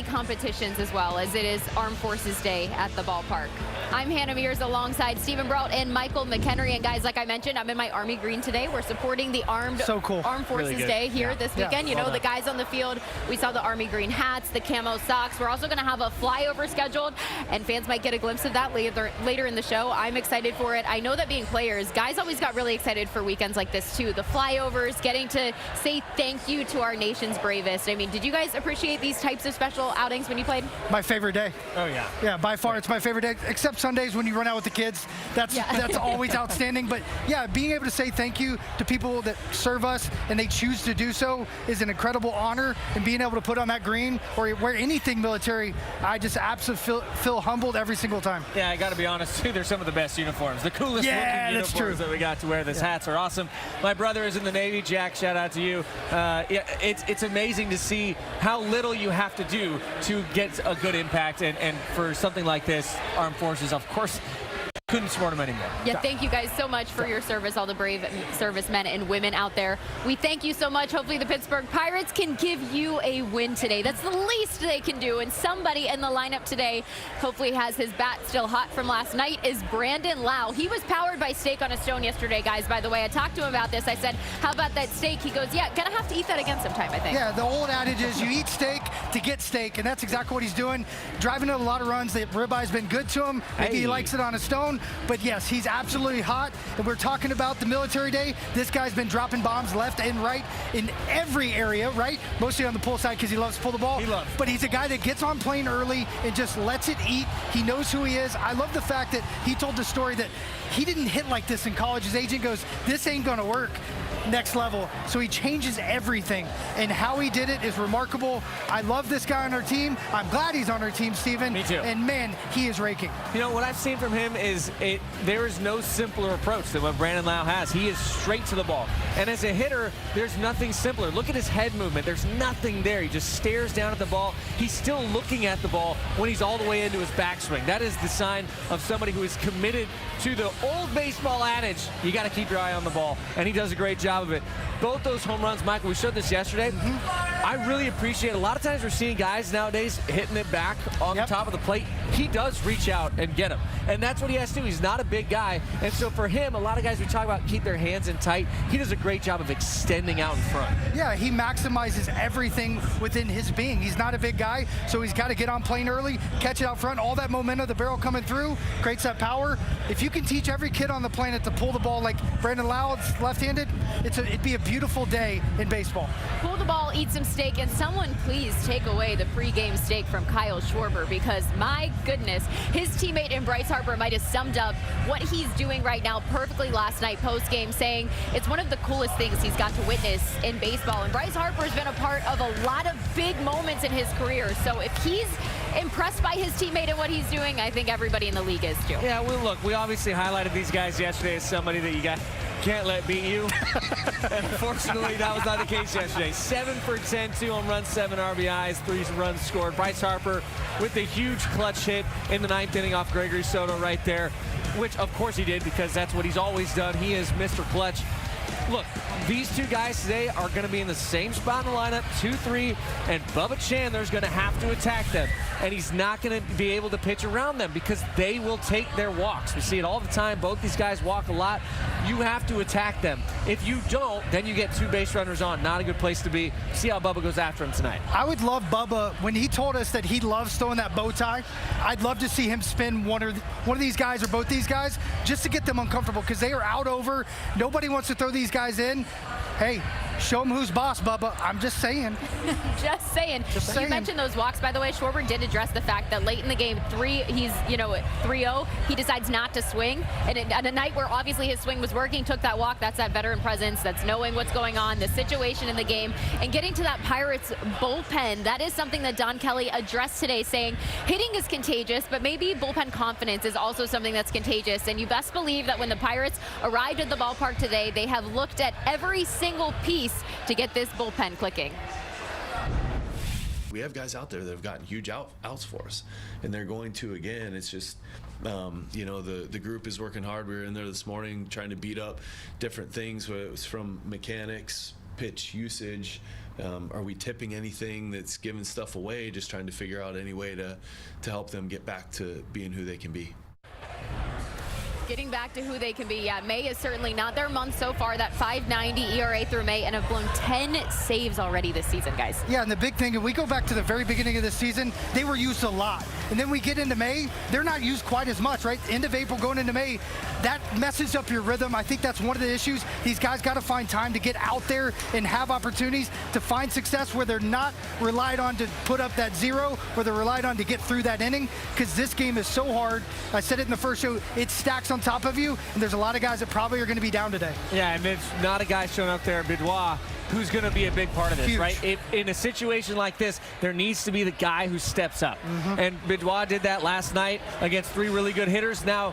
friendly competitions as well, as it is Armed Forces Day at the ballpark. I'm Hannah Mears alongside Stephen Brault and Michael McHenry. And guys, like I mentioned, I'm in my Army green today. We're supporting the Armed Forces Day here this weekend. You know, the guys on the field, we saw the Army green hats, the camo socks. We're also going to have a flyover scheduled, and fans might get a glimpse of that later in the show. I'm excited for it. I know that being players, guys always got really excited for weekends like this too. The flyovers, getting to say thank you to our nation's bravest. I mean, did you guys appreciate these types of special outings when you played? My favorite day. Oh yeah. Yeah, by far it's my favorite day, except Sundays when you run out with the kids. That's always outstanding. But yeah, being able to say thank you to people that serve us and they choose to do so is an incredible honor. And being able to put on that green or wear anything military, I just absolutely feel humbled every single time. Yeah, I got to be honest too. They're some of the best uniforms, the coolest looking uniforms that we got to wear. These hats are awesome. My brother is in the Navy. Jack, shout out to you. Yeah, it's amazing to see how little you have to do to get a good impact, and for something like this, Armed Forces, of course, couldn't support them anymore. Yeah, thank you guys so much for your service, all the brave servicemen and women out there. We thank you so much. Hopefully the Pittsburgh Pirates can give you a win today. That's the least they can do. And somebody in the lineup today hopefully has his bat still hot from last night is Brandon Lau. He was powered by steak on a stone yesterday, guys, by the way. I talked to him about this. I said, how about that steak? He goes, yeah, gonna have to eat that again sometime, I think. Yeah, the old adage is you eat steak to get steak, and that's exactly what he's doing. Driving in a lot of runs. The ribeye's been good to him. Maybe he likes it on a stone. But yes, he's absolutely hot. And we're talking about the military day. This guy's been dropping bombs left and right in every area, right? Mostly on the pull side because he loves to pull the ball. But he's a guy that gets on plane early and just lets it eat. He knows who he is. I love the fact that he told the story that he didn't hit like this in college. His agent goes, this ain't gonna work. Next level. So he changes everything, and how he did it is remarkable. I love this guy on our team. I'm glad he's on our team, Steven. Me too. And man, he is raking. You know, what I've seen from him is there is no simpler approach than what Brandon Lau has. He is straight to the ball. And as a hitter, there's nothing simpler. Look at his head movement. There's nothing there. He just stares down at the ball. He's still looking at the ball when he's all the way into his backswing. That is the sign of somebody who is committed to the old baseball adage, you got to keep your eye on the ball, and he does a great job of it. Both those home runs, Michael, we showed this yesterday. I really appreciate it. A lot of times we're seeing guys nowadays hitting it back on the top of the plate. He does reach out and get him, and that's what he has to do. He's not a big guy, and so for him, a lot of guys we talk about keep their hands in tight. He does a great job of extending out in front. Yeah, he maximizes everything within his being. He's not a big guy, so he's got to get on plane early, catch it out front, all that momentum, the barrel coming through, creates that power. If you can teach every kid on the planet to pull the ball like Brandon Lau, left-handed, it'd be a beautiful day in baseball. Pull the ball, eat some steak, and someone please take away the pregame steak from Kyle Schwarber, because my goodness, his teammate in Bryce Harper might have summed up what he's doing right now perfectly last night post-game, saying it's one of the coolest things he's got to witness in baseball. And Bryce Harper has been a part of a lot of big moments in his career. So if he's impressed by his teammate and what he's doing, I think everybody in the league is too. Yeah, well, look, we obviously highlighted these guys yesterday as somebody that you can't let beat you. Unfortunately, that was not the case yesterday. 7 for 10, 2 home runs, 7 RBIs, 3 runs scored. Bryce Harper with a huge clutch hit in the 9th inning off Gregory Soto right there, which of course he did because that's what he's always done. He is Mr. Clutch. Look, these two guys today are going to be in the same spot in the lineup, 2-3, and Bubba Chandler's going to have to attack them. And he's not going to be able to pitch around them because they will take their walks. We see it all the time. Both these guys walk a lot. You have to attack them. If you don't, then you get 2 base runners on. Not a good place to be. See how Bubba goes after him tonight. I would love Bubba, when he told us that he loves throwing that bow tie, I'd love to see him spin one of these guys or both these guys just to get them uncomfortable because they are out over. Nobody wants to throw these guys in. Hey, show them who's boss, Bubba. I'm just saying. Just saying. You mentioned those walks, by the way. Schwarber did address the fact that late in the game, he's 3-0. He decides not to swing. And at a night where obviously his swing was working, took that walk. That's that veteran presence. That's knowing what's going on, the situation in the game, and getting to that Pirates bullpen. That is something that Don Kelly addressed today, saying hitting is contagious, but maybe bullpen confidence is also something that's contagious. And you best believe that when the Pirates arrived at the ballpark today, they have looked at every single piece to get this bullpen clicking. We have guys out there that have gotten huge outs for us, and they're going to again. It's just, you know, the group is working hard. We were in there this morning trying to beat up different things, whether it was from mechanics, pitch usage, Are we tipping anything that's giving stuff away? Just trying to figure out any way to help them get back to being who they can be. Getting back to who they can be. Yeah, May is certainly not their month so far. That 5.90 ERA through May, and have blown 10 saves already this season, guys. Yeah, and the big thing, if we go back to the very beginning of the season, they were used a lot. And then we get into May, they're not used quite as much, right? End of April going into May, that messes up your rhythm. I think that's one of the issues. These guys got to find time to get out there and have opportunities to find success where they're not relied on to put up that zero, where they're relied on to get through that inning, because this game is so hard. I said it in the first show, it stacks on top of you, and there's a lot of guys that probably are going to be down today. Yeah, and it's not a guy showing up there, Benoit, who's going to be a big part of this, Huge. right? If, in a situation like this, there needs to be the guy who steps up. And Benoit did that last night against 3 really good hitters. Now,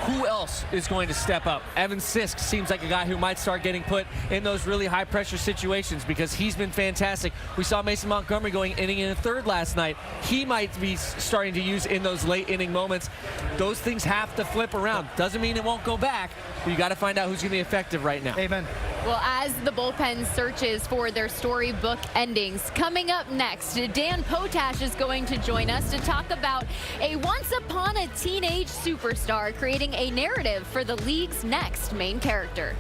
who else is going to step up? Evan Sisk seems like a guy who might start getting put in those really high-pressure situations because he's been fantastic. We saw Mason Montgomery going inning in a third last night. He might be starting to use in those late-inning moments. Those things have to flip around. Doesn't mean it won't go back, but you got to find out who's going to be effective right now. Amen. Well, as the bullpen searches for their storybook endings, coming up next, Dan Potash is going to join us to talk about a once-upon-a-teenage superstar creating a narrative for the league's next main character.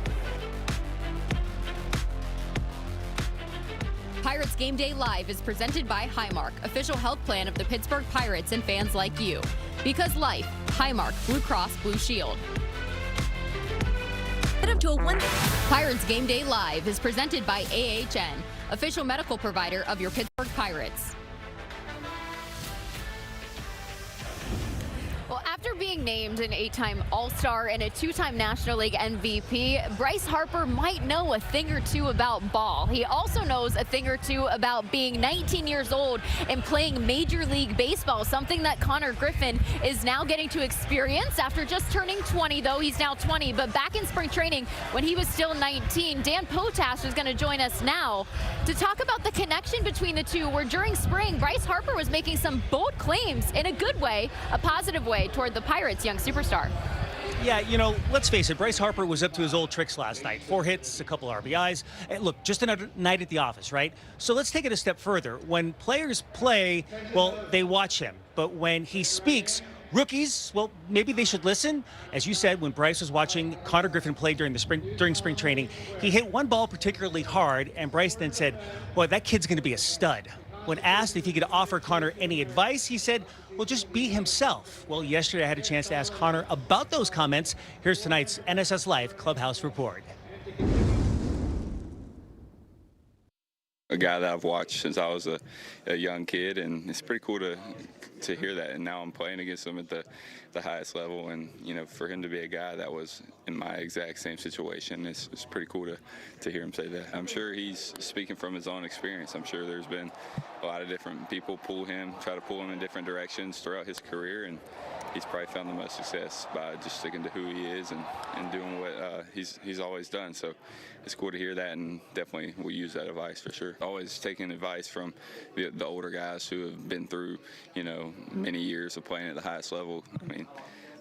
Pirates Game Day Live is presented by Highmark, official health plan of the Pittsburgh Pirates and fans like you. Because life, Highmark, Blue Cross Blue Shield. Pirates Game Day Live is presented by AHN, official medical provider of your Pittsburgh Pirates. Well, after being named an 8-time All-Star and a 2-time National League MVP, Bryce Harper might know a thing or two about ball. He also knows a thing or two about being 19 years old and playing Major League Baseball, something that Connor Griffin is now getting to experience after just turning 20, though he's now 20. But back in spring training, when he was still 19, Dan Potash is going to join us now to talk about the connection between the two, where during spring, Bryce Harper was making some bold claims in a good way, a positive way, toward the Pirates' young superstar. Yeah, you know, let's face it, Bryce Harper was up to his old tricks last night. 4 hits, a couple RBIs. And look, just another night at the office, right? So let's take it a step further. When players play, well, they watch him. But when he speaks, rookies, well, maybe they should listen. As you said, when Bryce was watching Connor Griffin play during spring training, he hit one ball particularly hard, and Bryce then said, boy, that kid's going to be a stud. When asked if he could offer Connor any advice, he said, well, just be himself. Well, yesterday I had a chance to ask Connor about those comments. Here's tonight's NSS Live Clubhouse Report. A guy that I've watched since I was a young kid, and it's pretty cool to hear that. And now I'm playing against him at the highest level, and you know, for him to be a guy that was in my exact same situation, it's pretty cool to hear him say that. I'm sure he's speaking from his own experience. I'm sure there's been a lot of different people try to pull him in different directions throughout his career, and he's probably found the most success by just sticking to who he is and doing what he's always done. So it's cool to hear that, and definitely we'll use that advice for sure. Always taking advice from the older guys who have been through, you know, many years of playing at the highest level. I mean,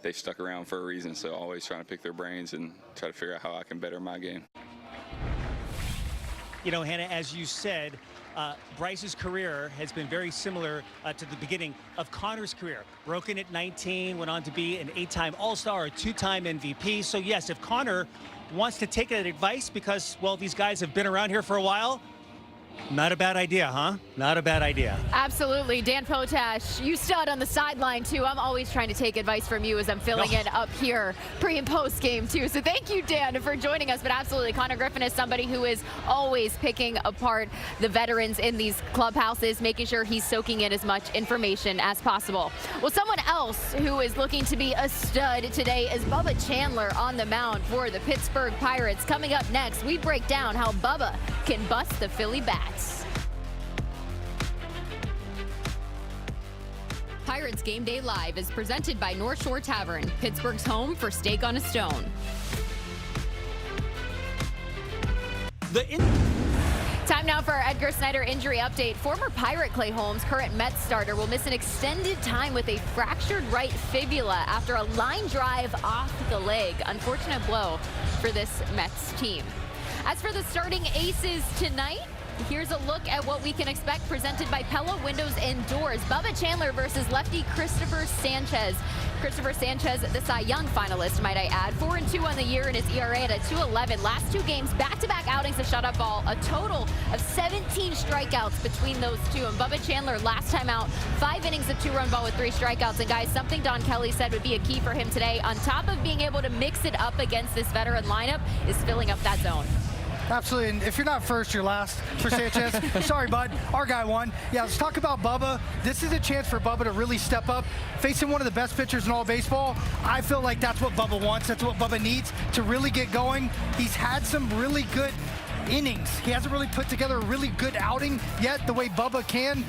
they've stuck around for a reason, so always trying to pick their brains and try to figure out how I can better my game. You know, Hannah, as you said, Bryce's career has been very similar to the beginning of Connor's career. Broken at 19, went on to be an 8-time All-Star, a 2-time MVP. So yes, if Connor wants to take that advice because, well, these guys have been around here for a while, not a bad idea, huh? Not a bad idea. Absolutely. Dan Potash, you stud on the sideline, too. I'm always trying to take advice from you as I'm filling in up here pre and post game, too. So thank you, Dan, for joining us. But absolutely, Connor Griffin is somebody who is always picking apart the veterans in these clubhouses, making sure he's soaking in as much information as possible. Well, someone else who is looking to be a stud today is Bubba Chandler on the mound for the Pittsburgh Pirates. Coming up next, we break down how Bubba can bust the Philly bat. Pirates Game Day Live is presented by North Shore Tavern, Pittsburgh's home for steak on a stone. Time now for our Edgar Snyder injury update. Former Pirate Clay Holmes, current Mets starter, will miss an extended time with a fractured right fibula after a line drive off the leg. Unfortunate blow for this Mets team. As for the starting aces tonight, Here's a look at what we can expect, presented by Pella Windows and Doors. Bubba Chandler versus lefty Christopher Sanchez. Christopher Sanchez, the Cy Young finalist, might I add. 4-2 on the year and his ERA at a 2.11. Last 2 games, back-to-back outings to shut up ball. A total of 17 strikeouts between those two. And Bubba Chandler, last time out, 5 innings of 2-run ball with 3 strikeouts. And guys, something Don Kelly said would be a key for him today, on top of being able to mix it up against this veteran lineup, is filling up that zone. Absolutely, and if you're not first, you're last for Sanchez. Sorry, bud, our guy won. Yeah, let's talk about Bubba. This is a chance for Bubba to really step up. Facing one of the best pitchers in all baseball, I feel like that's what Bubba wants. That's what Bubba needs to really get going. He's had some really good innings. He hasn't really put together a really good outing yet the way Bubba can.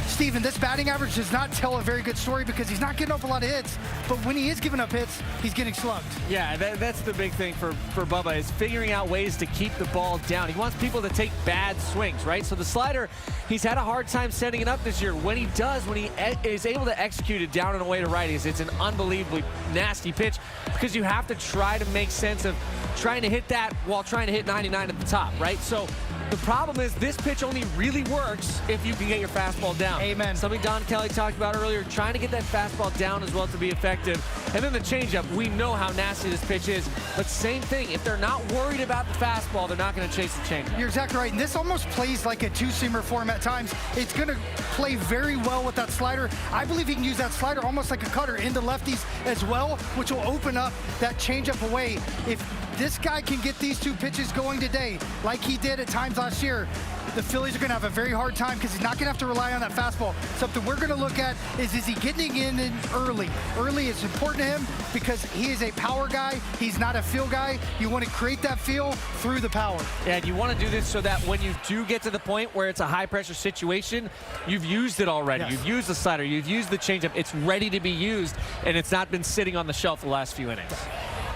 Steven, this batting average does not tell a very good story because he's not getting up a lot of hits, but when he is giving up hits, he's getting slugged. Yeah, that's the big thing for Bubba, is figuring out ways to keep the ball down. He wants people to take bad swings, right? So the slider, he's had a hard time setting it up this year. When he does, when he is able to execute it down and away to righties, it's an unbelievably nasty pitch, because you have to try to make sense of trying to hit that while trying to hit 99 at the top, right? So the problem is this pitch only really works if you can get your fastball down. Amen. Something Don Kelly talked about earlier, trying to get that fastball down as well to be effective. And then the changeup, we know how nasty this pitch is, but same thing, if they're not worried about the fastball, they're not going to chase the changeup. You're exactly right, and this almost plays like a two-seamer for him at times. It's going to play very well with that slider. I believe he can use that slider almost like a cutter into lefties as well, which will open up that changeup away. If this guy can get these 2 pitches going today, like he did at times last year, the Phillies are going to have a very hard time because he's not going to have to rely on that fastball. Something we're going to look at is he getting in early? Early is important to him because he is a power guy. He's not a feel guy. You want to create that feel through the power. Yeah, and you want to do this so that when you do get to the point where it's a high-pressure situation, you've used it already. Yes. You've used the slider. You've used the changeup. It's ready to be used, and it's not been sitting on the shelf the last few innings.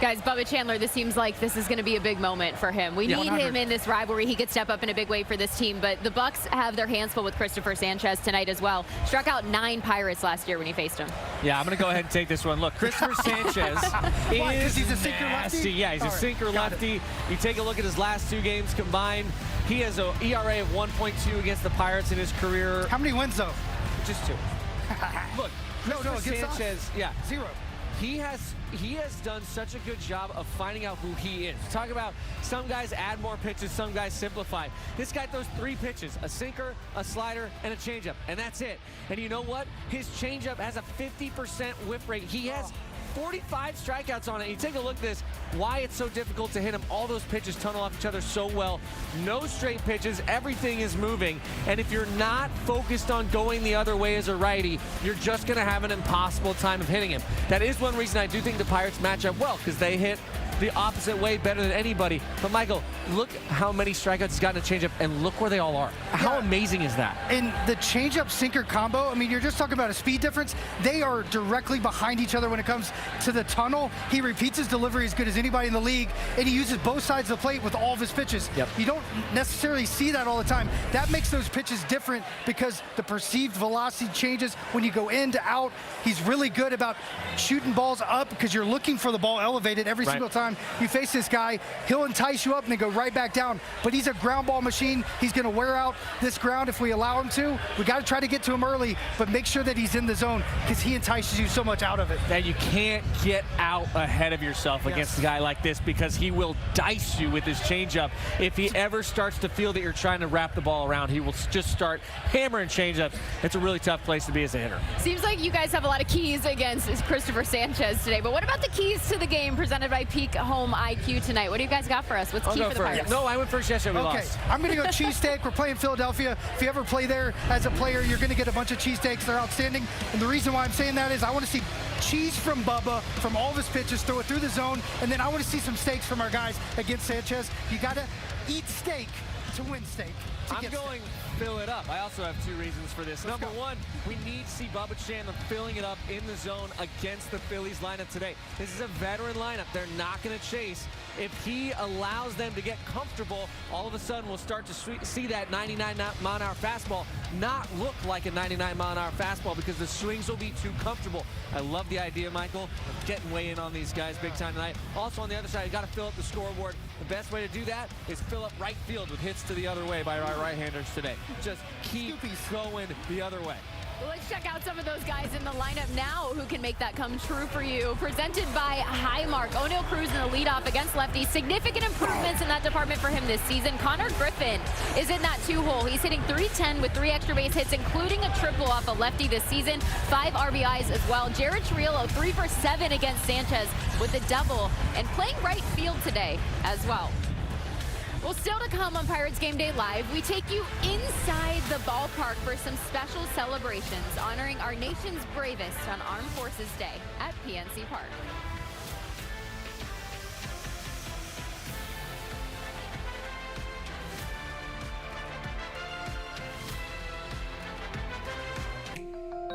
Guys, Bubba Chandler, this seems like this is going to be a big moment for him. We need him in this rivalry. He could step up in a big way for this team, but the Bucks have their hands full with Christopher Sanchez tonight as well. Struck out 9 Pirates last year when he faced him. Yeah, I'm going to go ahead and take this one. Look, Christopher Sanchez is he's a sinker lefty? Yeah, he's a sinker lefty. You take a look at his last 2 games combined. He has an ERA of 1.2 against the Pirates in his career. How many wins, though? Just 2. Look, Christopher Sanchez, yeah. 0. He has done such a good job of finding out who he is. Talk about some guys add more pitches, some guys simplify. This guy throws 3 pitches, a sinker, a slider, and a changeup, and that's it. And you know what? His changeup has a 50% whiff rate. He has 45 strikeouts on it. You take a look at this, why it's so difficult to hit him. All those pitches tunnel off each other so well. No straight pitches, everything is moving. And if you're not focused on going the other way as a righty, you're just going to have an impossible time of hitting him. That is one reason I do think the Pirates match up well, because they hit the opposite way better than anybody. But Michael, look how many strikeouts he's gotten a changeup, and look where they all are. How amazing is that? And the changeup sinker combo, I mean, you're just talking about a speed difference. They are directly behind each other when it comes to the tunnel. He repeats his delivery as good as anybody in the league, and he uses both sides of the plate with all of his pitches. Yep. You don't necessarily see that all the time. That makes those pitches different because the perceived velocity changes when you go in to out. He's really good about shooting balls up because you're looking for the ball elevated every single time you face this guy. He'll entice you up and then go right back down. But he's a ground ball machine. He's going to wear out this ground if we allow him to. We got to try to get to him early, but make sure that he's in the zone because he entices you so much out of it. And you can't get out ahead of yourself against a guy like this because he will dice you with his changeup. If he ever starts to feel that you're trying to wrap the ball around, he will just start hammering changeups. It's a really tough place to be as a hitter. Seems like you guys have a lot of keys against Christopher Sanchez today, but what about the keys to the game presented by Peak Home IQ tonight? What do you guys got for us? What's key for the Pirates? No, I went first yesterday. We okay, lost. I'm going to go cheesesteak. We're playing Philadelphia. If you ever play there as a player, you're going to get a bunch of cheesesteaks. They're outstanding. And the reason why I'm saying that is I want to see cheese from Bubba, from all of his pitches, throw it through the zone, and then I want to see some steaks from our guys against Sanchez. You got to eat steak to win steak. I'm going fill it up. I also have 2 reasons for this. Number 1, we need to see Bubba Chandler filling it up in the zone against the Phillies lineup today. This is a veteran lineup. They're not going to chase. If he allows them to get comfortable, all of a sudden we'll start to see that 99-mile-an-hour fastball not look like a 99-mile-an-hour fastball because the swings will be too comfortable. I love the idea, Michael, of getting way in on these guys big time tonight. Also on the other side, you got to fill up the scoreboard. The best way to do that is fill up right field with hits to the other way by our right-handers today. Just keep going the other way. Well, let's check out some of those guys in the lineup now who can make that come true for you. Presented by Highmark. O'Neal Cruz in the leadoff against lefties. Significant improvements in that department for him this season. Connor Griffin is in that 2-hole. He's hitting .310 with 3 extra base hits, including a triple off a lefty this season. 5 RBIs as well. Jared Trillo 3 for 7 against Sanchez with a double and playing right field today as well. Well, still to come on Pirates Game Day Live, we take you inside the ballpark for some special celebrations honoring our nation's bravest on Armed Forces Day at PNC Park.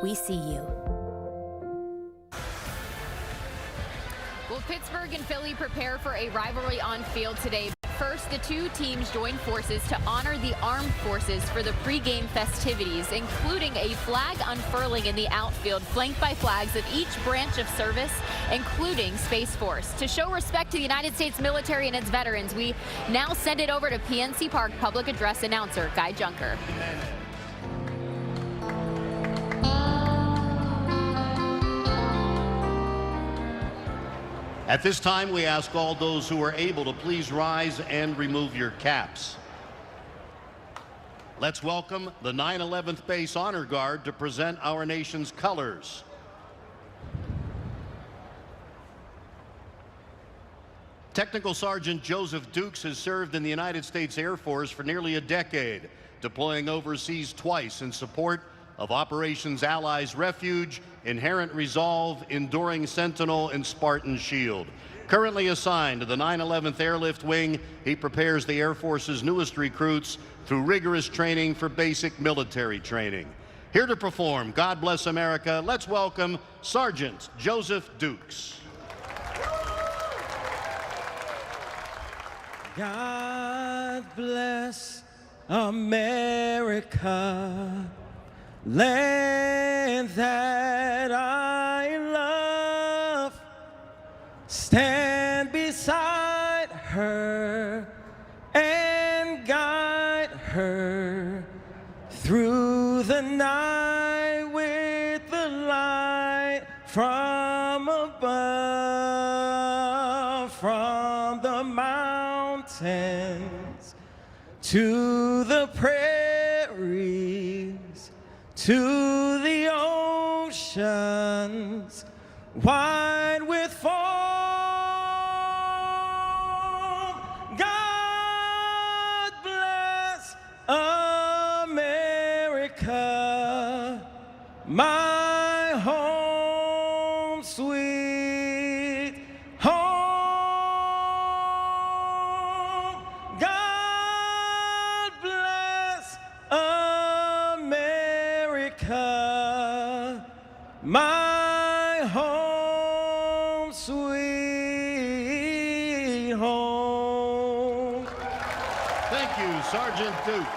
We see you. Will Pittsburgh and Philly prepare for a rivalry on field today? First, the two teams joined forces to honor the armed forces for the pregame festivities, including a flag unfurling in the outfield, flanked by flags of each branch of service, including Space Force. To show respect to the United States military and its veterans, we now send it over to PNC Park public address announcer Guy Junker. At this time, we ask all those who are able to please rise and remove your caps. Let's welcome the 911th Base Honor Guard to present our nation's colors. Technical Sergeant Joseph Dukes has served in the United States Air Force for nearly a decade, deploying overseas twice in support of Operations Allies Refuge, Inherent Resolve, Enduring Sentinel, and Spartan Shield. Currently assigned to the 911th Airlift Wing, he prepares the Air Force's newest recruits through rigorous training for basic military training. Here to perform God Bless America, let's welcome Sergeant Joseph Dukes. God bless America, land that I love. Stand beside her and guide her through the night with the light from above, from the mountains to the prairies, to the oceans, wide with foam. God bless America, my home, sweet home. God bless America, my home, sweet home. Thank you, Sergeant Dukes.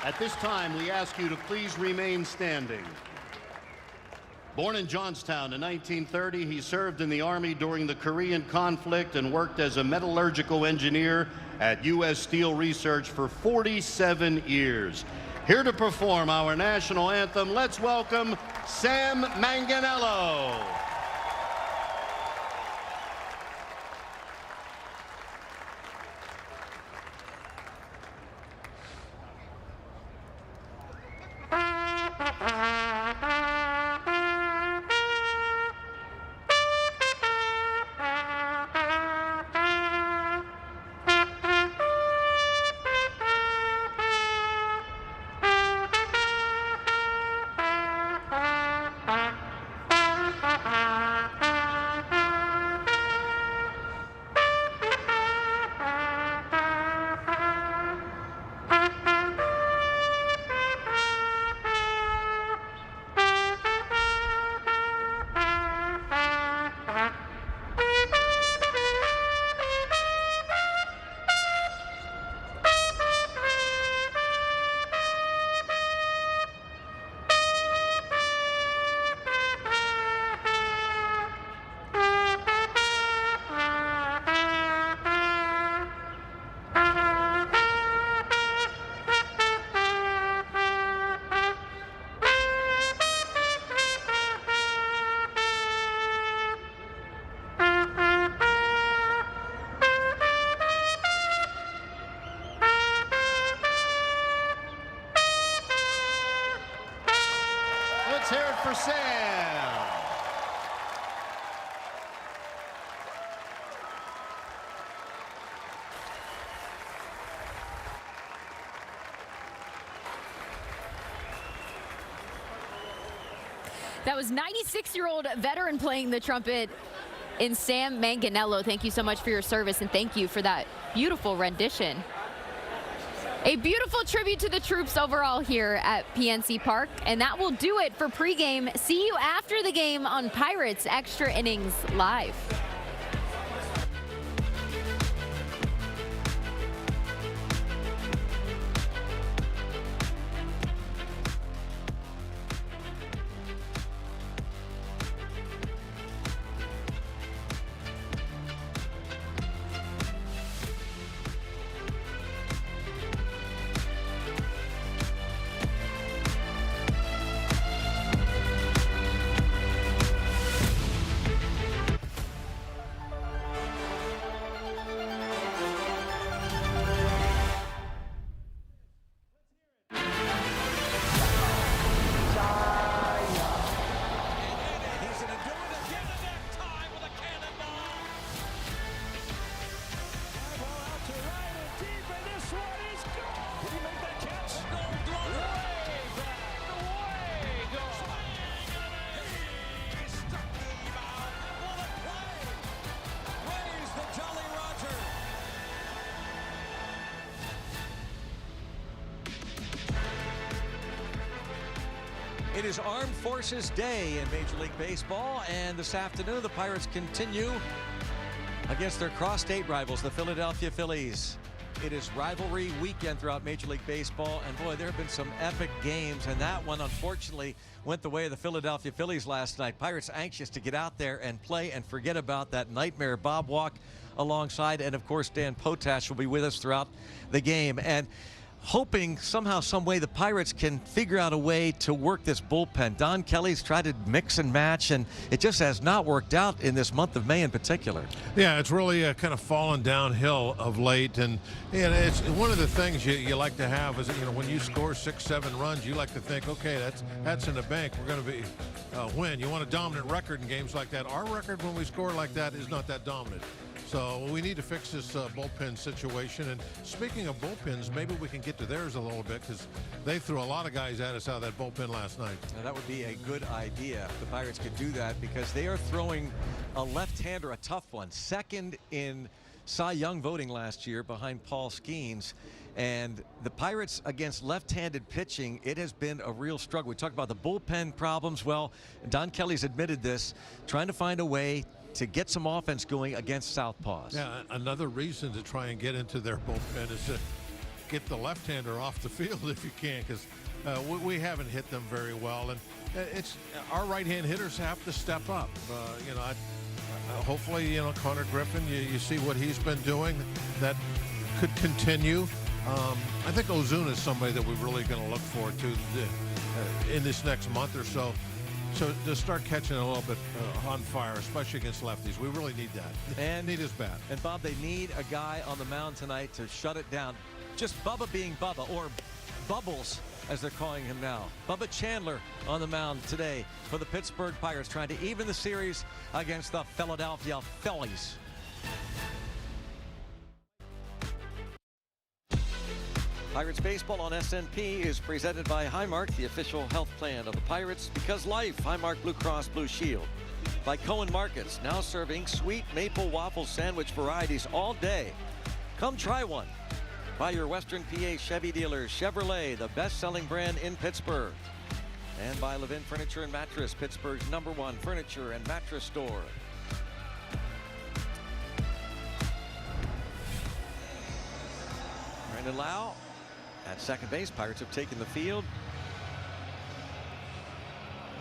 At this time, we ask you to please remain standing. Born in Johnstown in 1930, he served in the Army during the Korean conflict and worked as a metallurgical engineer at U.S. Steel Research for 47 years. Here to perform our national anthem, let's welcome Sam Manganello. Let's hear it for Sam. That was 96-year-old veteran playing the trumpet in Sam Manganello. Thank you so much for your service, and thank you for that beautiful rendition. A beautiful tribute to the troops overall here at PNC Park, and that will do it for pregame. See you after the game on Pirates Extra Innings Live. It is Armed Forces Day in Major League Baseball, and this afternoon the Pirates continue against their cross-state rivals, the Philadelphia Phillies. It is rivalry weekend throughout Major League Baseball, and boy, there have been some epic games, and that one unfortunately went the way of the Philadelphia Phillies last night. Pirates anxious to get out there and play and forget about that nightmare. Bob Walk alongside, and of course Dan Potash will be with us throughout the game, and hoping somehow, some way, the Pirates can figure out a way to work this bullpen. Don Kelly's tried to mix and match, and it just has not worked out in this month of May in particular. Yeah, it's really kind of fallen downhill of late, and it's one of the things you like to have is, when you score 6-7 runs, you like to think, okay, that's in the bank. We're going to be win. You want a dominant record in games like that. Our record when we score like that is not that dominant. So we need to fix this bullpen situation. And speaking of bullpens, maybe we can get to theirs a little bit, because they threw a lot of guys at us out of that bullpen last night. Now, that would be a good idea if the Pirates could do that, because they are throwing a left-hander, a tough one, second in Cy Young voting last year behind Paul Skeens. And the Pirates against left-handed pitching, it has been a real struggle. We talked about the bullpen problems. Well, Don Kelly's admitted this, trying to find a way to get some offense going against southpaws. Yeah, another reason to try and get into their bullpen is to get the left-hander off the field if you can, because we haven't hit them very well, and it's our right-hand hitters have to step up. Hopefully, Connor Griffin, you see what he's been doing, that could continue. I think Ozuna is somebody that we're really going to look forward to in this next month or so. So to start catching a little bit on fire, especially against lefties. We really need that. And need his bat. And Bob, they need a guy on the mound tonight to shut it down. Just Bubba being Bubba, or Bubbles as they're calling him now. Bubba Chandler on the mound today for the Pittsburgh Pirates, trying to even the series against the Philadelphia Phillies. Pirates Baseball on SNP is presented by Highmark, the official health plan of the Pirates. Because life, Highmark Blue Cross Blue Shield. By Cohen Markets, now serving sweet maple waffle sandwich varieties all day. Come try one. By your Western PA Chevy dealers, Chevrolet, the best-selling brand in Pittsburgh. And by Levin Furniture and Mattress, Pittsburgh's #1 furniture and mattress store. Brandon Lau at second base. Pirates have taken the field.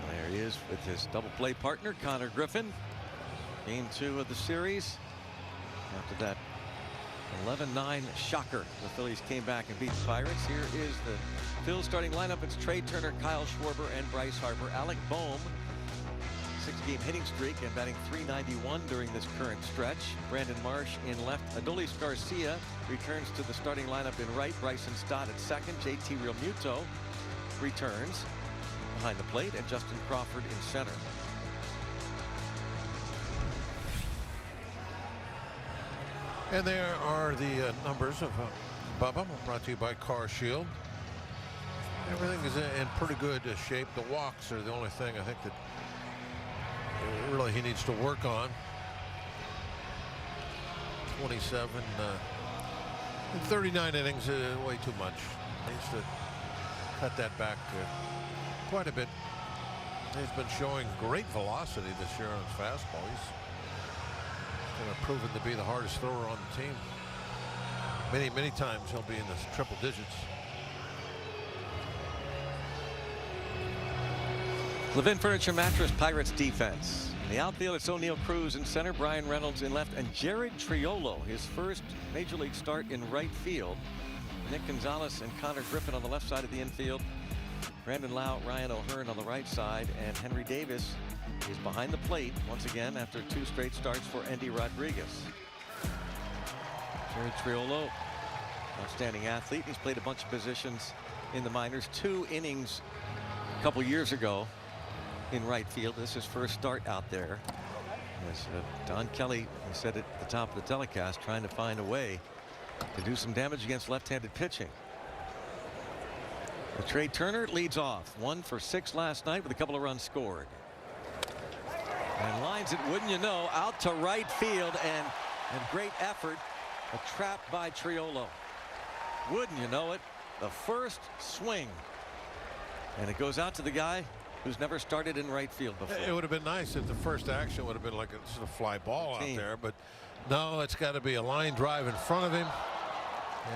There he is with his double play partner, Connor Griffin. Game 2 of the series. After that 11-9 shocker, the Phillies came back and beat the Pirates. Here is the Phil starting lineup. It's Trey Turner, Kyle Schwarber, and Bryce Harper. Alec Boehm, 6-game hitting streak and batting .391 during this current stretch. Brandon Marsh in left. Adolis Garcia returns to the starting lineup in right. Bryson Stott at second. JT Realmuto returns. behind the plate, and Justin Crawford in center. And there are the numbers of Bubba, brought to you by Car Shield. Everything is in pretty good shape. The walks are the only thing I think that really he needs to work on. 27 in 39 innings, way too much. Needs to cut that back quite a bit. He's been showing great velocity this year on his fastball. He's kind of proven to be the hardest thrower on the team. Many times he'll be in the triple digits. Levin Furniture Mattress Pirates defense. In the outfield, it's O'Neill Cruz in center, Brian Reynolds in left, and Jared Triolo, his first major league start in right field. Nick Gonzalez and Connor Griffin on the left side of the infield. Brandon Lau, Ryan O'Hearn on the right side, and Henry Davis is behind the plate once again after 2 straight starts for Endy Rodriguez. Jared Triolo, outstanding athlete. He's played a bunch of positions in the minors. 2 innings a couple years ago in right field. This is his first start out there. As Don Kelly said at the top of the telecast, trying to find a way to do some damage against left-handed pitching. Trey Turner leads off. 1 for 6 last night with a couple of runs scored. And lines it, wouldn't you know, out to right field, and great effort. A trap by Triolo. Wouldn't you know it, the first swing. And it goes out to the guy who's never started in right field before. It would have been nice if the first action would have been like a sort of fly ball out there, but no, it's got to be a line drive in front of him,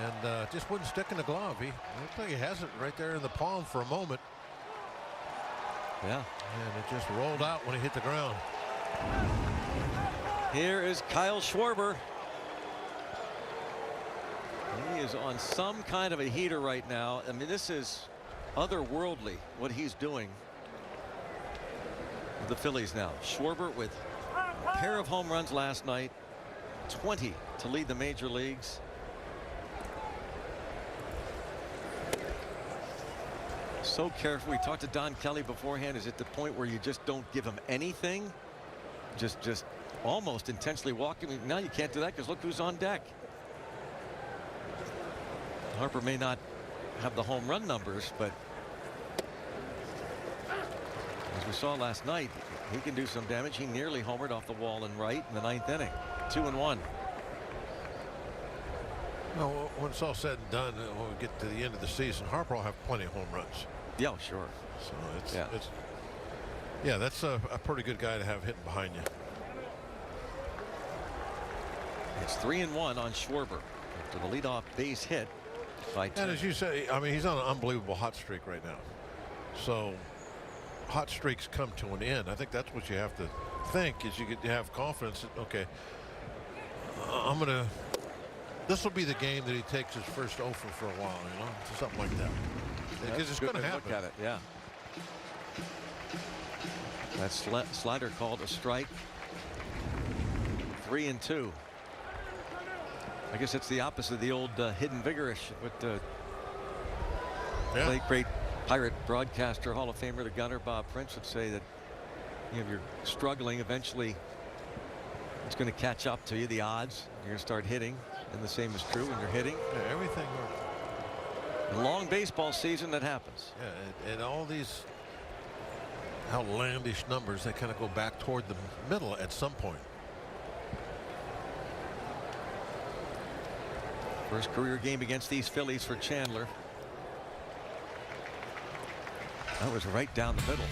and just wouldn't stick in the glove. He looks like he has it right there in the palm for a moment. Yeah. And it just rolled out when he hit the ground. Here is Kyle Schwarber. He is on some kind of a heater right now. I mean, this is otherworldly what he's doing with the Phillies now. Schwarber with a pair of home runs last night, 20 to lead the major leagues. So careful. We talked to Don Kelly beforehand. Is at the point where you just don't give him anything, just almost intentionally walking. Now you can't do that because look who's on deck. Harper may not have the home run numbers, but as we saw last night, he can do some damage. He nearly homered off the wall in right in the 9th inning. 2-1. Well, when it's all said and done, when we get to the end of the season, Harper will have plenty of home runs. Yeah, sure. So that's a pretty good guy to have hitting behind you. It's 3-1 on Schwarber after the leadoff base hit by Turner. And as you say, I mean, he's on an unbelievable hot streak right now. So hot streaks come to an end. I think that's what you have to think, is you have confidence that, okay, this will be the game that he takes his first offer for a while, you know, something like that. Because it's going to happen. Look at it, yeah. That slider called a strike. 3-2. I guess it's the opposite of the old hidden vigorish with the late great Pirate broadcaster, Hall of Famer, the gunner Bob Prince would say that if you're struggling, eventually it's going to catch up to you, the odds. You're going to start hitting, and the same is true when you're hitting. Yeah, everything. A long baseball season, that happens. Yeah, and all these outlandish numbers, they kind of go back toward the middle at some point. First career game against these Phillies for Chandler. That was right down the middle.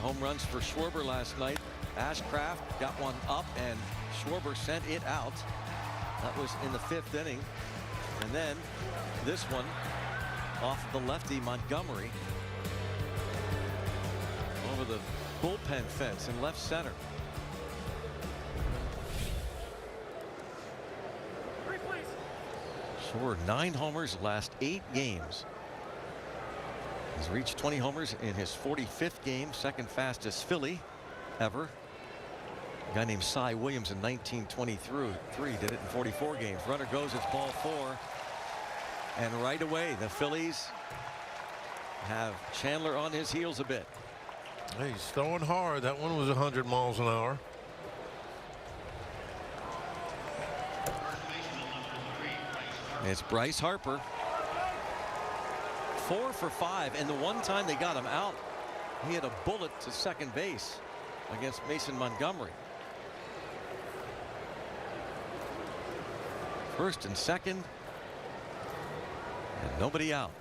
Home runs for Schwarber last night. Ashcraft got one up, and Schwarber sent it out. That was in the 5th inning. And then this one off of the lefty Montgomery over the bullpen fence in left center. Schwarber 9 homers last 8 games. He's reached 20 homers in his 45th game, second fastest Philly ever. A guy named Cy Williams in 1923 did it in 44 games. Runner goes, it's ball 4. And right away, the Phillies have Chandler on his heels a bit. He's throwing hard. That one was 100 miles an hour. It's Bryce Harper. 4 for 5, and the one time they got him out, he had a bullet to second base against Mason Montgomery. First and second, and nobody out.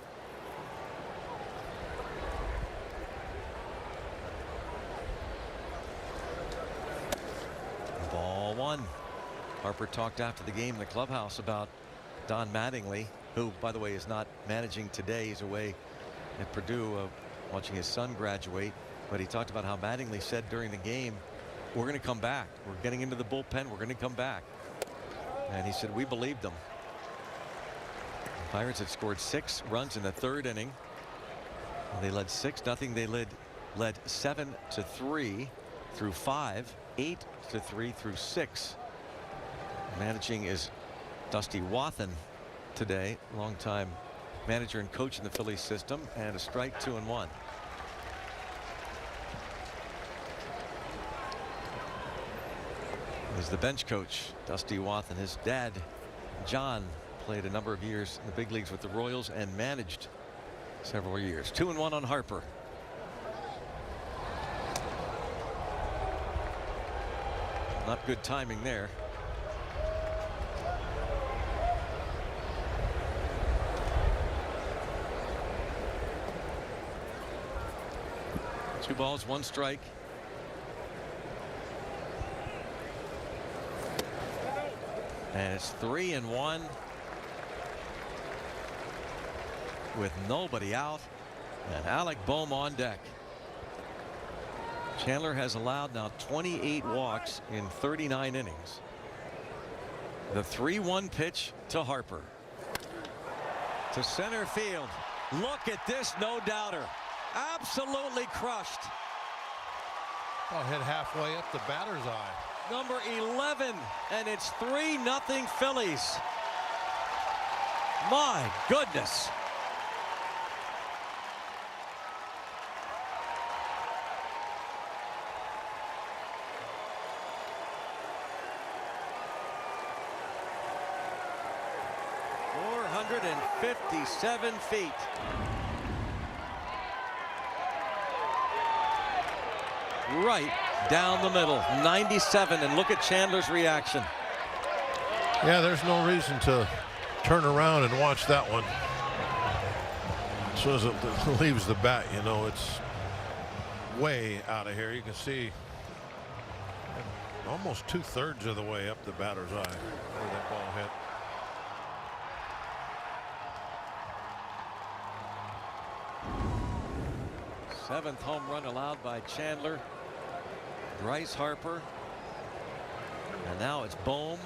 Ball 1. Harper talked after the game in the clubhouse about Don Mattingly, who, by the way, is not managing today. He's away at Purdue watching his son graduate. But he talked about how Mattingly said during the game, we're going to come back. We're getting into the bullpen. We're going to come back. And he said, we believed them. The Pirates had scored 6 runs in the 3rd inning. They led 6-0. They led 7-3 through 5, 8-3 through 6. Managing is Dusty Wathan today, longtime manager and coach in the Phillies system, and a strike, 2-1. Is the bench coach, Dusty Wathan. His dad, John, played a number of years in the big leagues with the Royals and managed several years. 2-1 on Harper. Not good timing there. Two balls, 1 strike. And it's 3-1 with nobody out and Alec Bohm on deck. Chandler has allowed now 28 walks in 39 innings. The 3-1 pitch to Harper. To center field. Look at this no-doubter. Absolutely crushed. Oh, hit halfway up the batter's eye. Number 11, and it's 3-0 Phillies. My goodness. .457 feet. Right down the middle, 97, and look at Chandler's reaction. Yeah, there's no reason to turn around and watch that one. As soon as it leaves the bat, you know, it's way out of here. You can see almost 2/3 of the way up the batter's eye where that ball hit. Seventh home run allowed by Chandler. Bryce Harper. And now it's Bohm.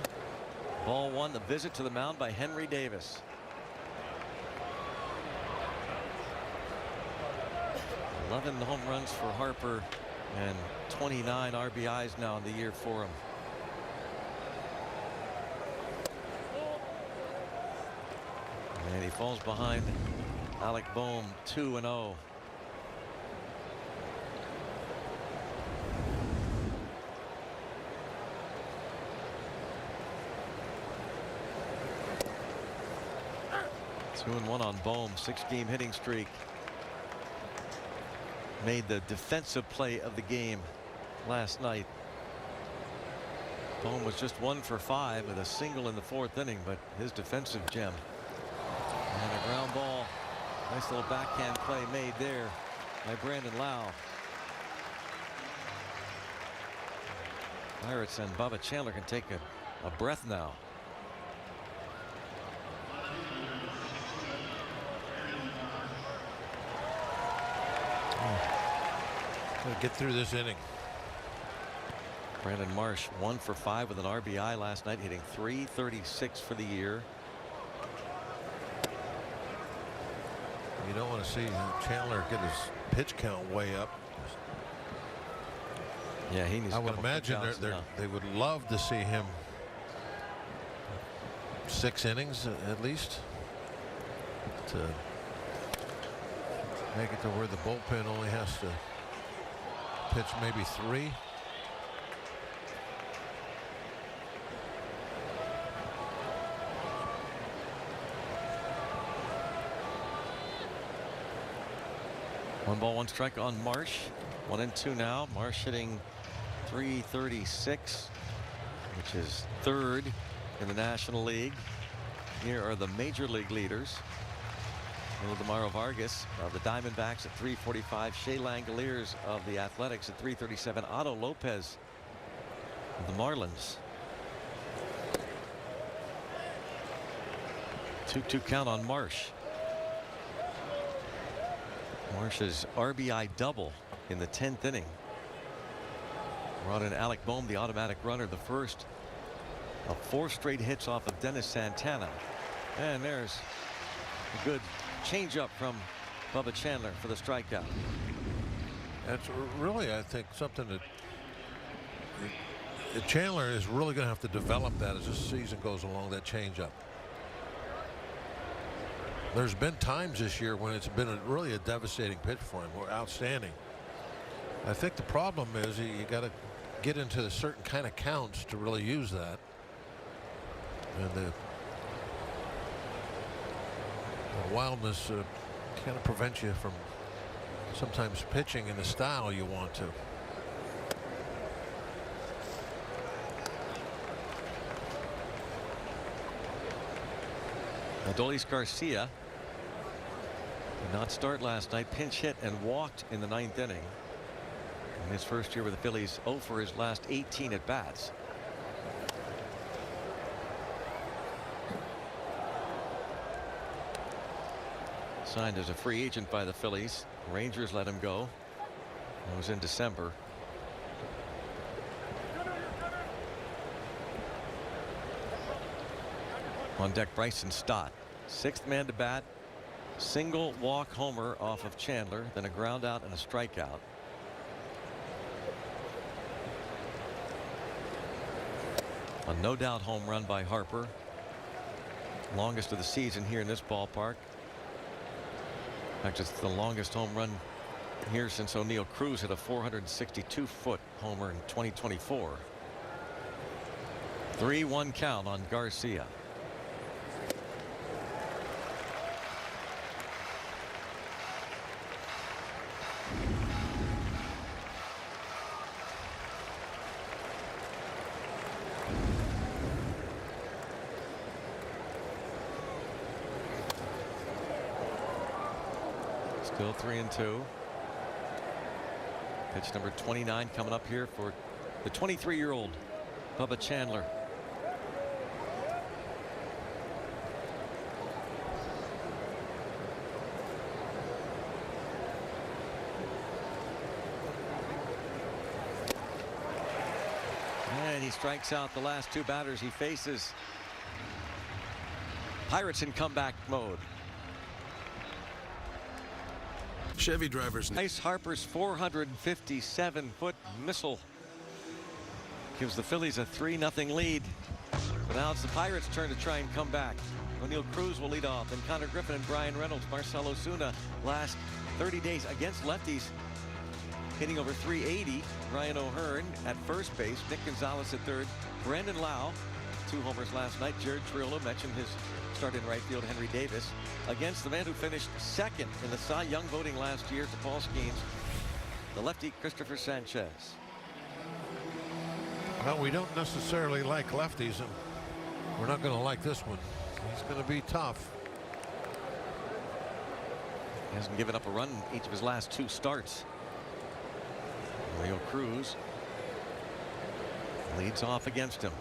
Ball 1, the visit to the mound by Henry Davis. .11 home runs for Harper and 29 RBIs now in the year for him. And he falls behind Alec Bohm, 2-0. Two and one on Bohm, 6-game hitting streak. Made the defensive play of the game last night. Bohm was just 1 for 5 with a single in the 4th inning, but his defensive gem. And a ground ball. Nice little backhand play made there by Brandon Lau. Pirates and Bubba Chandler can take a breath now. Get through this inning. Brandon Marsh 1 for 5 with an RBI last night, hitting .336 for the year. You don't want to see Chandler get his pitch count way up. Yeah, he needs. I would imagine they would love to see him 6 innings at least to make it to where the bullpen only has to pitch maybe 3. One ball, one strike on Marsh. 1-2 now. Marsh hitting .336, which is 3rd in the National League. Here are the major league leaders. Wildemaro Vargas of the Diamondbacks at .345. Shea Langoliers of the Athletics at .337. Otto Lopez of the Marlins. 2-2 count on Marsh. Marsh's RBI double in the 10th inning brought in Alec Boehm, the automatic runner, the first of 4 straight hits off of Dennis Santana. And there's a good changeup from Bubba Chandler for the strikeout. That's really, I think, something that Chandler is really going to have to develop that as the season goes along, that changeup. There's been times this year when it's been really a devastating pitch for him. We're outstanding. I think the problem is you got to get into a certain kind of counts to really use that. And the wildness kind of prevents you from sometimes pitching in the style you want to. Adolis Garcia did not start last night. Pinch hit and walked in the 9th inning. In his first year with the Phillies, 0 for his last 18 at bats. Signed as a free agent by the Phillies. Rangers let him go. It was in December. On deck, Bryson Stott, 6th man to bat. Single walk homer off of Chandler, then a ground out and a strikeout. A no doubt home run by Harper. Longest of the season here in this ballpark. In fact, it's the longest home run here since O'Neill Cruz hit a 462-foot homer in 2024. 3-1 count on Garcia. Still 3-2. Pitch number 29 coming up here for the 23-year-old Bubba Chandler. And he strikes out the last 2 batters he faces. Pirates in comeback mode. Chevy drivers. Bryce Harper's 457-foot missile gives the Phillies a 3-0 lead. But now it's the Pirates' turn to try and come back. O'Neill Cruz will lead off, and Connor Griffin and Brian Reynolds. Marcell Ozuna last 30 days against lefties, hitting over 380. Ryan O'Hearn at first base. Nick Gonzalez at third. Brandon Lau, 2 homers last night. Jared Triolo mentioned his start in right field. Henry Davis against the man who finished 2nd in the Cy Young voting last year to Paul Skeens, the lefty Christopher Sanchez. Well, we don't necessarily like lefties, and we're not going to like this one. He's going to be tough. He hasn't given up a run in each of his last 2 starts. O'Neill Cruz leads off against him.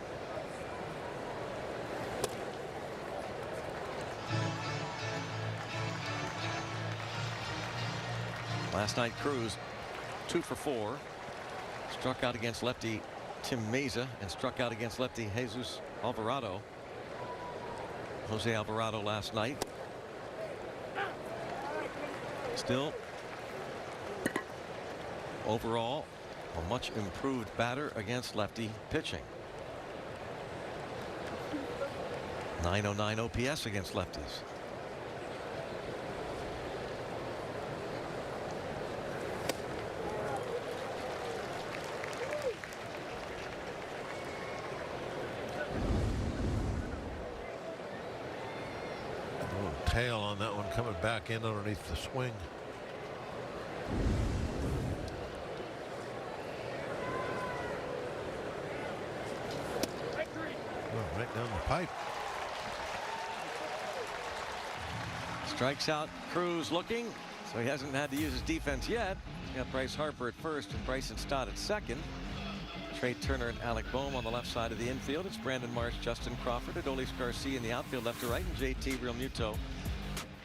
Last night, Cruz 2 for 4. Struck out against lefty Tim Meza and struck out against lefty Jesus Alvarado. Jose Alvarado last night. Still, overall, a much improved batter against lefty pitching. 909 OPS against lefties. tail on that one, coming back in underneath the swing. Oh, right down the pipe. Strikes out Cruz looking, so he hasn't had to use his defense yet. He's got Bryce Harper at first and Bryson Stott at second. Trey Turner and Alec Boehm on the left side of the infield. It's Brandon Marsh, Justin Crawford, Adolis Garcia in the outfield left to right, and JT Realmuto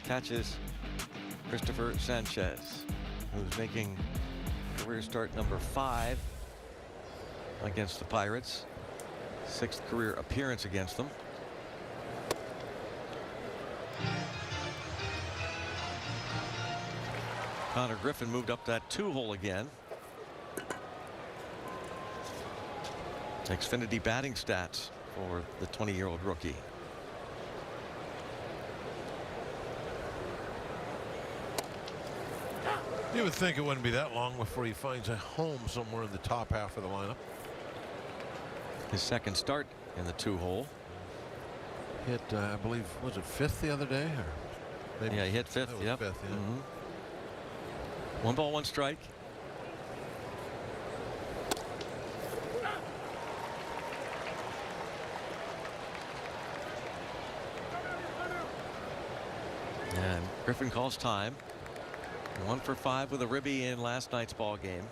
catches Christopher Sanchez, who's making career start number 5 against the Pirates. 6th career appearance against them. Connor Griffin moved up that 2-hole again. Xfinity batting stats for the 20-year-old rookie. You would think it wouldn't be that long before he finds a home somewhere in the top half of the lineup. His second start in the 2-hole. Hit, I believe, was it 5th the other day? Or maybe yeah, he hit 5th. Yep. 5th, yeah. 1 ball, 1 strike. And Griffin calls time. 1 for 5 with a ribby in last night's ball game.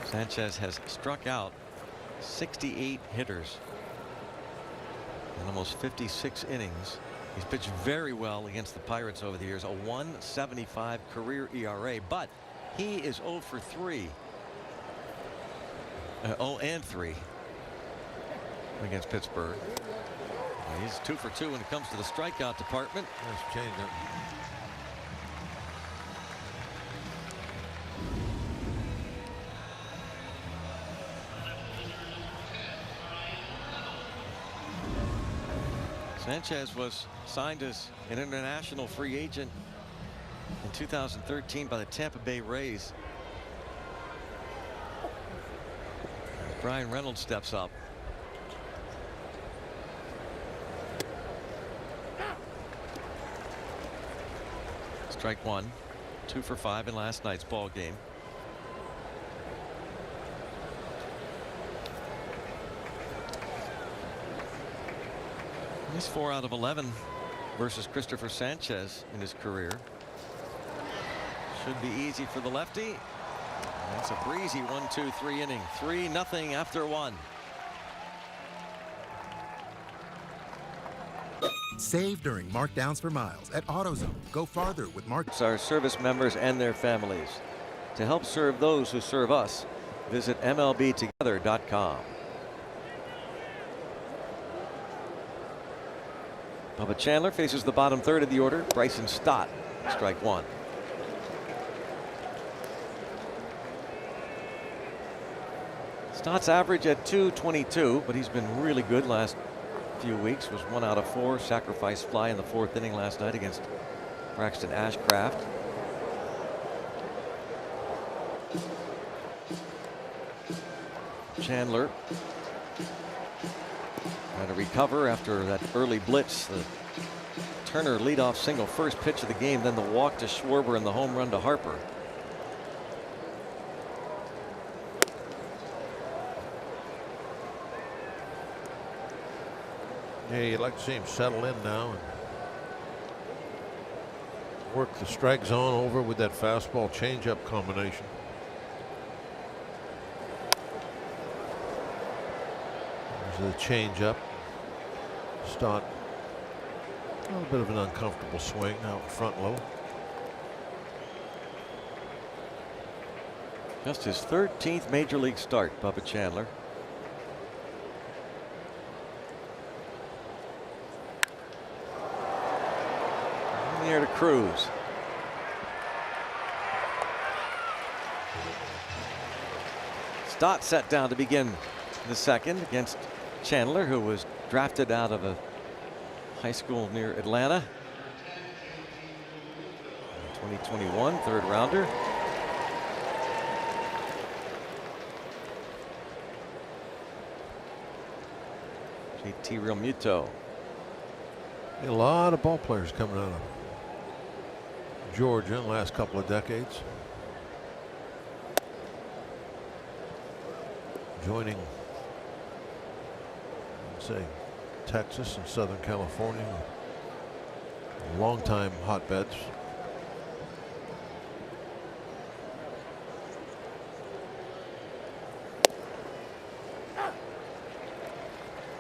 Sanchez has struck out 68 hitters in almost 56 innings. He's pitched very well against the Pirates over the years, a 1.75 career ERA, but he is 0 for 3. 0-3 against Pittsburgh. He's 2 for 2 when it comes to the strikeout department. Nice changeup. Sanchez was signed as an international free agent in 2013 by the Tampa Bay Rays. Brian Reynolds steps up. Strike 1. 2 for 5 in last night's ball game. He's 4 out of 11 versus Christopher Sanchez in his career. Should be easy for the lefty. That's a breezy 1-2-3 inning. 3-0 after 1. Save during markdowns for miles at AutoZone. Go farther with mark. Our service members and their families. To help serve those who serve us, visit MLBtogether.com. Bubba Chandler faces the bottom third of the order. Bryson Stott, strike 1. Stott's average at .222, but he's been really good last few weeks. Was 1 out of 4. Sacrifice fly in the 4th inning last night against Braxton Ashcraft. Chandler trying to recover after that early blitz. The Turner leadoff single, first pitch of the game, then the walk to Schwarber and the home run to Harper. Yeah, you'd like to see him settle in now and work the strike zone over with that fastball changeup combination. There's the changeup. Stott, a little bit of an uncomfortable swing out front low. Just his 13th major league start, Bubba Chandler. Here to Cruz. Stott set down to begin the second against Chandler, who was drafted out of a high school near Atlanta. 2021 third rounder. JT Realmuto. A lot of ball players coming out of Georgia in the last couple of decades. Joining, say, Texas and Southern California, longtime hotbeds.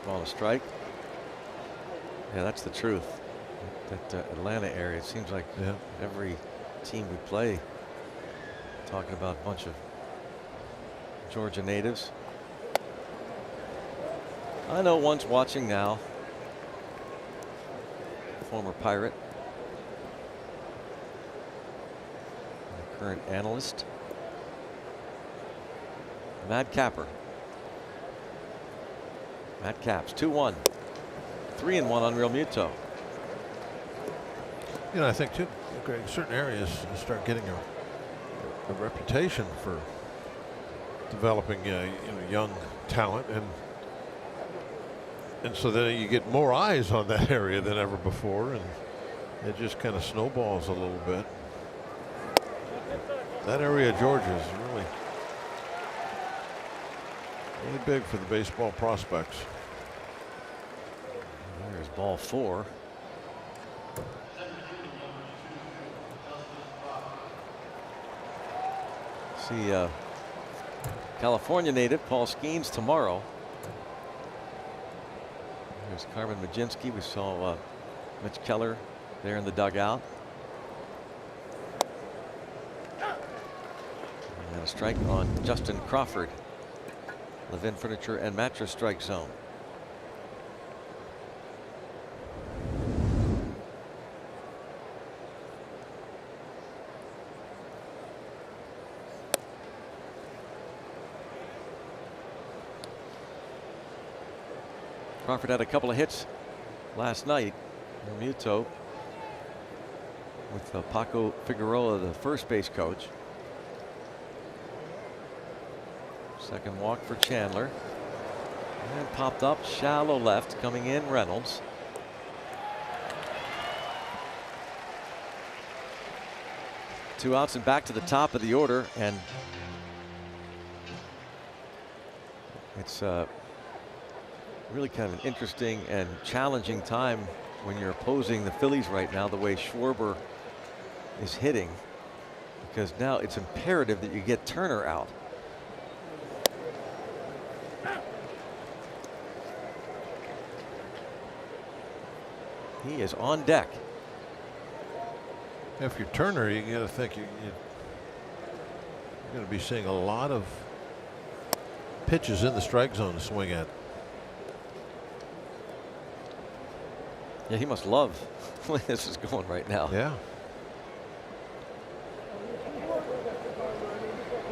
Ball to strike. Yeah, that's the truth. That Atlanta area, it seems like every team we play, talking about a bunch of Georgia natives. I know one's watching now. Former Pirate. Current analyst. Matt Capper. Matt Caps, 2-1. 3-1 on Realmuto. You know, I think too, Greg, certain areas start getting a reputation for developing young talent, and so then you get more eyes on that area than ever before, and it just kind of snowballs a little bit. That area of Georgia is really big for the baseball prospects. There's ball 4. See California native Paul Skeens tomorrow. There's Carmen Majinski. We saw Mitch Keller there in the dugout. And a strike on Justin Crawford. Levin Furniture and Mattress strike zone. Crawford had a couple of hits last night. Realmuto with Paco Figueroa, the first base coach. Second walk for Chandler. And popped up shallow left, coming in Reynolds. Two outs and back to the top of the order, and it's really kind of an interesting and challenging time when you're opposing the Phillies right now, the way Schwarber is hitting, because now it's imperative that you get Turner out. He is on deck. If you're Turner, you got to think you're going to be seeing a lot of pitches in the strike zone to swing at. Yeah, he must love where this is going right now. Yeah.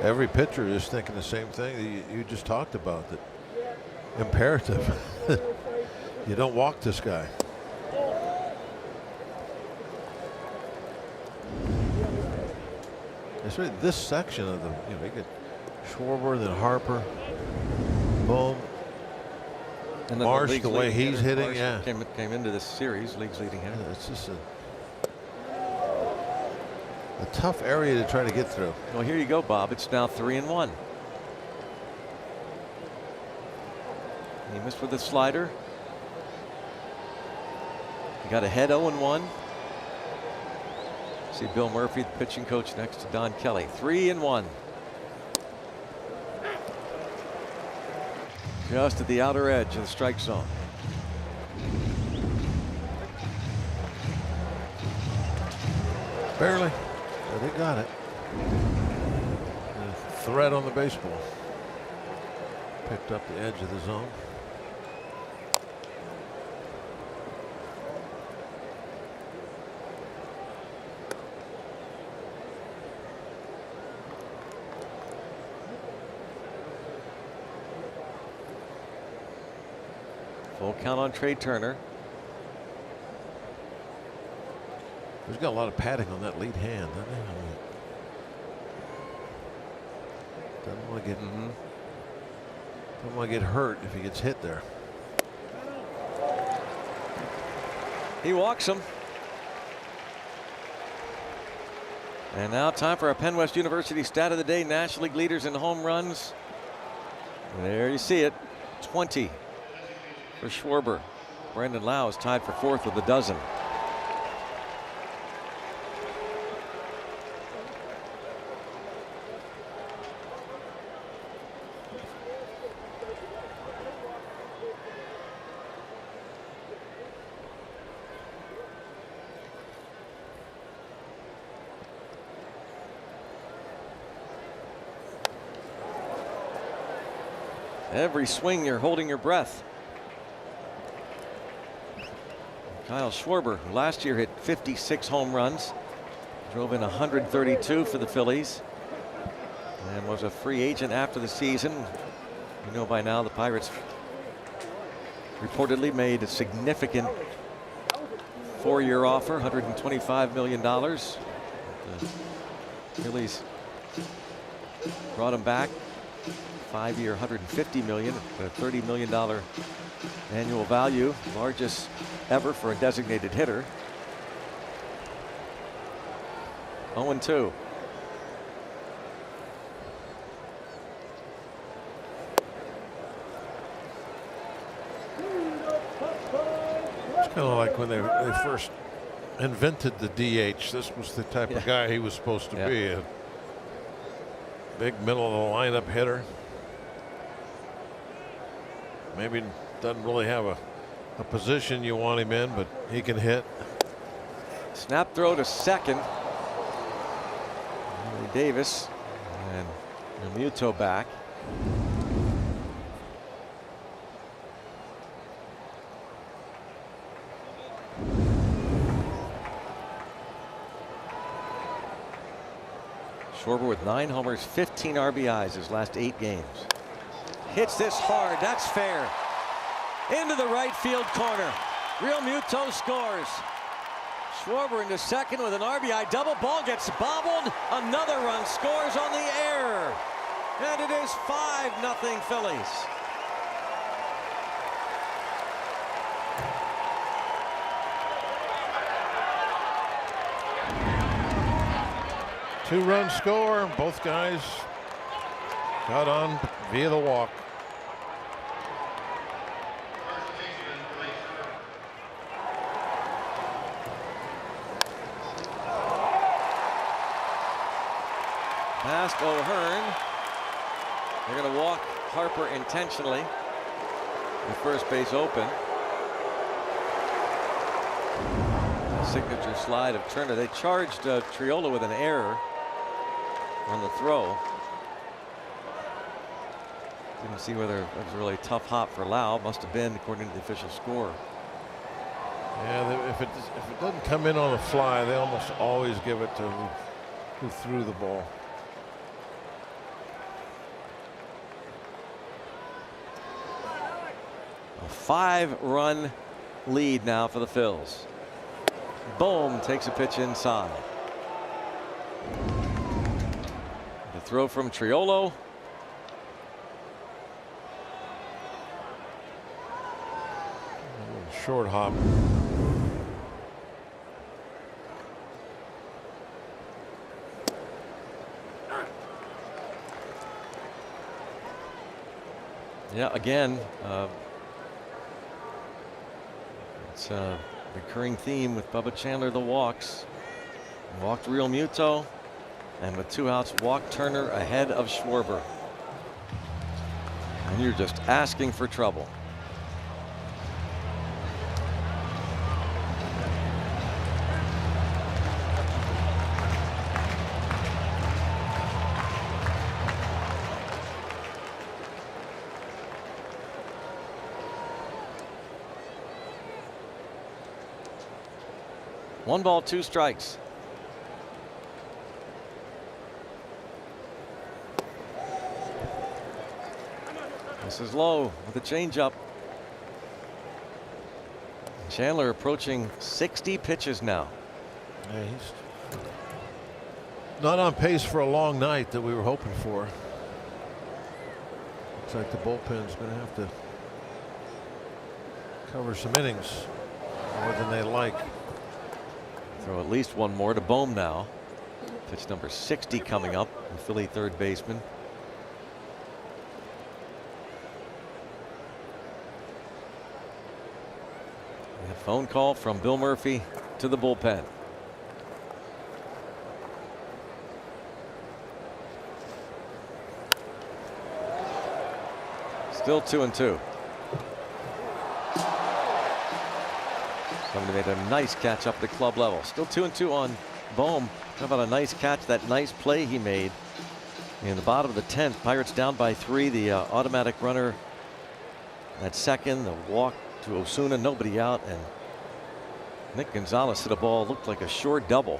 Every pitcher is thinking the same thing that you just talked about, that imperative. You don't walk this guy. It's really this section of the, you get Schwarber, then Harper, Bohm, and Marsh, the way he's hitting, Marsh came into this series, league's leading hitter. Yeah, it's just a tough area to try to get through. Well, here you go, Bob. It's now 3-1. He missed with the slider. He got ahead 0-1. See Bill Murphy, the pitching coach, next to Don Kelly. 3-1. Just at the outer edge of the strike zone. Barely, but they got it. A threat on the baseball. Picked up the edge of the zone. Full count on Trey Turner. He's got a lot of padding on that lead hand, doesn't he? Doesn't want to get hurt if he gets hit there. He walks him. And now time for our Penn West University stat of the day. National League leaders in home runs. And there you see it. 20 for Schwarber. Brandon Lau is tied for 4th with a dozen. Every swing, you're holding your breath. Kyle Schwarber, who last year hit 56 home runs, drove in 132 for the Phillies, and was a free agent after the season. You know by now the Pirates reportedly made a significant 4-year offer, $125 million. The Phillies brought him back. 5-year, $150 million, a $30 million annual value, largest ever for a designated hitter. 0-2. It's kind of like when they first invented the DH. This was the type of guy he was supposed to be. A big middle of the lineup hitter. Maybe doesn't really have a position you want him in, but he can hit. Snap throw to second. Davis and Muto back. Schwarber with 9 homers, 15 RBIs his last 8 games. Hits this hard, that's fair. Into the right field corner. Real Muto scores. Schwarber into second with an RBI double. Ball gets bobbled. Another run scores on the air. And it is 5-0 Phillies. Two-run score. Both guys got on via the walk. Past O'Hearn. They're going to walk Harper intentionally. With first base open. Signature slide of Turner. They charged Triolo with an error on the throw. Didn't see whether it was a really tough hop for Lau. Must have been, according to the official score. Yeah, if it doesn't come in on a fly, they almost always give it to who threw the ball. A 5-run lead now for the Phils. Bohm takes a pitch inside. The throw from Triolo. Short hop. Yeah, again, it's a recurring theme with Bubba Chandler, the walks. Walked Real Muto, and with 2 outs, walked Turner ahead of Schwarber. And you're just asking for trouble. One ball, 2 strikes. This is low with a changeup. Chandler approaching 60 pitches now. Yeah, he's not on pace for a long night that we were hoping for. Looks like the bullpen's going to have to cover some innings. more than they like. Throw at least one more to Bohm now. Pitch number 60 coming up, the Philly third baseman. A phone call from Bill Murphy to the bullpen. Still 2-2. Somebody made a nice catch up to club level. Still 2-2 on Bohm. How about a nice catch, that nice play he made in the bottom of the 10th. Pirates down by 3. The automatic runner at second. The walk to Osuna, nobody out, and Nick Gonzalez hit a ball, looked like a short double.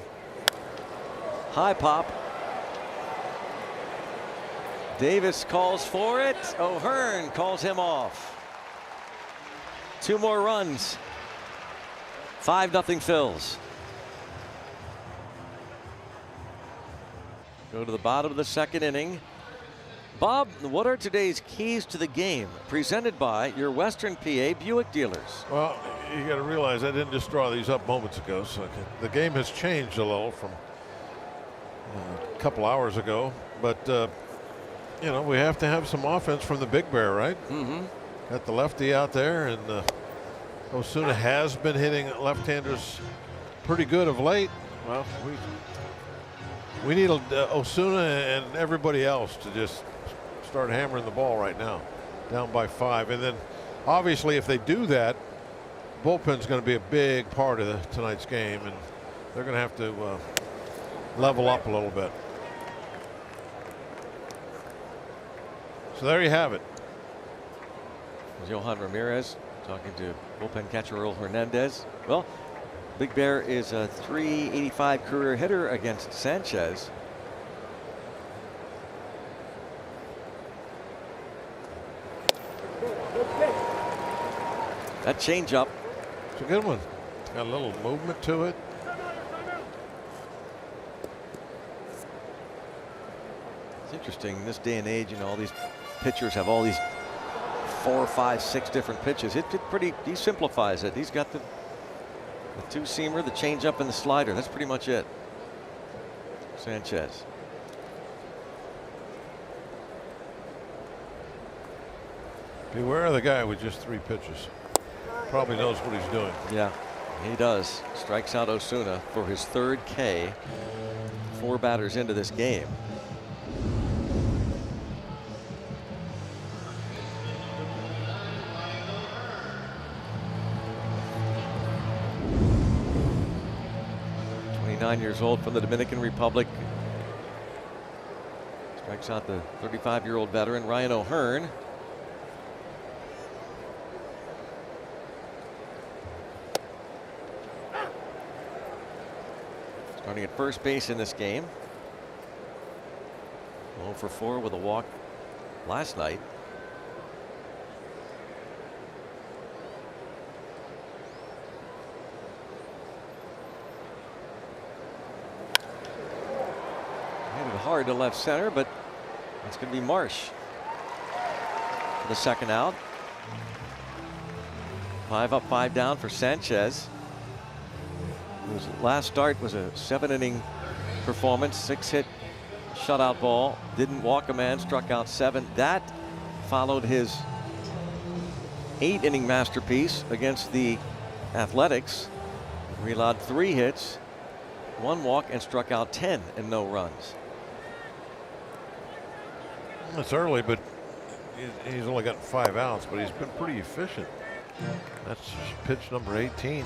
High pop. Davis calls for it. O'Hearn calls him off. 2 more runs. 5-0 Phils. Go to the bottom of the second inning. Bob, what are today's keys to the game? Presented by your Western PA Buick dealers. Well, you got to realize I didn't just draw these up moments ago, so the game has changed a little from a couple hours ago. But you know, we have to have some offense from the Big Bear, right? Got the lefty out there, and Osuna has been hitting left-handers pretty good of late. Well, we need Osuna and everybody else to just start hammering the ball right now. Down by 5, and then obviously if they do that, bullpen's going to be a big part of tonight's game, and they're going to have to level up a little bit. So there you have it. Johan Ramirez talking to bullpen catcher Earl Hernandez. Well, Big Bear is a .385 career hitter against Sanchez. That changeup. It's a good one. Got a little movement to it. It's interesting in this day and age, you know, all these pitchers have all these 4, 5, 6 different pitches. He simplifies it. He's got the 2-seamer, the changeup, and the slider. That's pretty much it. Sanchez. Beware of the guy with just 3 pitches. Probably knows what he's doing. Yeah, he does. Strikes out Osuna for his 3rd K. 4 batters into this game. Years old from the Dominican Republic. Strikes out the 35-year-old veteran Ryan O'Hearn. Starting at first base in this game. 0 for 4 with a walk last night. Hard to left center, but it's going to be Marsh for the second out. 5 up, 5 down for Sanchez, whose last start was a 7-inning performance, 6-hit shutout ball, didn't walk a man, struck out 7. That followed his 8-inning masterpiece against the Athletics, where he allowed 3 hits, 1 walk, and struck out 10 and no runs. It's early, but he's only gotten 5 outs, but he's been pretty efficient. That's pitch number 18. We've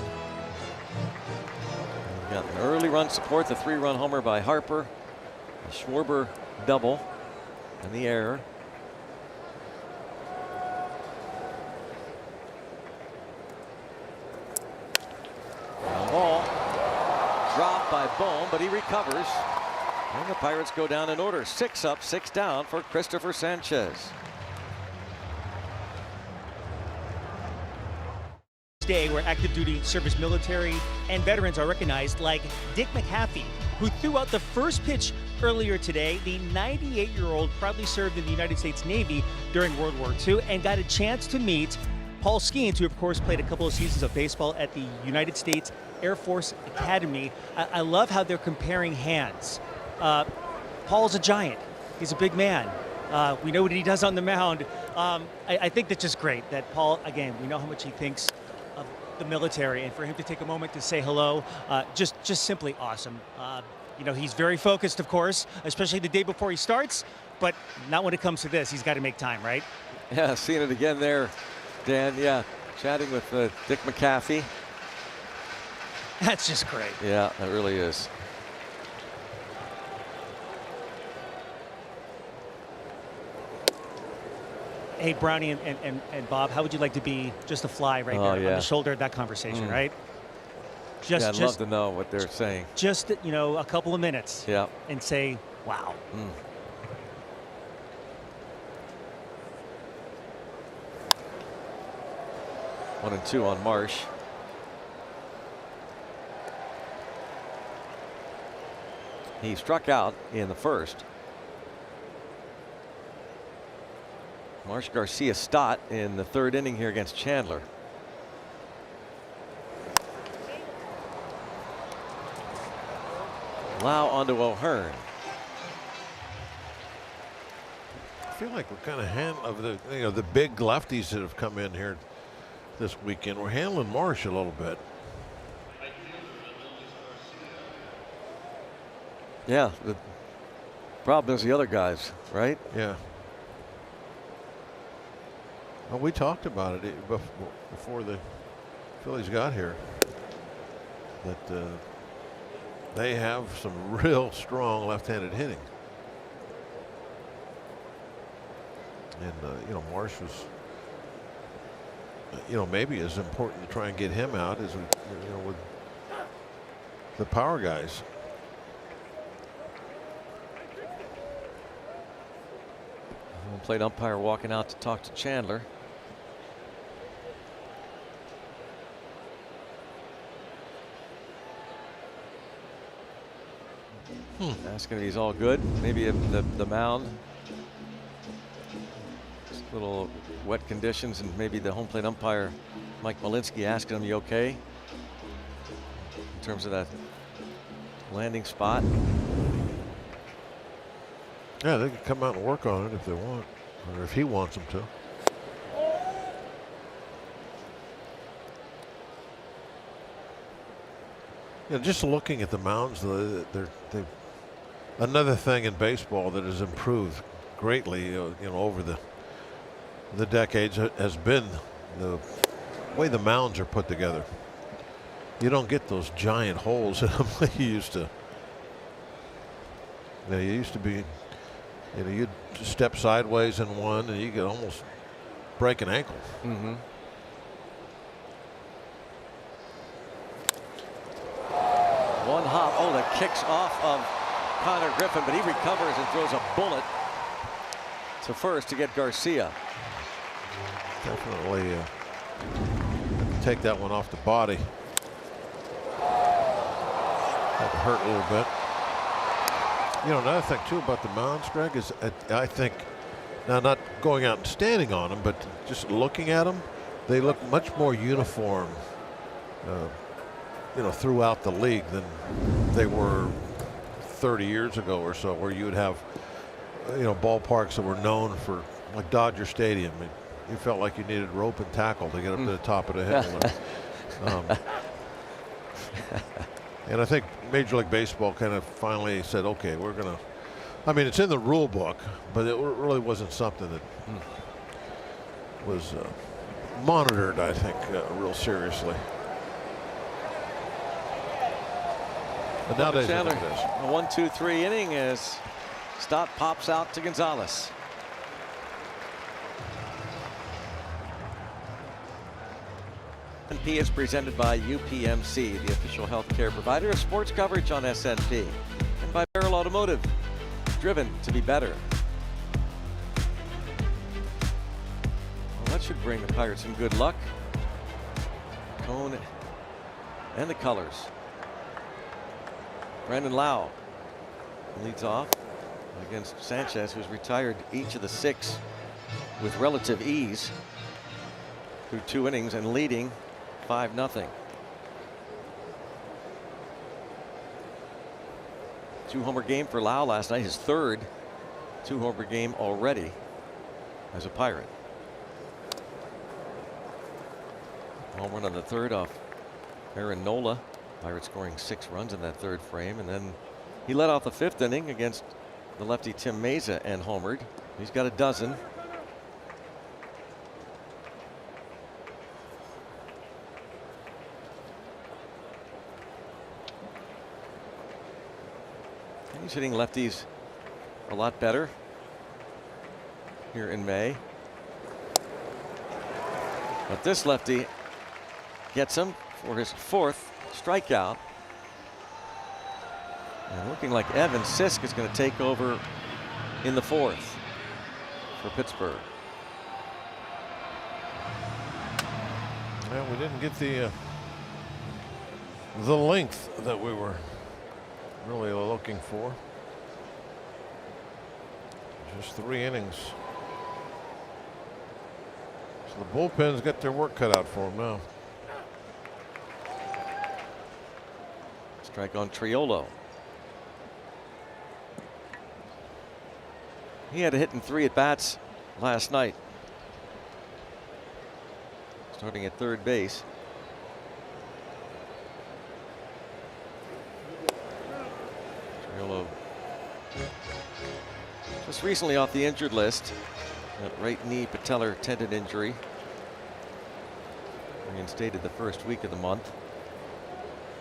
got an early run support, the 3-run homer by Harper, a Schwarber double, and the error. Ground ball dropped by Bohm, but he recovers. And the Pirates go down in order. 6 up, 6 down for Christopher Sanchez. Day where active duty service military and veterans are recognized, like Dick McHaffey, who threw out the first pitch earlier today. The 98-year-old proudly served in the United States Navy during World War II and got a chance to meet Paul Skeens, who of course played a couple of seasons of baseball at the United States Air Force Academy. I love how they're comparing hands. Paul's a giant. He's a big man. We know what he does on the mound. I think that's just great that Paul, again, we know how much he thinks of the military, and for him to take a moment to say hello, just simply awesome. You know, he's very focused, of course, especially the day before he starts, but not when it comes to this. He's got to make time, right? Yeah, seeing it again there, Dan. Yeah, chatting with Dick McAfee. That's just great. Yeah, that really is. Hey, Brownie and Bob, how would you like to be just a fly right there on the shoulder of that conversation, right? I'd love to know what they're saying. Just, you know, a couple of minutes. Yeah. And say, wow. 1-2 on Marsh. He struck out in the first. Marsh Garcia Stott in the third inning here against Chandler. Lau onto O'Hearn. I feel like we're kind of handling the big lefties that have come in here this weekend. We're handling Marsh a little bit. Yeah, the problem is the other guys, right? Yeah. Well, we talked about it before the Phillies got here, that they have some real strong left-handed hitting. And, you know, Marsh was, you know, maybe as important to try and get him out as, you know, with the power guys. Home plate umpire walking out to talk to Chandler. Asking if he's all good. Maybe the mound. Just little wet conditions, and maybe the home plate umpire, Mike Malinsky, asking him, you okay? In terms of that landing spot. Yeah, they could come out and work on it if they want, or if he wants them to. Yeah, just looking at the mounds, they're another thing in baseball that has improved greatly, you know, over the decades has been the way the mounds are put together. You don't get those giant holes in them like you used to. You know, you used to be, you know, you'd step sideways in one and you could almost break an ankle. One hop. Oh, that kicks off of Connor Griffin, but he recovers and throws a bullet to first to get Garcia. Definitely take that one off the body. That hurt a little bit. You know, another thing too about the mounds, Greg, is I think, now not going out and standing on them, but just looking at them, they look much more uniform, you know, throughout the league than they were 30 years ago or so, where you would have, you know, ballparks that were known for, like Dodger Stadium. You felt like you needed rope and tackle to get up to the top of the hill. And I think Major League Baseball kind of finally said, okay, we're going to, I mean, it's in the rule book, but it really wasn't something that was monitored, I think, real seriously. But nowadays, Chandler, a 1-2-3 inning as Stott pops out to Gonzalez. SNP is presented by UPMC, the official healthcare provider of sports coverage on SNP, and by Barrel Automotive, driven to be better. Well, that should bring the Pirates some good luck. Cone and the colors. Brandon Lau leads off against Sanchez, who's retired each of the 6 with relative ease. through 2 innings and leading 5-0. 2-homer game for Lau last night, his third 2-homer game already as a Pirate. Home run on the third off Aaron Nola. Pirates scoring 6 runs in that third frame, and then he led off the 5th inning against the lefty Tim Meza and homered. He's got a dozen. And he's hitting lefties a lot better here in May. But this lefty gets him for his 4th strikeout. And looking like Evan Sisk is going to take over in the 4th for Pittsburgh. Well, we didn't get the length that we were really looking for. Just 3 innings. So the bullpen's got their work cut out for them now. Strike on Triolo. He had a hit in 3 at-bats last night, starting at third base. Triolo just recently off the injured list. That right knee patellar tendon injury, reinstated the first week of the month.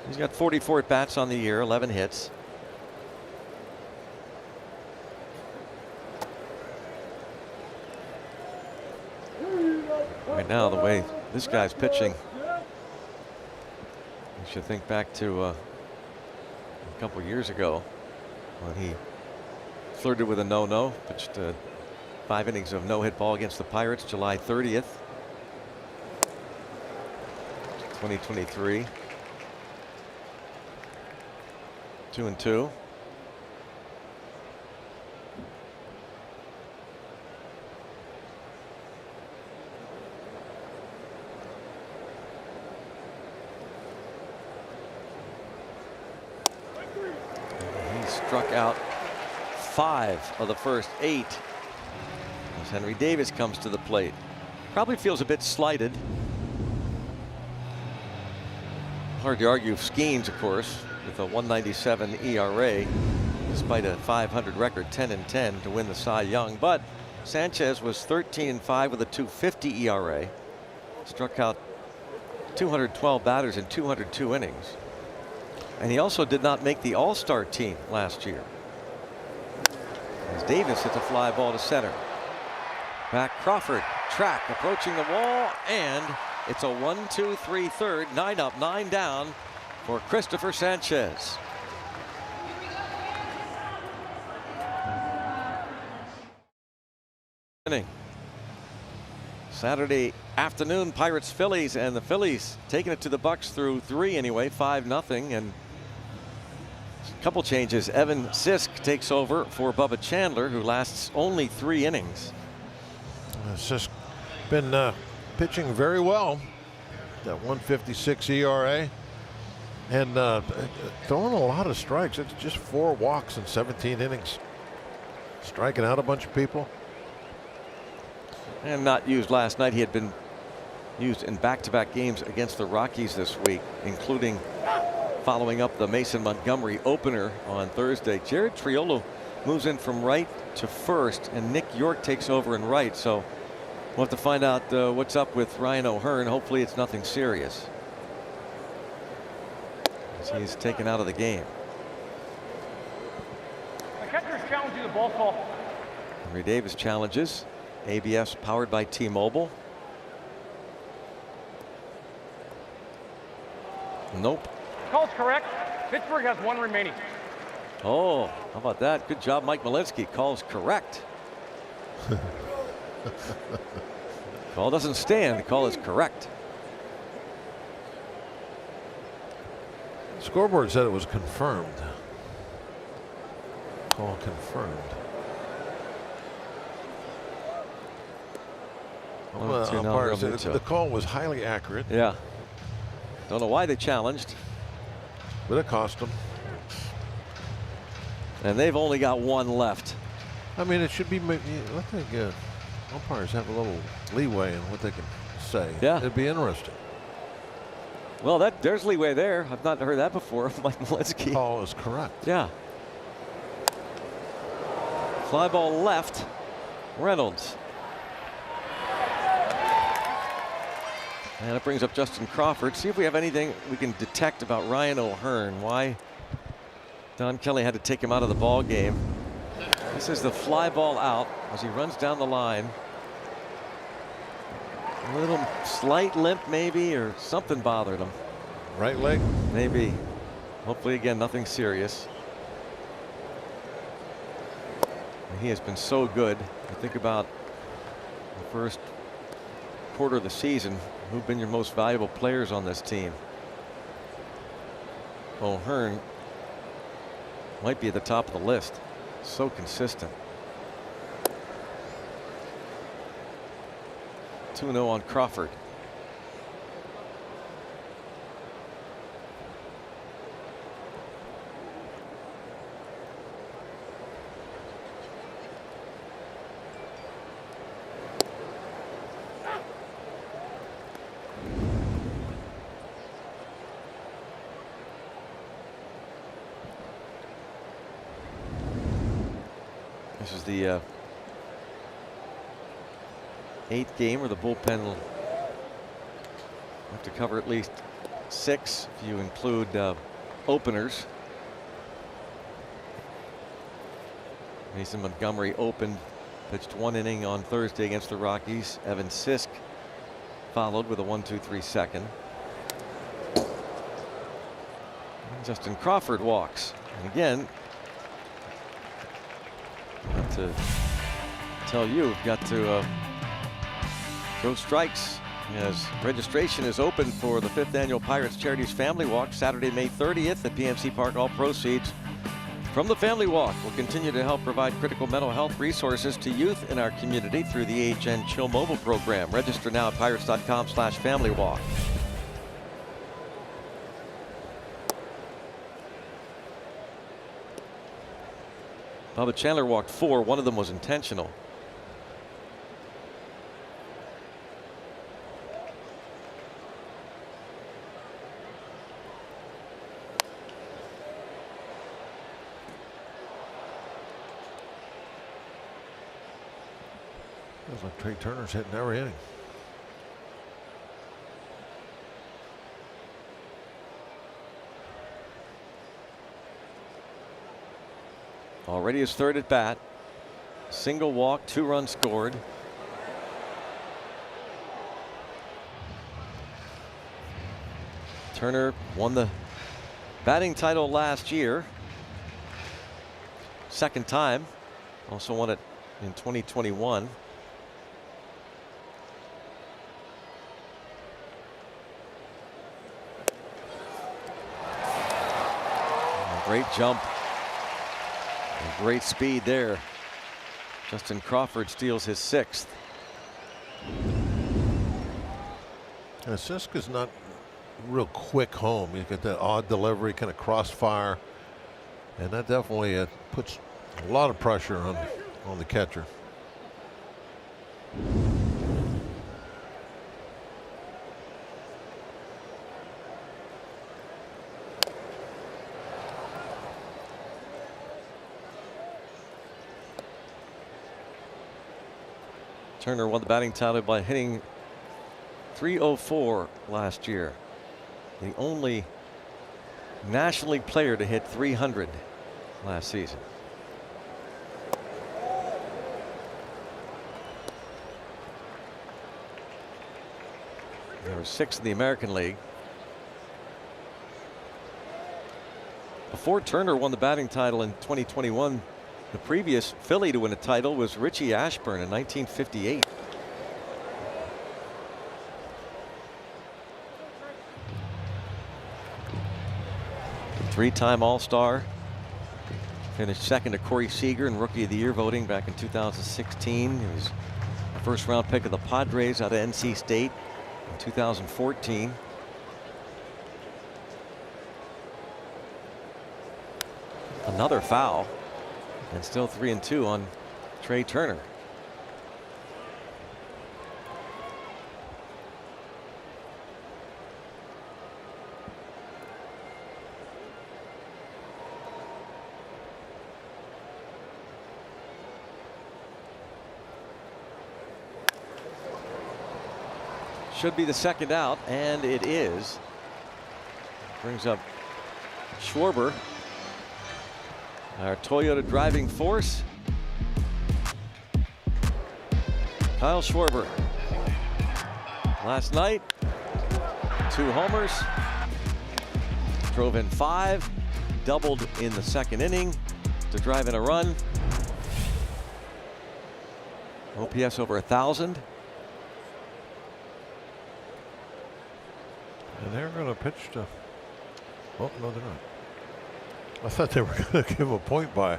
He's got 44 at-bats on the year, 11 hits. Right now, the way this guy's pitching, you should think back to a couple years ago when he flirted with a no-no, pitched 5 innings of no-hit ball against the Pirates July 30th, 2023. 2-2. He struck out 5 of the first 8 as Henry Davis comes to the plate. Probably feels a bit slighted. Hard to argue Skeens, of course, with a 197 ERA, despite a .500 record, 10-10 to win the Cy Young. But Sanchez was 13-5 with a .250 ERA, struck out 212 batters in 202 innings. And he also did not make the All-Star team last year, as Davis hits a fly ball to center. Back Crawford, track, approaching the wall, and it's a 1-2-3 third, 9 up, 9 down for Christopher Sanchez. Saturday afternoon, Pirates Phillies, and the Phillies taking it to the Bucks through 3 anyway, 5-0. And a couple changes. Evan Sisk takes over for Bubba Chandler, who lasts only 3 innings. Sisk been pitching very well. That 156 ERA. And throwing a lot of strikes. It's just 4 walks in 17 innings. Striking out a bunch of people. And not used last night. He had been used in back-to-back games against the Rockies this week, including following up the Mason Montgomery opener on Thursday. Jared Triolo moves in from right to first, and Nick York takes over in right. So we'll have to find out what's up with Ryan O'Hearn. Hopefully it's nothing serious, as he's taken out of the game. The catcher's challenging the ball call. Henry Davis challenges. ABS powered by T-Mobile. Nope. Call's correct. Pittsburgh has 1 remaining. Oh, how about that? Good job, Mike Malinsky. Call's correct. Call doesn't stand. The call is correct. Scoreboard said it was confirmed. Call confirmed. The call was highly accurate. Yeah. Don't know why they challenged. But it cost them. And they've only got one left. I mean, it should be. I think umpires have a little leeway in what they can say. Yeah. It'd be interesting. Well, there's leeway there. I've not heard that before. Mike Malinsky. Call is correct. Yeah. Fly ball left. Reynolds. And it brings up Justin Crawford. See if we have anything we can detect about Ryan O'Hearn. Why Don Kelly had to take him out of the ball game. This is the fly ball out as he runs down the line. A little slight limp maybe, or something bothered him. Right leg? Maybe. Hopefully again nothing serious. And he has been so good. I think about the first quarter of the season. Who've been your most valuable players on this team? O'Hearn might be at the top of the list. So consistent. 2-0 on Crawford. This is the 8th game where the bullpen will have to cover at least 6 if you include openers. Mason Montgomery opened, pitched 1 inning on Thursday against the Rockies. Evan Sisk followed with a 1-2-3 second. And Justin Crawford walks. And again, got to tell you, we've got to go strikes as registration is open for the 5th annual Pirates Charities Family Walk Saturday, May 30th at PNC Park. All proceeds from the Family Walk will continue to help provide critical mental health resources to youth in our community through the AHN Chill Mobile program. Register now at pirates.com/familywalk. Bubba Chandler walked 4. 1 of them was intentional. Feels like Trey Turner's hitting every inning. Already his 3rd at bat. Single walk, 2 runs scored. Turner won the batting title last year. 2nd time. Also won it in 2021. Great jump. And great speed there. Justin Crawford steals his 6th. Sisk is not real quick home. You get that odd delivery, kind of crossfire, and that definitely puts a lot of pressure on the catcher. Turner won the batting title by hitting .304 last year. The only National League player to hit .300 last season. There were 6 in the American League. Before Turner won the batting title in 2021, the previous Philly to win a title was Richie Ashburn in 1958. Three-time All-Star. Finished 2nd to Corey Seager in Rookie of the Year voting back in 2016. He was a first-round pick of the Padres out of NC State in 2014. Another foul, and still 3-2 on Trey Turner. Should be the second out, and it is. Brings up Schwarber, our Toyota driving force. Kyle Schwarber. Last night, 2 homers, drove in 5, doubled in the second inning to drive in a run. OPS over 1,000. And they're going to pitch to. Oh, no, they're not. I thought they were going to give a point by.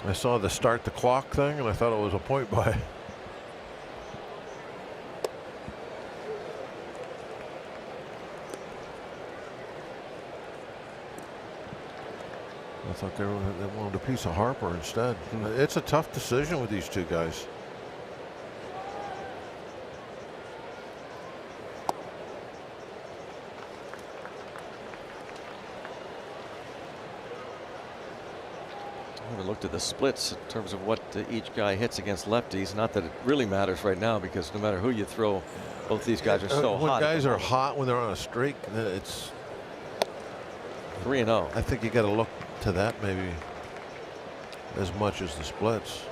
I saw the start the clock thing, and I thought it was a point by. I thought they wanted a piece of Harper instead. It's a tough decision with these two guys. I haven't looked at the splits in terms of what each guy hits against lefties. Not that it really matters right now, because no matter who you throw, both these guys are so hot. When guys are hot, when they're on a streak, it's 3-0. I think you got to look to that maybe as much as the splits.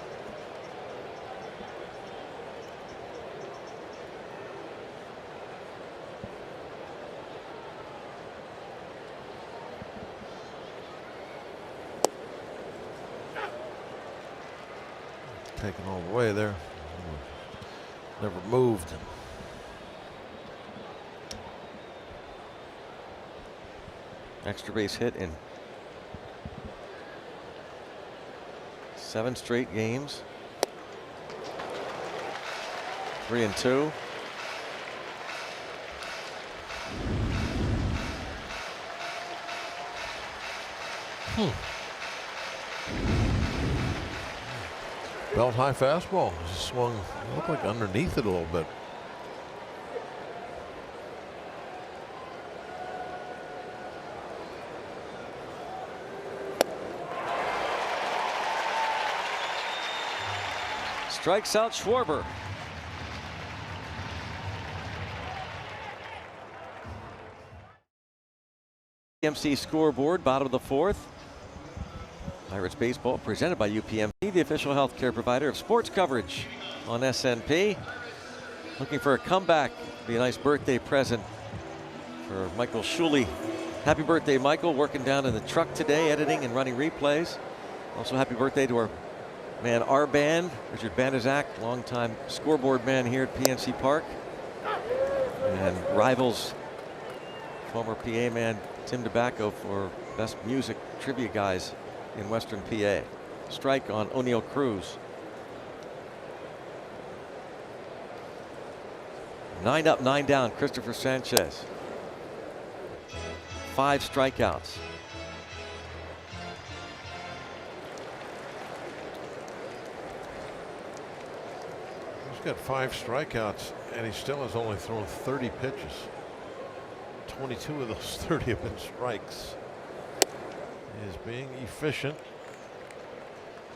Taken all the way there. Never moved. Extra base hit in 7 straight games. 3-2. Belt high fastball. Swung, looked like underneath it a little bit. Strikes out Schwarber. UPMC scoreboard, bottom of the 4th. Pirates baseball presented by UPMC, the official healthcare provider of sports coverage on SNP. Looking for a comeback. Be a nice birthday present for Michael Shuley. Happy birthday, Michael. Working down in the truck today, editing and running replays. Also happy birthday to our man Arban, Richard Banaszak, longtime scoreboard man here at PNC Park. And rivals, former PA man Tim DeBacco for best music trivia guys in Western PA. Strike on O'Neill Cruz. 9 up, 9 down, Christopher Sanchez. 5 strikeouts. He's got 5 strikeouts, and he still has only thrown 30 pitches. 22 of those 30 have been strikes. He is being efficient.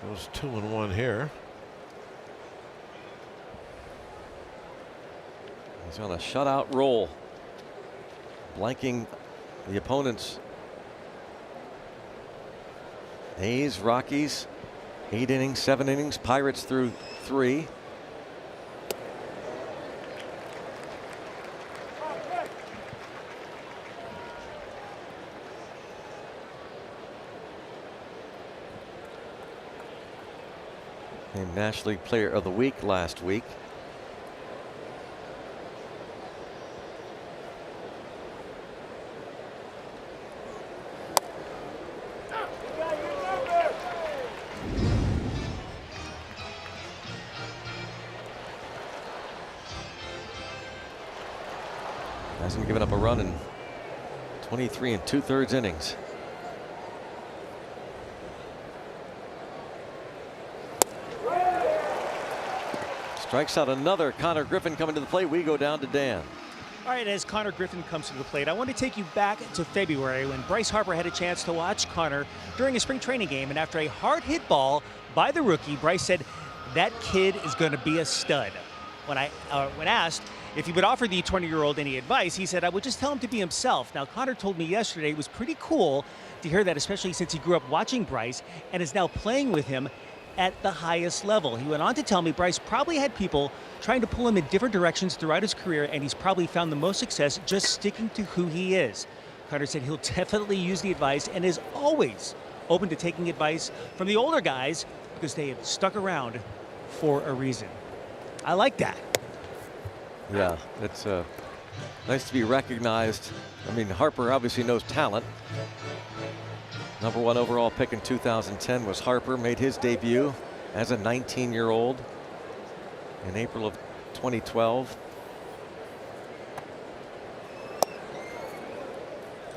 Goes 2-1 here. He's on a shutout roll, blanking the opponents. A's, Rockies, 8 innings, 7 innings. Pirates through 3. Named National League Player of the Week last week. Hasn't given up a run in 23 2/3 innings. Strikes out another. Connor Griffin coming to the plate. We go down to Dan. All right, as Connor Griffin comes to the plate, I want to take you back to February when Bryce Harper had a chance to watch Connor during a spring training game. And after a hard hit ball by the rookie, Bryce said, "That kid is going to be a stud." When asked if he would offer the 20-year-old any advice, he said, "I would just tell him to be himself." Now, Connor told me yesterday it was pretty cool to hear that, especially since he grew up watching Bryce and is now playing with him at the highest level. He went on to tell me Bryce probably had people trying to pull him in different directions throughout his career, and he's probably found the most success just sticking to who he is. Connor said he'll definitely use the advice and is always open to taking advice from the older guys because they have stuck around for a reason. I like that. Yeah, it's nice to be recognized. I mean, Harper obviously knows talent. #1 overall pick in 2010 was Harper. Made his debut as a 19-year-old in April of 2012.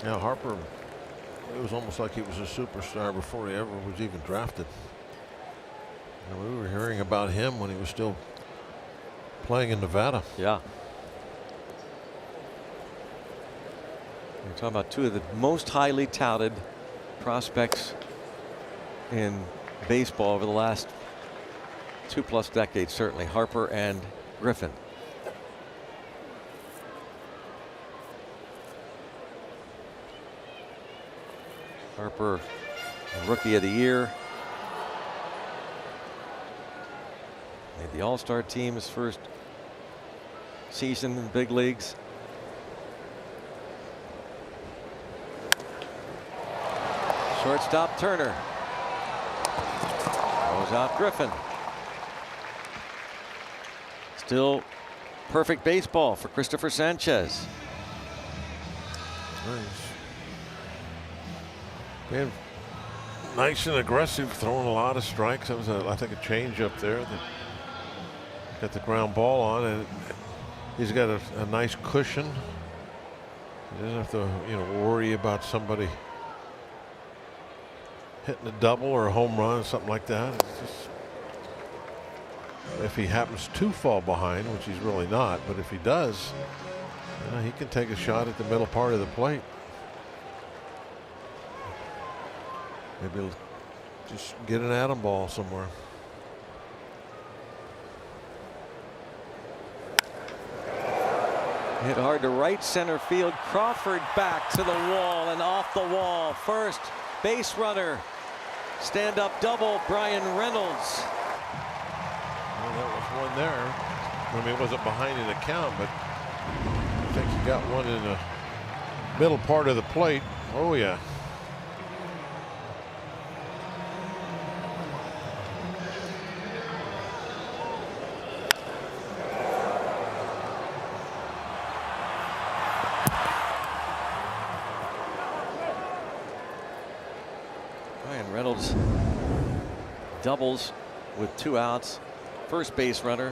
Yeah, Harper, it was almost like he was a superstar before he ever was even drafted. And we were hearing about him when he was still playing in Nevada. Yeah. We're talking about two of the most highly touted prospects in baseball over the last 2+ decades, certainly, Harper and Griffin. Harper, Rookie of the Year. Made the All-Star team his first season in the big leagues. Shortstop Turner. Goes out Griffin. Still perfect baseball for Christopher Sanchez. Nice. Being nice and aggressive, throwing a lot of strikes. That was, I think, a change up there that got the ground ball on, and he's got a nice cushion. He doesn't have to, worry about somebody hitting a double or a home run or something like that. It's just, if he happens to fall behind, which he's really not, but if he does, he can take a shot at the middle part of the plate. Maybe he'll just get an atom ball somewhere. Hit hard to right center field. Crawford back to the wall and off the wall. First base runner. Stand up double, Brian Reynolds. Well, that was one there. I mean, it wasn't behind in the count, but I think he got one in the middle part of the plate. Oh, yeah. Brian Reynolds doubles with 2 outs. First base runner.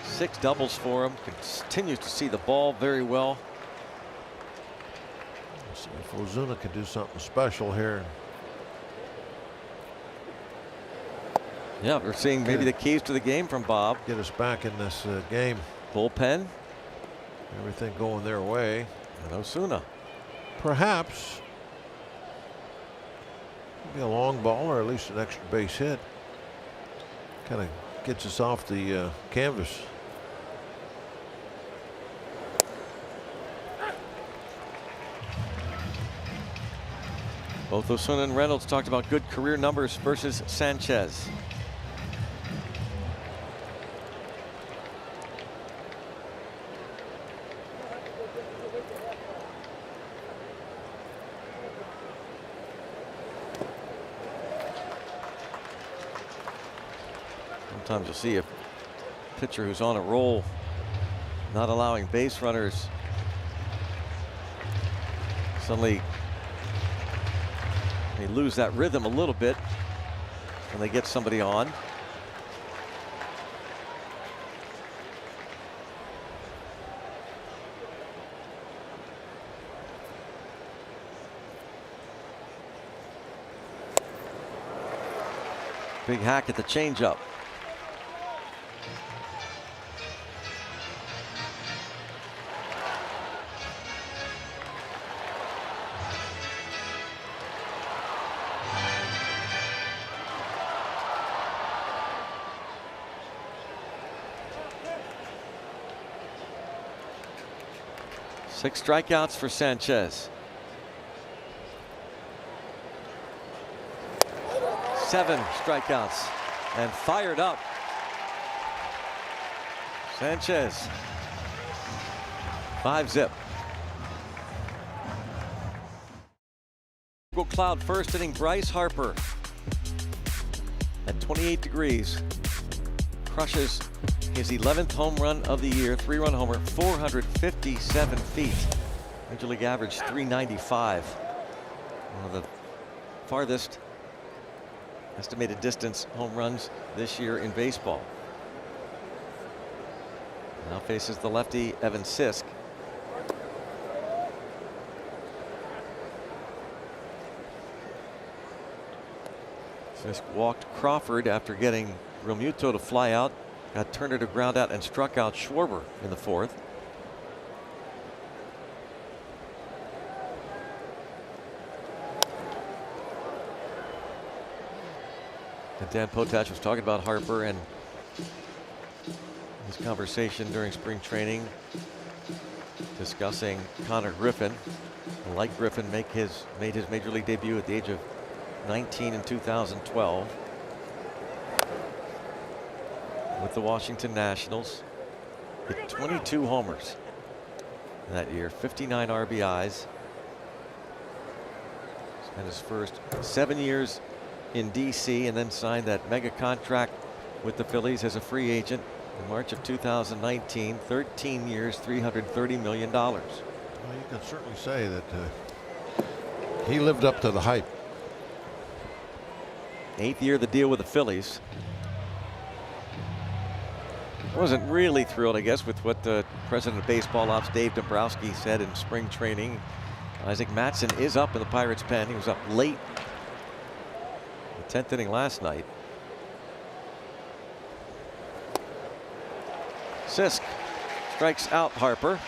Six doubles for him. Continues to see the ball very well. Let's see if Ozuna can do something special here. Yeah, we're seeing maybe the keys to the game from Bob. Get us back in this game. Bullpen. Everything going their way. And Ozuna. Perhaps maybe a long ball or at least an extra base hit. Kind of gets us off the canvas. Both Ozuna and Reynolds talked about good career numbers versus Sanchez. Sometimes you'll see a pitcher who's on a roll, not allowing base runners, suddenly they lose that rhythm a little bit. Can they get somebody on? Big hack at the changeup. Six strikeouts for Sanchez. 7 strikeouts and fired up. Sanchez. 5-zip. Cloud first inning. Bryce Harper at 28 degrees crushes his 11th home run of the year. 3-run homer, 457 feet. Major League average 395. One of the farthest estimated distance home runs this year in baseball. Now faces the lefty Evan Sisk. Sisk walked Crawford after getting Realmuto to fly out, got Turner to ground out, and struck out Schwarber in the 4th. And Dan Potach was talking about Harper and his conversation during spring training, discussing Connor Griffin. Like Griffin, made his major league debut at the age of 19 in 2012 with the Washington Nationals. Hit 22 homers that year, 59 RBIs. Spent his first 7 years in DC and then signed that mega contract with the Phillies as a free agent in March of 2019. 13 years, $330 million. Well, you can certainly say that he lived up to the hype. 8th year of the deal with the Phillies. Wasn't really thrilled, I guess, with what the president of baseball ops, Dave Dombrowski, said in spring training. Isaac Mattson is up in the Pirates' pen. He was up late, the 10th inning last night. Sisk strikes out Harper.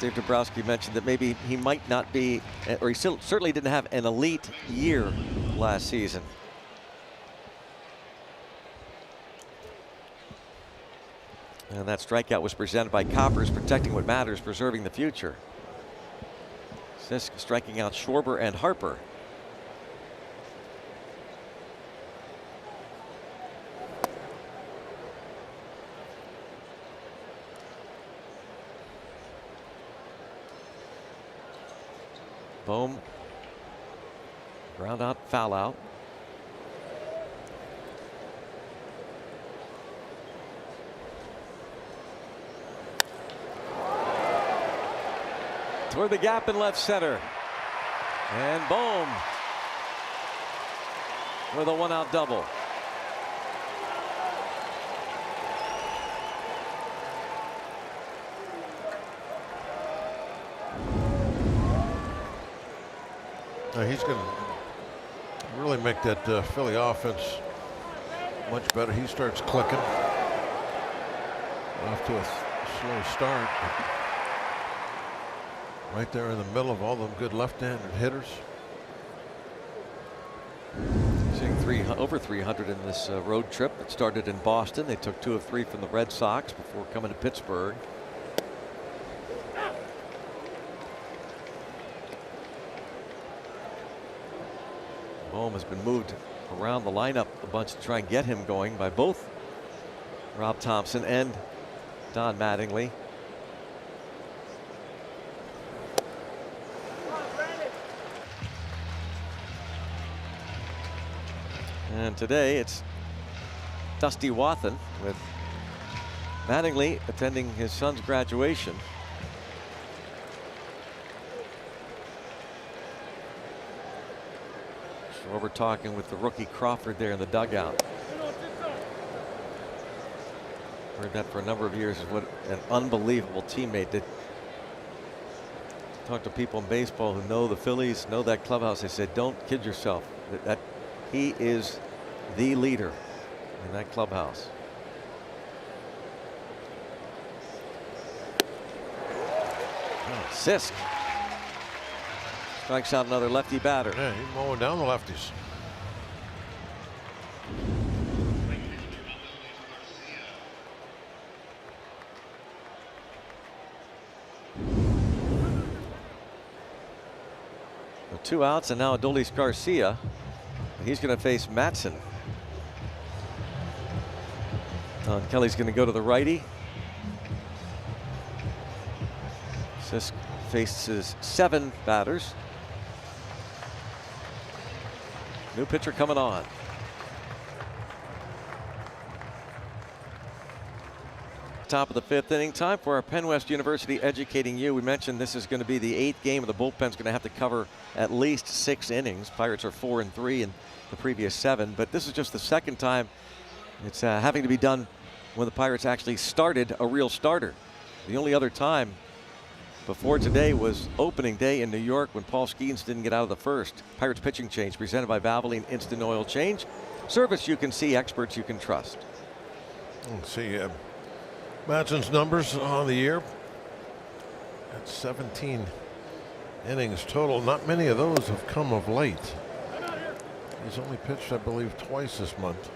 Dave Dombrowski mentioned that maybe he might not be, or he certainly didn't have an elite year last season. And that strikeout was presented by Coppers, protecting what matters, preserving the future. Sisk striking out Schwarber and Harper. Bohm, ground out, foul out. Toward the gap in left center. And Bohm with a 1-out double. He's going to really make that Philly offense much better. He starts clicking. Off to a slow start. Right there in the middle of all them good left-handed hitters. Seeing over 300 in this road trip. It started in Boston. They took 2 of 3 from the Red Sox before coming to Pittsburgh. Bohm has been moved around the lineup a bunch to try and get him going by both Rob Thompson and Don Mattingly. And today it's Dusty Wathan with Mattingly attending his son's graduation. We're talking with the rookie Crawford there in the dugout. Heard that for a number of years. Is what an unbelievable teammate. That talk to people in baseball who know the Phillies, know that clubhouse. They said, don't kid yourself. That he is the leader in that clubhouse. Sisk strikes out another lefty batter. Yeah, he's mowing down the lefties. So 2 outs, and now Adolis Garcia. He's going to face Matson. Kelly's going to go to the righty. Sisk faces 7 batters. New pitcher coming on. Top of the 5th inning. Time for our Penn West University Educating You. We mentioned this is going to be the 8th game, and the bullpen's going to have to cover at least 6 innings. Pirates are 4-3 in the previous 7, but this is just the 2nd time it's having to be done when the Pirates actually started a real starter. The only other time before today was opening day in New York when Paul Skeens didn't get out of the 1st. Pirates pitching change presented by Valvoline Instant Oil Change. Service you can see, experts you can trust. Let's see, Matson's numbers on the year. That's 17 innings total. Not many of those have come of late. He's only pitched, I believe, twice this month.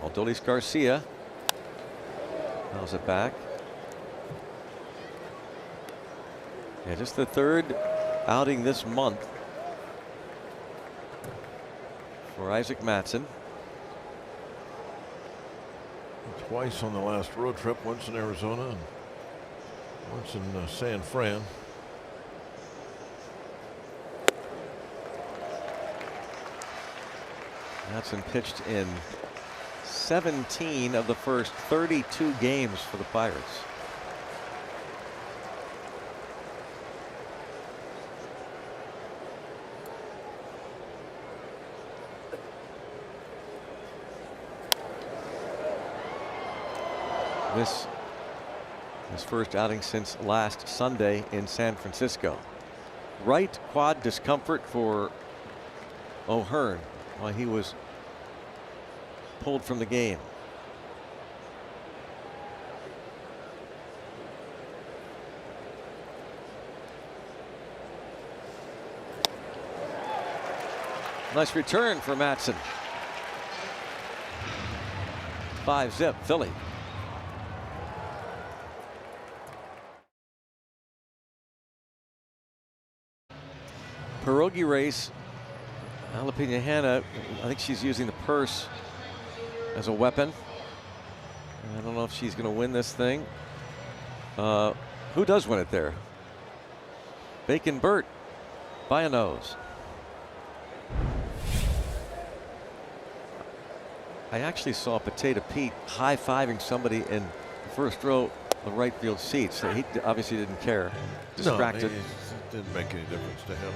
Adolis Garcia fouls it back. Yeah, just the 3rd outing this month for Isaac Matson. Twice on the last road trip, once in Arizona and once in San Fran. Matson pitched in 17 of the first 32 games for the Pirates. This his first outing since last Sunday in San Francisco. Right quad discomfort for O'Hearn while he was pulled from the game. Nice return for Matson. 5-zip Philly. Pierogi race. Jalapeno Hannah, I think she's using the purse as a weapon. I don't know if she's going to win this thing. Who does win it there? Bacon Burt by a nose. I actually saw Potato Pete high-fiving somebody in the first row of the right field seats. So he obviously didn't care. Distracted. No, it didn't make any difference to him.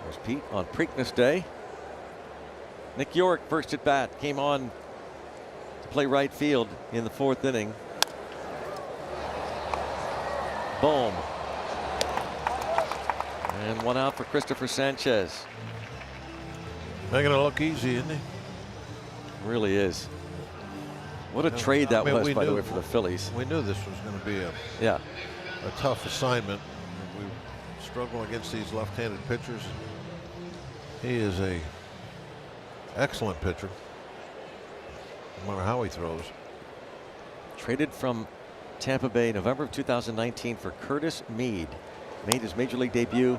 There's Pete on Preakness Day. Nick York first at bat, came on to play right field in the 4th inning. Boom. And 1 out for Christopher Sanchez. Making it look easy, isn't he? Really is. What a trade that was, by the way, for the Phillies. We knew this was going to be a tough assignment. We struggle against these left-handed pitchers. He is a excellent pitcher, no matter how he throws. Traded from Tampa Bay November of 2019 for Curtis Mead. Made his major league debut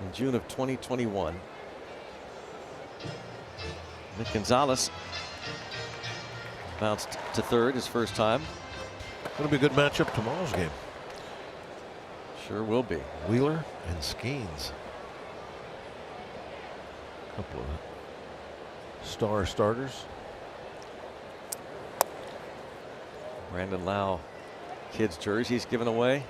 in June of 2021. Nick Gonzalez bounced to 3rd his first time. Going to be a good matchup tomorrow's game. Sure will be. Wheeler and Skeens. couple of star starters. Brandon Lau, kids' jerseys given away.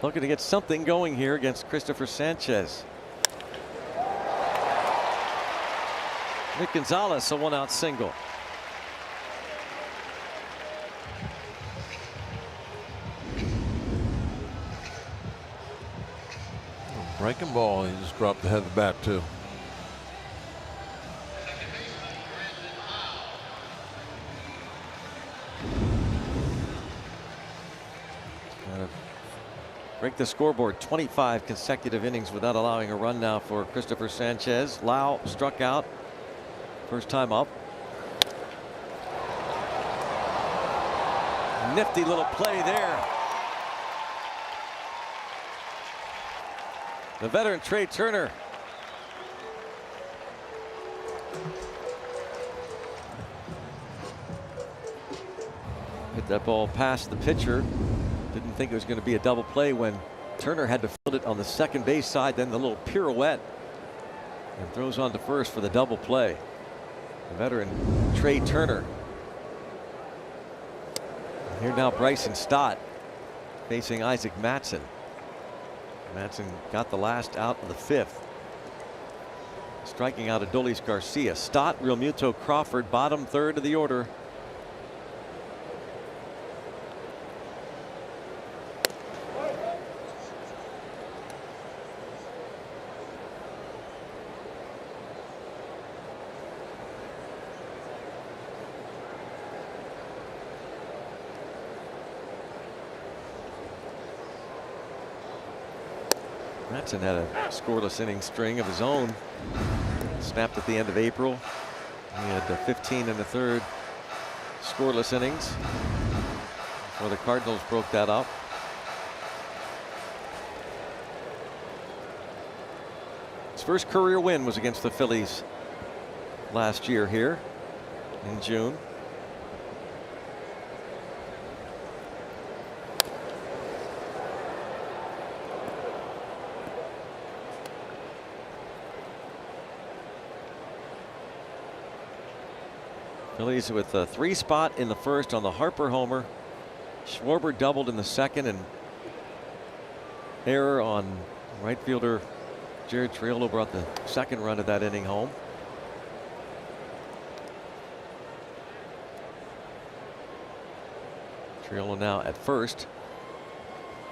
Looking to get something going here against Christopher Sanchez. Nick Gonzalez, a one-out single. Breaking ball, he just dropped the head of the bat too. Break the scoreboard, 25 consecutive innings without allowing a run now for Christopher Sanchez. Lau struck out first time up. Nifty little play there. The veteran Trey Turner. Hit that ball past the pitcher. Didn't think it was going to be a double play when Turner had to field it on the second base side, then the little pirouette, and throws on to first for the double play. The veteran Trey Turner. And here now Bryson Stott facing Isaac Mattson. Mattson got the last out of the fifth, striking out Adolis Garcia. Stott, Realmuto, Crawford, bottom third of the order. Mattson had a scoreless inning string of his own. Snapped at the end of April. He had 15 in the third scoreless innings before the Cardinals broke that up. His first career win was against the Phillies last year here in June. Phillies with a 3-spot in the first on the Harper homer. Schwarber doubled in the second, and error on right fielder Jared Triolo brought the second run of that inning home. Triolo now at first,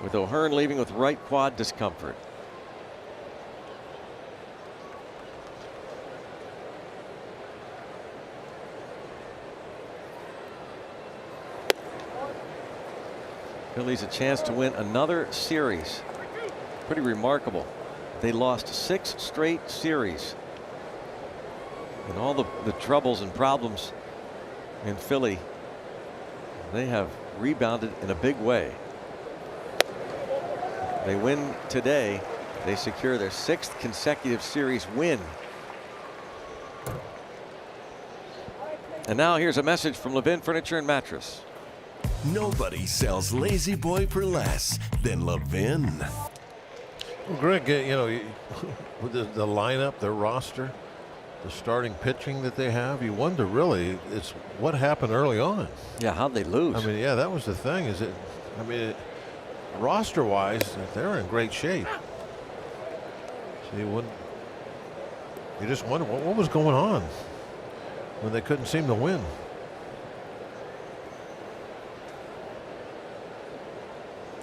with O'Hearn leaving with right quad discomfort. Phillies a chance to win another series. Pretty remarkable. They lost 6 straight series. And all the troubles and problems in Philly, they have rebounded in a big way. They win today, they secure their 6th consecutive series win. And now here's a message from Levin Furniture and Mattress. Nobody sells Lazy Boy for less than Levin. Well, Greg, you know, with the lineup, their roster, the starting pitching that they have, you wonder really, it's what happened early on. Yeah, how'd they lose? I mean, yeah, that was the thing. Is it? I mean, roster-wise, they're in great shape. So you just wonder what was going on when they couldn't seem to win.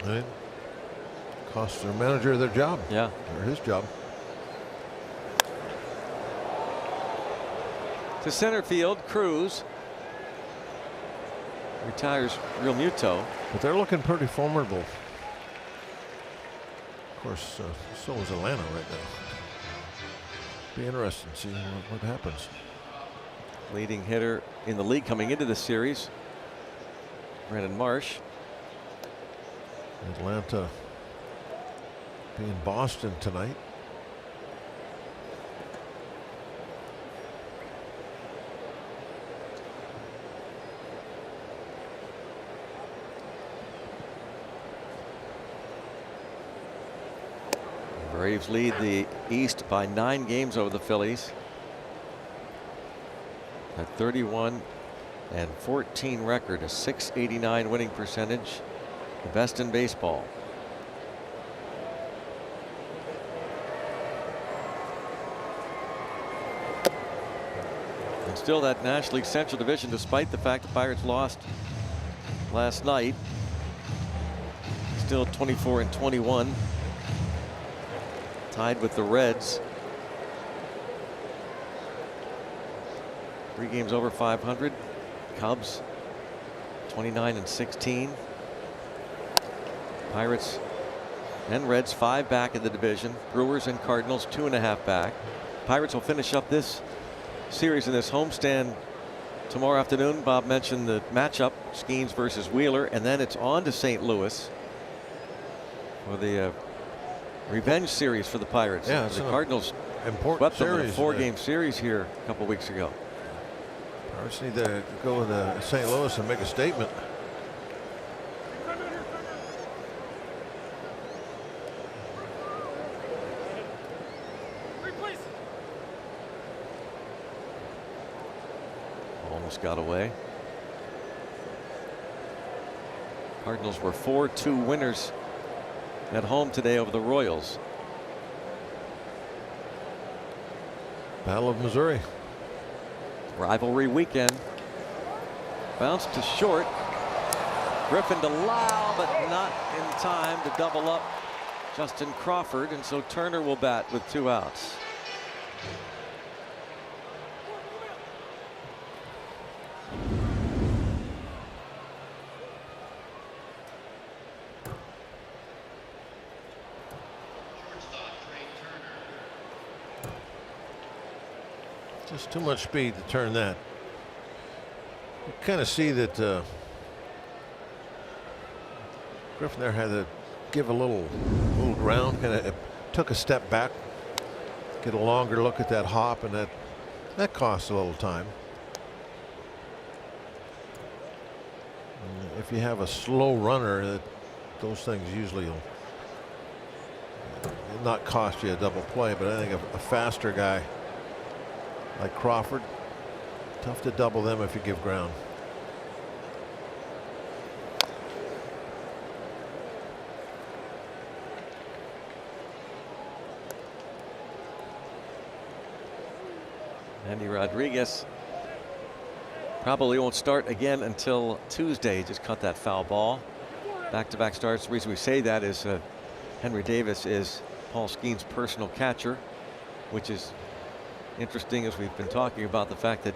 Right. Cost their manager their job. Yeah. Or his job. To center field, Cruz retires Realmuto. But they're looking pretty formidable. Of course, so is Atlanta right now. Be interesting to see what happens. Leading hitter in the league coming into the series, Brandon Marsh. Atlanta being Boston tonight. Braves lead the East by 9 games over the Phillies. A 31-14 record, a .689 winning percentage, the best in baseball. And still that National League Central Division, despite the fact the Pirates lost last night, still 24-21, tied with the Reds. 3 games over 500. Cubs 29-16. Pirates and Reds 5 back in the division. Brewers and Cardinals 2.5 back. Pirates will finish up this series in this homestand tomorrow afternoon. Bob mentioned the matchup, Skeens versus Wheeler, and then it's on to St. Louis for the revenge series for the Pirates. Yeah, the Cardinals important swept them in a series, 4-game series here a couple weeks ago. Pirates need to go to St. Louis and make a statement. Almost got away. Cardinals were 4-2 winners at home today over the Royals. Battle of Missouri. Rivalry weekend. Bounced to short. Griffin to Lau, but not in time to double up Justin Crawford, and so Turner will bat with 2 outs. Just too much speed to turn that. You kind of see that Griffin there had to give a little ground, kind of took a step back, get a longer look at that hop, and that costs a little time. And if you have a slow runner, those things usually will not cost you a double play, but I think a faster guy like Crawford, tough to double them if you give ground. Andy Rodriguez probably won't start again until Tuesday. Just caught that foul ball. Back-to-back starts. The reason we say that is Henry Davis is Paul Skeens' personal catcher, which is interesting, as we've been talking about the fact that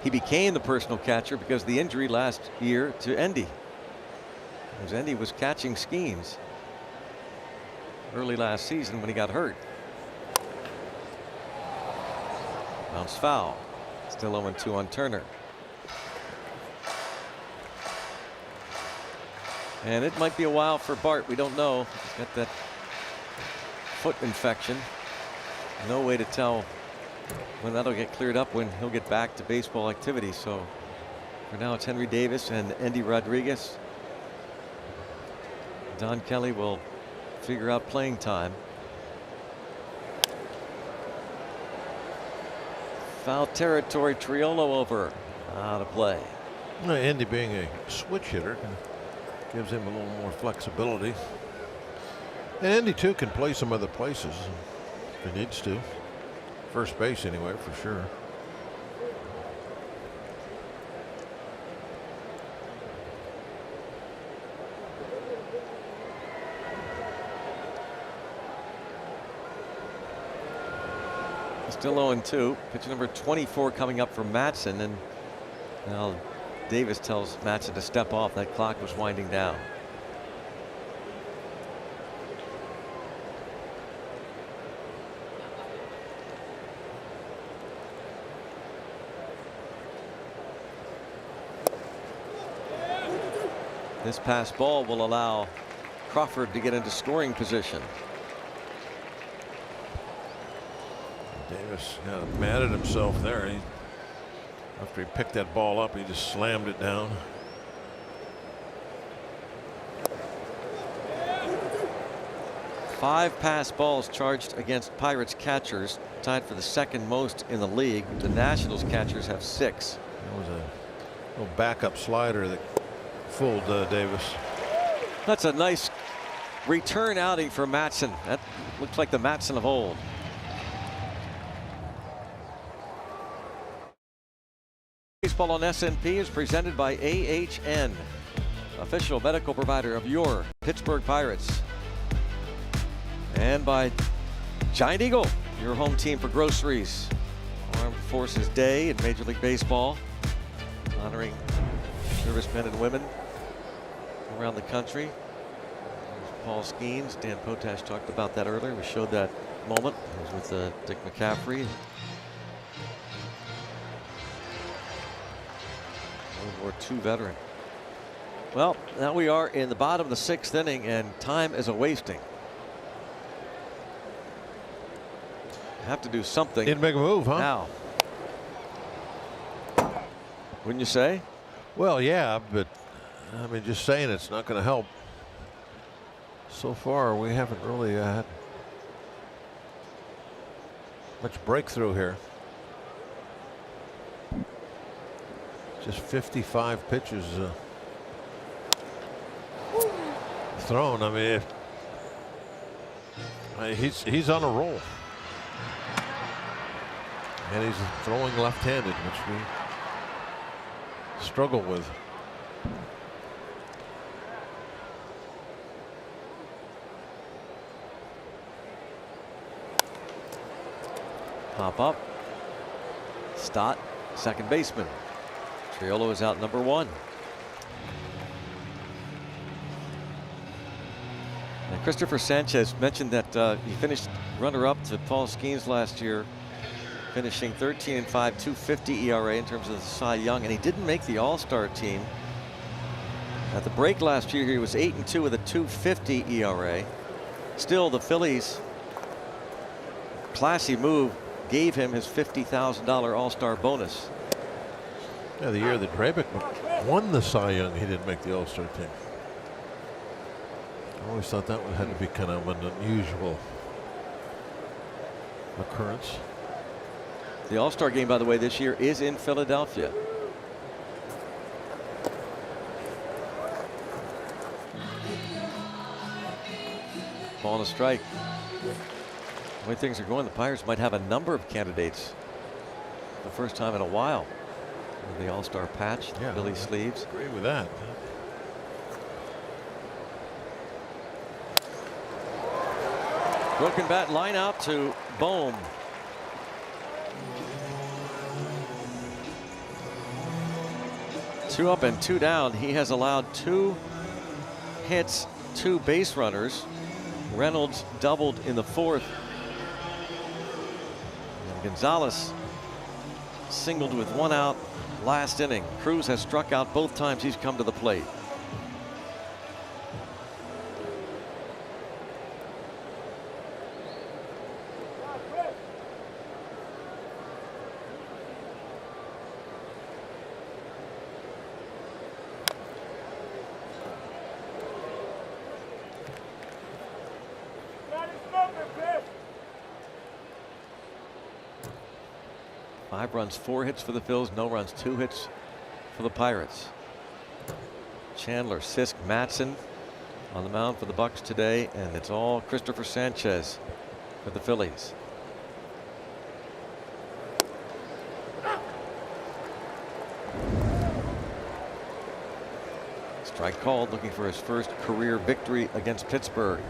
he became the personal catcher because of the injury last year to Endy. As Endy was catching Skeens early last season when he got hurt. Bounce foul. Still 0-2 on Turner. And it might be a while for Bart. We don't know. He's got that foot infection. No way to tell when that'll get cleared up, when he'll get back to baseball activity. So for now, it's Henry Davis and Endy Rodriguez. Don Kelly will figure out playing time. Foul territory, Triolo over. Out of play. Endy being a switch hitter gives him a little more flexibility. And Endy too can play some other places if he needs to. First base anyway, for sure. Still 0-2. Pitch number 24 coming up for Matson, and now Davis tells Matson to step off. That clock was winding down. This pass ball will allow Crawford to get into scoring position. Davis kind of mad at himself there. After he picked that ball up, he just slammed it down. 5 pass balls charged against Pirates catchers, tied for the second most in the league. The Nationals catchers have 6. That was a little backup slider that fooled Davis. That's a nice return outing for Matson. That looks like the Matson of old. Baseball on SNP is presented by AHN, official medical provider of your Pittsburgh Pirates, and by Giant Eagle, your home team for groceries. Armed Forces Day in Major League Baseball, honoring servicemen and women around the country. There's Paul Skeens, Dan Potash talked about that earlier. We showed that moment. It was with Dick McCaffrey, World War II veteran. Well, now we are in the bottom of the 6th inning, and time is a-wasting. Have to do something. Didn't make a move, huh? Now. Wouldn't you say? Well, yeah, but I mean, just saying it's not going to help. So far, we haven't really had much breakthrough here. Just 55 pitches thrown. I mean, he's on a roll, and he's throwing left-handed, which we struggle with. Pop up. Stott, second baseman. Triolo is out number 1. And Christopher Sanchez mentioned that he finished runner-up to Paul Skeens last year, finishing 13-5, 2.50 ERA in terms of the Cy Young, and he didn't make the All-Star team. At the break last year, he was 8-2 with a 2.50 ERA. Still, the Phillies, classy move, gave him his $50,000 All-Star bonus. Yeah, the year that Drabick won the Cy Young, he didn't make the All-Star team. I always thought that one had to be kind of an unusual occurrence. The All-Star game, by the way, this year is in Philadelphia. Ball and a strike. The way things are going, the Pirates might have a number of candidates for the first time in a while. The All-Star patch, yeah, Billy sleeves. Agree with that. Broken bat line out to Bohm. Two up and 2 down. He has allowed 2 hits, 2 base runners. Reynolds doubled in the 4th. And Gonzalez singled with 1 out last inning. Cruz has struck out both times he's come to the plate. Five runs, 4 hits for the Phils, no runs, 2 hits for the Pirates. Chandler, Sisk, Matson on the mound for the Bucks today, and it's all Christopher Sanchez for the Phillies. Strike called, looking for his first career victory against Pittsburgh.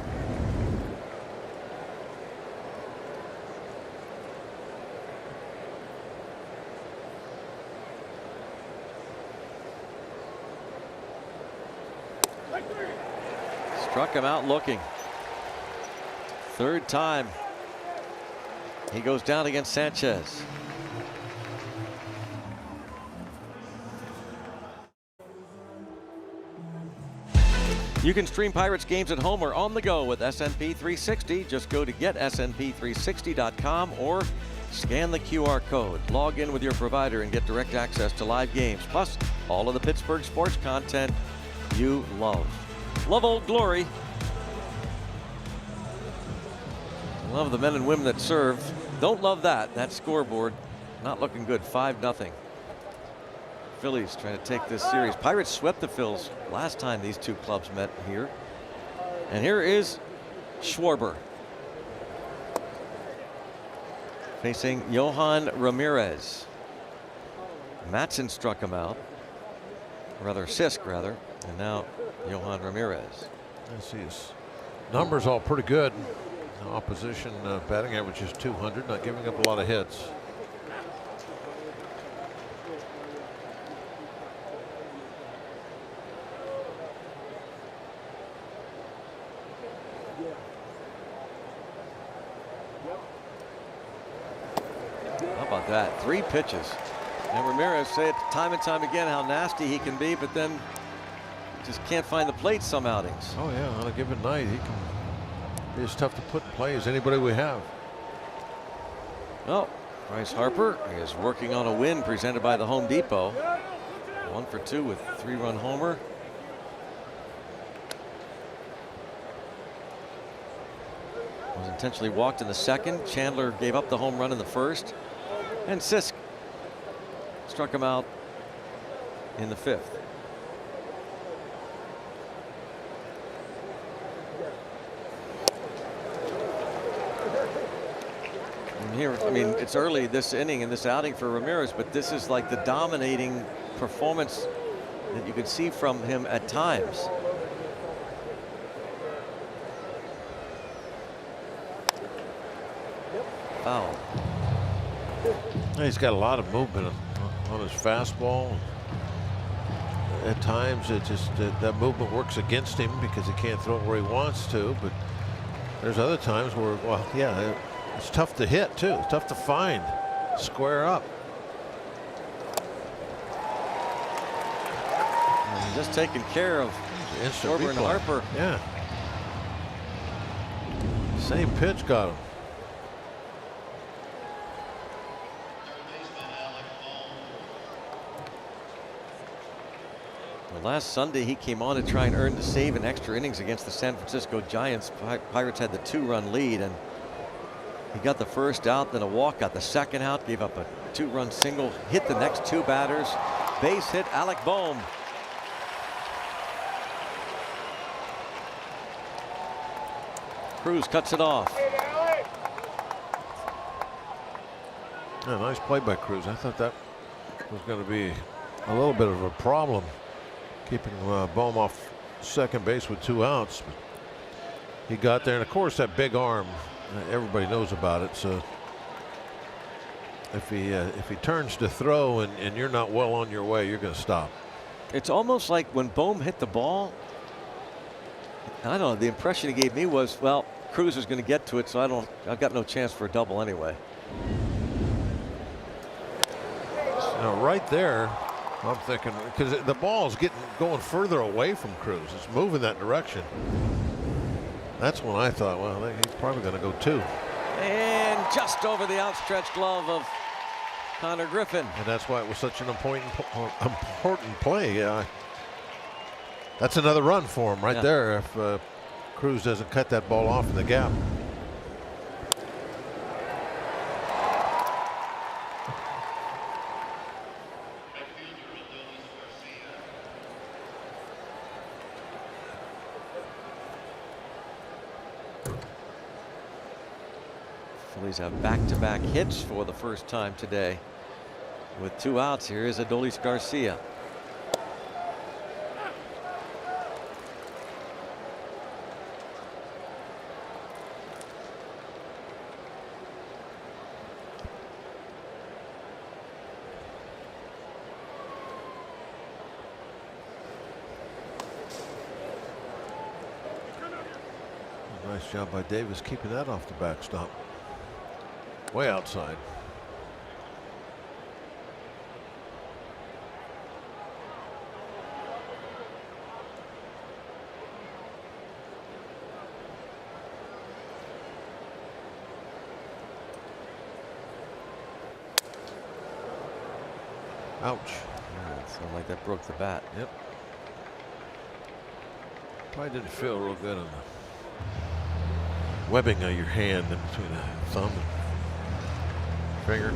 Struck him out looking. 3rd time he goes down against Sanchez. You can stream Pirates games at home or on the go with SNP 360. Just go to getsnp360.com or scan the QR code. Log in with your provider and get direct access to live games, plus all of the Pittsburgh sports content you love. Love Old Glory. Love the men and women that serve. Don't love that. That scoreboard not looking good. 5-0. Phillies trying to take this series. Pirates swept the Phils last time these two clubs met here. And here is Schwarber facing Johan Ramirez. Matson struck him out. Rather, Sisk, rather. And now Johan Ramirez. I see his numbers all pretty good. Opposition batting average is 200, not giving up a lot of hits. How about that? 3 pitches. And Ramirez said time and time again how nasty he can be, but then just can't find the plate some outings. Oh yeah, on a given night he can be as tough to put in play as anybody we have. Oh, Bryce Harper is working on a win presented by the Home Depot. 1 for 2 with 3-run homer. Was intentionally walked in the second. Chandler gave up the home run in the first. And Sisk struck him out in the 5th. And here, I mean, it's early this inning in this outing for Ramirez, but this is like the dominating performance that you can see from him at times. Foul. He's got a lot of movement on his fastball. At times it just that movement works against him because he can't throw it where he wants to, but there's other times where, well, yeah, it's tough to hit too. It's tough to find, square up. And just taking care of Schwarber and Harper. Yeah. Same pitch got him. Last Sunday he came on to try and earn the save in extra innings against the San Francisco Giants. Pirates had the 2-run lead and he got the first out, then a walk, got the second out, gave up a 2-run single, hit the next 2 batters. Base hit Alec Boehm. Cruz cuts it off. Yeah, nice play by Cruz. I thought that was going to be a little bit of a problem, keeping Boehm off second base with 2 outs. But he got there, and of course that big arm, everybody knows about it. So if he turns to throw and you're not well on your way, you're going to stop. It's almost like when Boehm hit the ball, I don't know, the impression he gave me was, well, Cruz is going to get to it, so I've got no chance for a double anyway. Now right there, I'm thinking, because the ball's going further away from Cruz. It's moving that direction. That's when I thought, well, he's probably going to go 2. And just over the outstretched glove of Connor Griffin. And that's why it was such an important play. Yeah, that's another run for him right there if Cruz doesn't cut that ball off in the gap. Phillies have back-to-back hits for the first time today. With 2 outs, here is Adolis Garcia. Nice job by Davis keeping that off the backstop. Way outside. Ouch. Yeah, it sounded like that broke the bat. Yep. Probably didn't feel real good on webbing of your hand in between the thumb and finger.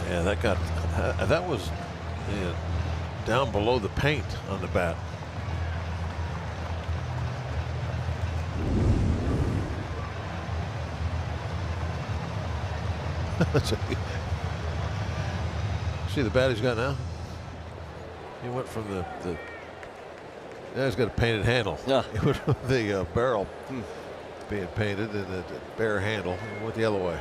Yeah, that was down below the paint on the bat. See the bat he's got now? He went from the yeah, he's got a painted handle. Yeah. He went from the barrel being painted and the bare handle. He went the other way.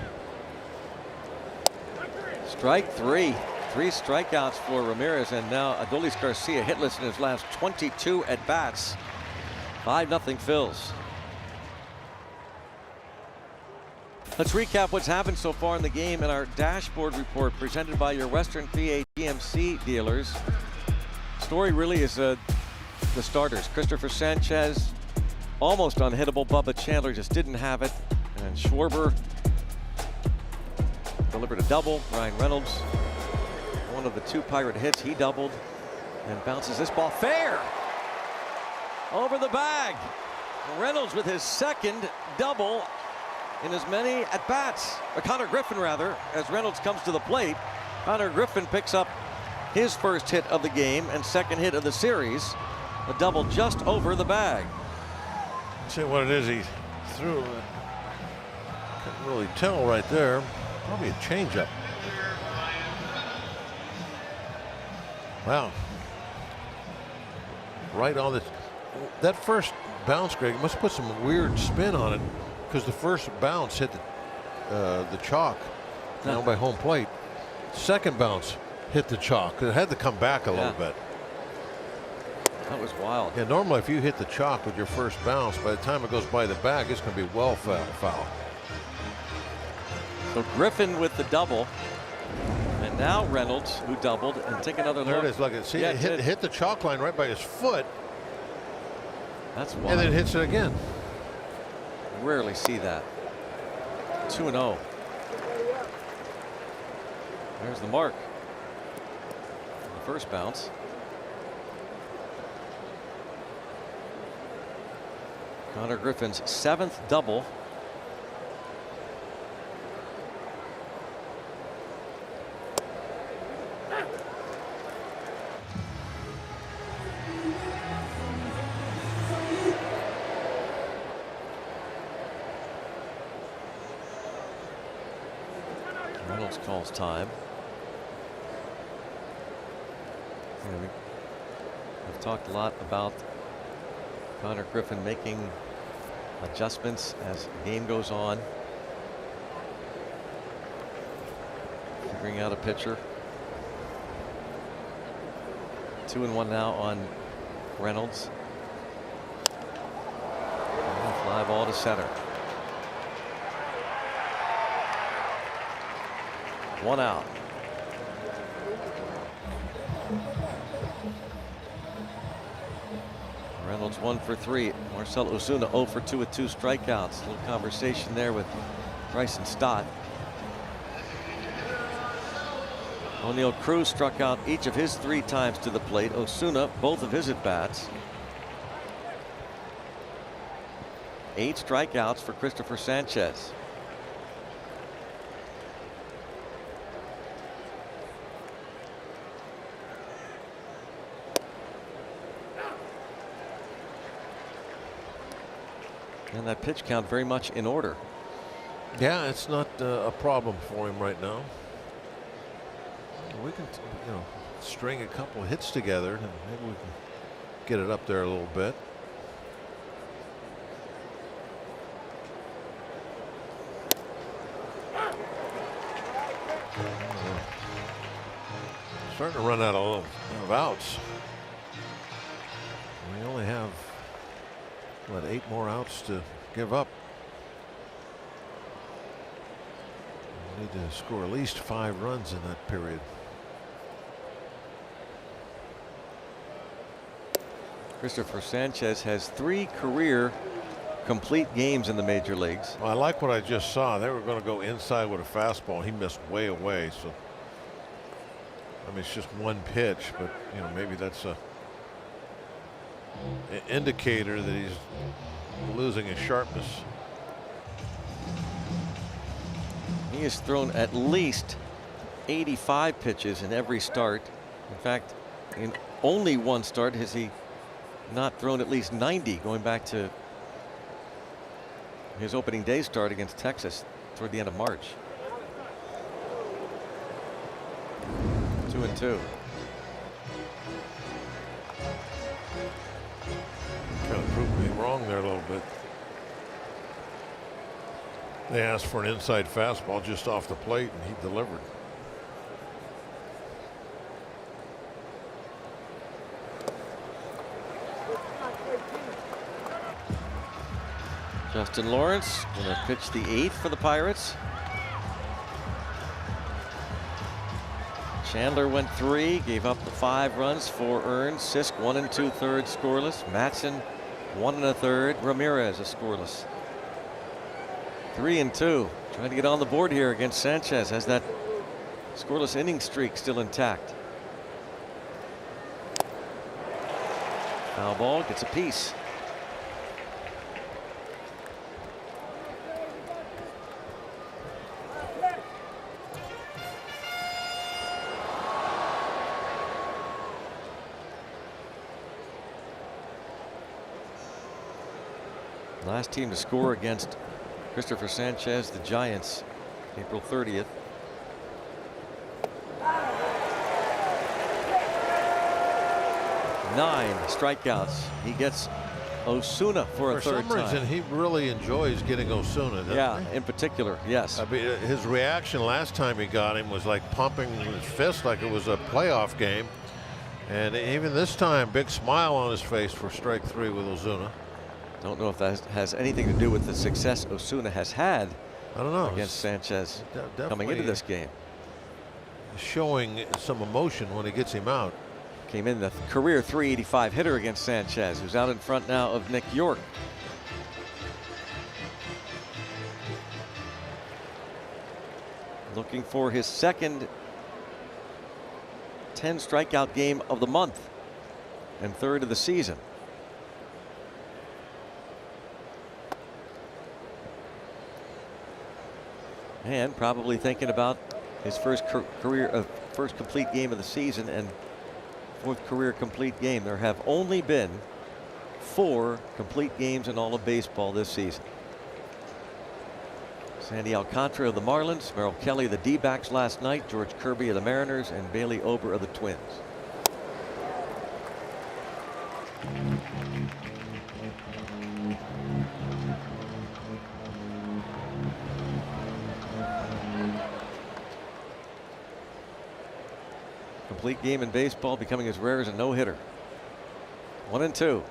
Strike three. 3 strikeouts for Ramirez, and now Adolis Garcia hitless in his last 22 at bats. 5-0 Phils. Let's recap what's happened so far in the game in our dashboard report presented by your Western PA GMC dealers. Story really is the starters. Christopher Sanchez, almost unhittable. Bubba Chandler just didn't have it. And Schwarber delivered a double. Ryan Reynolds, one of the 2 Pirate hits, he doubled and bounces this ball fair over the bag. Reynolds with his second double in as many at bats. Connor Griffin rather, as Reynolds comes to the plate. Connor Griffin picks up his first hit of the game and second hit of the series. A double just over the bag. See what it is he threw. Couldn't really tell right there. Probably a changeup. Wow. Right on that first bounce, Greg, must put some weird spin on it, because the first bounce hit the chalk down by home plate. Second bounce hit the chalk. It had to come back a little bit. That was wild. Yeah, normally if you hit the chalk with your first bounce, by the time it goes by the bag, it's going to be well foul. So Griffin with the double. And now Reynolds, who doubled, and take another there look. There it is. Look, see, it hit the chalk line right by his foot. That's wild. And then hits it again. Rarely see that. 2-0. There's the mark. The first bounce. Connor Griffin's 7th double. Reynolds calls time. We've talked a lot about Connor Griffin making adjustments as the game goes on. Figuring out a pitcher. 2-1 now on Reynolds. Fly ball to center. 1 out. Reynolds 1 for 3. Marcell Ozuna 0 for 2 with 2 strikeouts. A little conversation there with Bryson Stott. O'Neal Cruz struck out each of his 3 times to the plate. Ozuna, both of his at bats. 8 strikeouts for Christopher Sanchez. And that pitch count very much in order. Yeah, it's not a problem for him right now. We can, string a couple of hits together, and maybe we can get it up there a little bit. Starting to run out of outs. We only have, what, 8 more outs to give up. We need to score at least 5 runs in that period. Christopher Sanchez has 3 career complete games in the major leagues. Well, I like what I just saw. They were going to go inside with a fastball. He missed way away. So, I mean, it's just one pitch, but maybe that's indicator that he's losing his sharpness. He has thrown at least 85 pitches in every start. In fact, in only one start has he not thrown at least 90, going back to his opening day start against Texas toward the end of March. 2-2. Kind of proved me wrong there a little bit. They asked for an inside fastball just off the plate, and he delivered. Justin Lawrence going to pitch the 8th for the Pirates. Chandler went 3, gave up the 5 runs, 4 earned. Sisk 1 2/3 scoreless. Matson 1 1/3. Ramirez a scoreless. 3-2. Trying to get on the board here against Sanchez. Has that scoreless inning streak still intact. Foul ball, gets a piece. Last team to score against Christopher Sanchez, the Giants, April 30th. Nine strikeouts. He gets Osuna for a third time. For some reason, he really enjoys getting Osuna. Yeah, in particular, yes. I mean, his reaction last time he got him was like pumping his fist like it was a playoff game. And even this time, big smile on his face for strike 3 with Osuna. Don't know if that has anything to do with the success Osuna has had. I don't know. Against Sanchez coming into this game. Showing some emotion when he gets him out. Came in the career .385 hitter against Sanchez, who's out in front now of Nick York. Looking for his second 10 strikeout game of the month and 3rd of the season. And probably thinking about his first first complete game of the season and 4th career complete game. There have only been 4 complete games in all of baseball this season. Sandy Alcantara of the Marlins, Merrill Kelly of the D-backs last night, George Kirby of the Mariners, and Bailey Ober of the Twins. Complete game in baseball becoming as rare as a no-hitter. 1-2.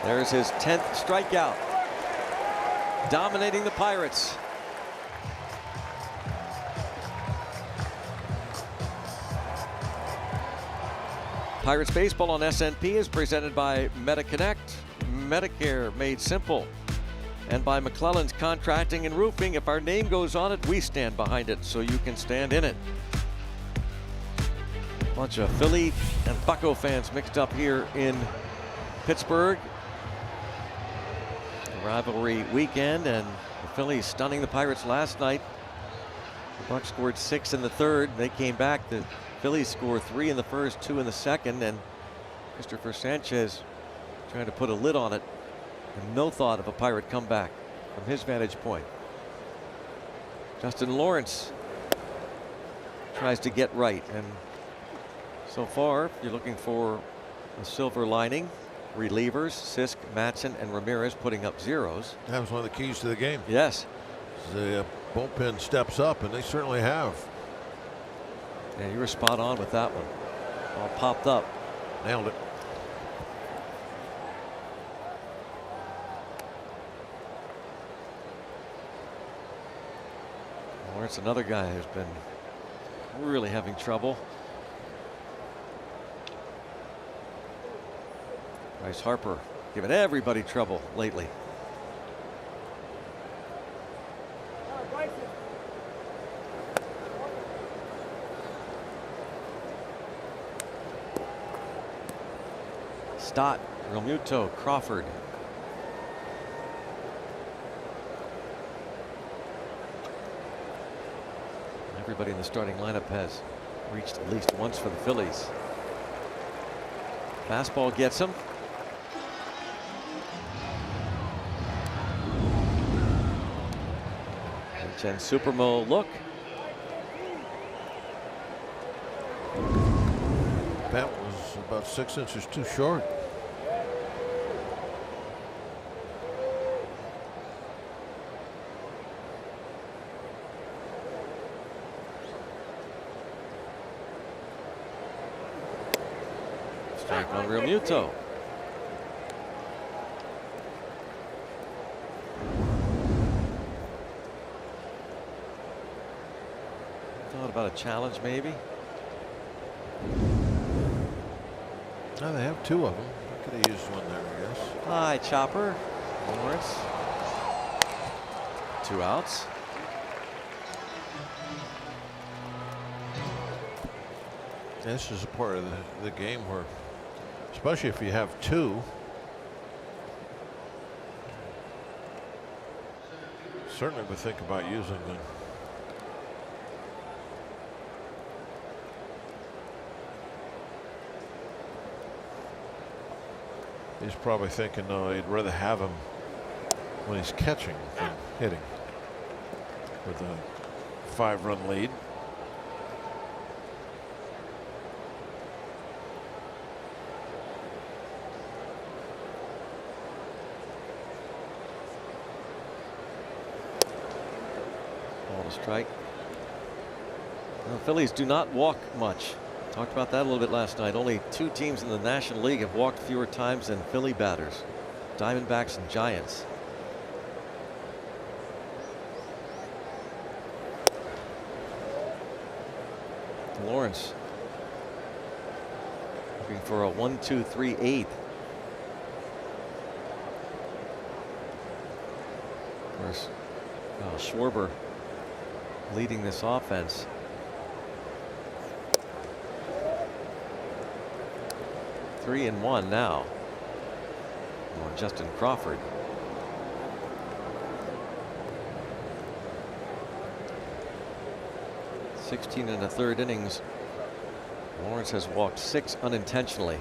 There's his 10th strikeout. Dominating the Pirates. Pirates baseball on SNP is presented by MetaConnect, Medicare made simple, and by McClellan's Contracting and Roofing. If our name goes on it, we stand behind it, so you can stand in it. Bunch of Philly and Bucco fans mixed up here in Pittsburgh. Rivalry weekend, and the Phillies stunning the Pirates last night. The Bucs scored 6 in the 3rd. They came back. The Phillies scored 3 in the 1st, 2 in the 2nd, and Christopher Sanchez trying to put a lid on it. And no thought of a Pirate comeback from his vantage point. Justin Lawrence tries to get right, and so far, if you're looking for a silver lining, relievers, Sisk, Matson, and Ramirez putting up zeros. That was one of the keys to the game. Yes. The bullpen steps up, and they certainly have. Yeah, you were spot on with that one. All popped up. Nailed it. Lawrence, another guy who's been really having trouble. Bryce Harper giving everybody trouble lately. Stott, Realmuto, Crawford. Everybody in the starting lineup has reached at least once for the Phillies. Fastball gets him. And Supermo look. That was about 6 inches too short. Strike on Realmuto. Thought about a challenge, maybe. Now they have 2 of them. Could have used one there, I guess. High chopper. Lawrence. 2 outs. This is a part of the game where, especially if you have 2, certainly would think about using them. He's probably thinking, no, he'd rather have him when he's catching than hitting with a 5-run lead. Ball to strike. The Phillies do not walk much. Talked about that a little bit last night. Only 2 teams in the National League have walked fewer times than Philly batters. Diamondbacks and Giants. Lawrence looking for a 1-2-3-8. Of course, Schwarber leading this offense. Three and 1 now. Or Justin Crawford. (16 1/3 innings). Lawrence has walked 6 unintentionally.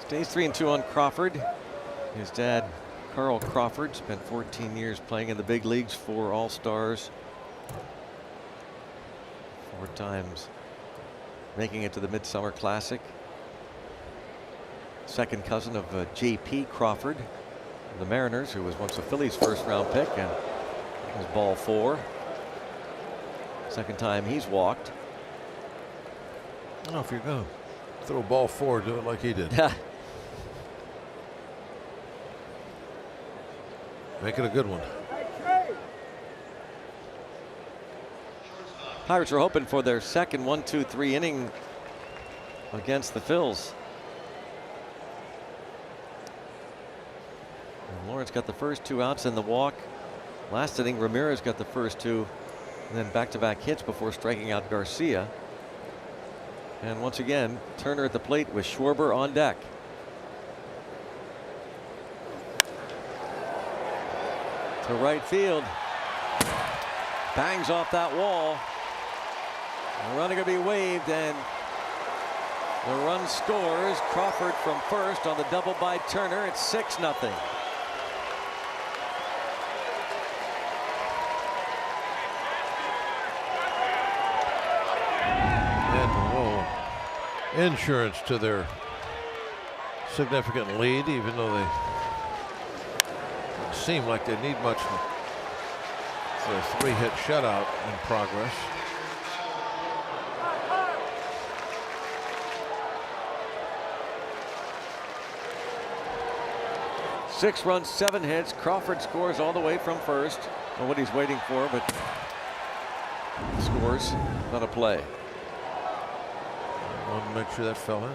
Stays 3-2 on Crawford. His dad, Carl Crawford, spent 14 years playing in the big leagues, 4 All-Stars, 4 times making it to the Midsummer Classic. Second cousin of J.P. Crawford of the Mariners, who was once a Phillies first-round pick and was ball 4. Second time he's walked. I don't know if you're going to throw ball 4, do it like he did. Make it a good one. Pirates are hoping for their second 1-2-3 inning against the Phils. And Lawrence got the first 2 outs and the walk. Last inning, Ramirez got the first 2, and then back-to-back hits before striking out Garcia. And once again, Turner at the plate with Schwarber on deck. To right field. Bangs off that wall. The run going to be waved, and the run scores. Crawford from first on the double by Turner. It's 6-0. Insurance to their significant lead, even though they seem like they need much. It's a 3-hit shutout in progress. 6 runs, 7 hits. Crawford scores all the way from first. Well, what he's waiting for, but scores, not a play. I want to make sure that fell in.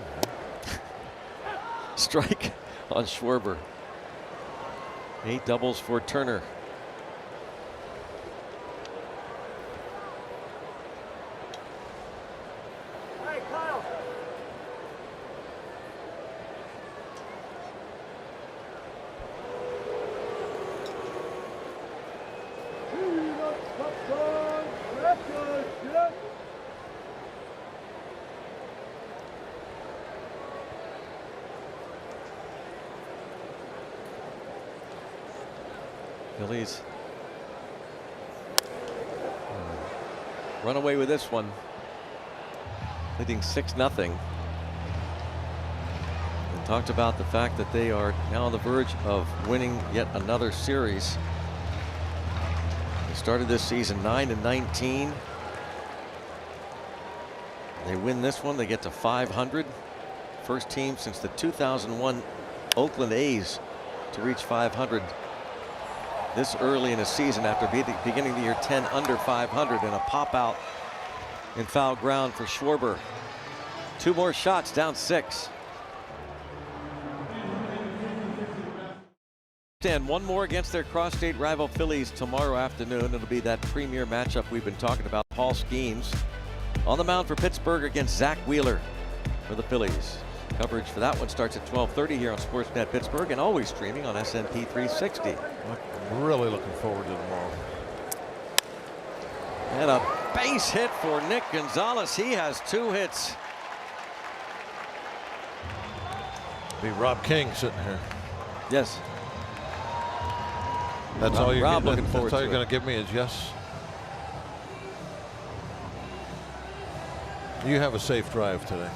Strike on Schwarber. 8 doubles for Turner. Phillies run away with this one, leading 6-0. We talked about the fact that they are now on the verge of winning yet another series. They started this season 9-19. They win this one, they get to 500. First team since the 2001 Oakland A's to reach 500 this early in a season, after beginning the year 10 under 500, and a pop out in foul ground for Schwarber. 2 more shots, down 6. And 1 more against their cross-state rival Phillies tomorrow afternoon. It'll be that premier matchup we've been talking about. Paul Skeens on the mound for Pittsburgh against Zach Wheeler for the Phillies. Coverage for that one starts at 12:30 here on Sportsnet Pittsburgh, and always streaming on SNP 360. I'm really looking forward to tomorrow. And a base hit for Nick Gonzalez. He has 2 hits. Be Rob King sitting here. Yes. That's all you're Rob getting. looking forward That's all to you're going to give me is yes. You have a safe drive today.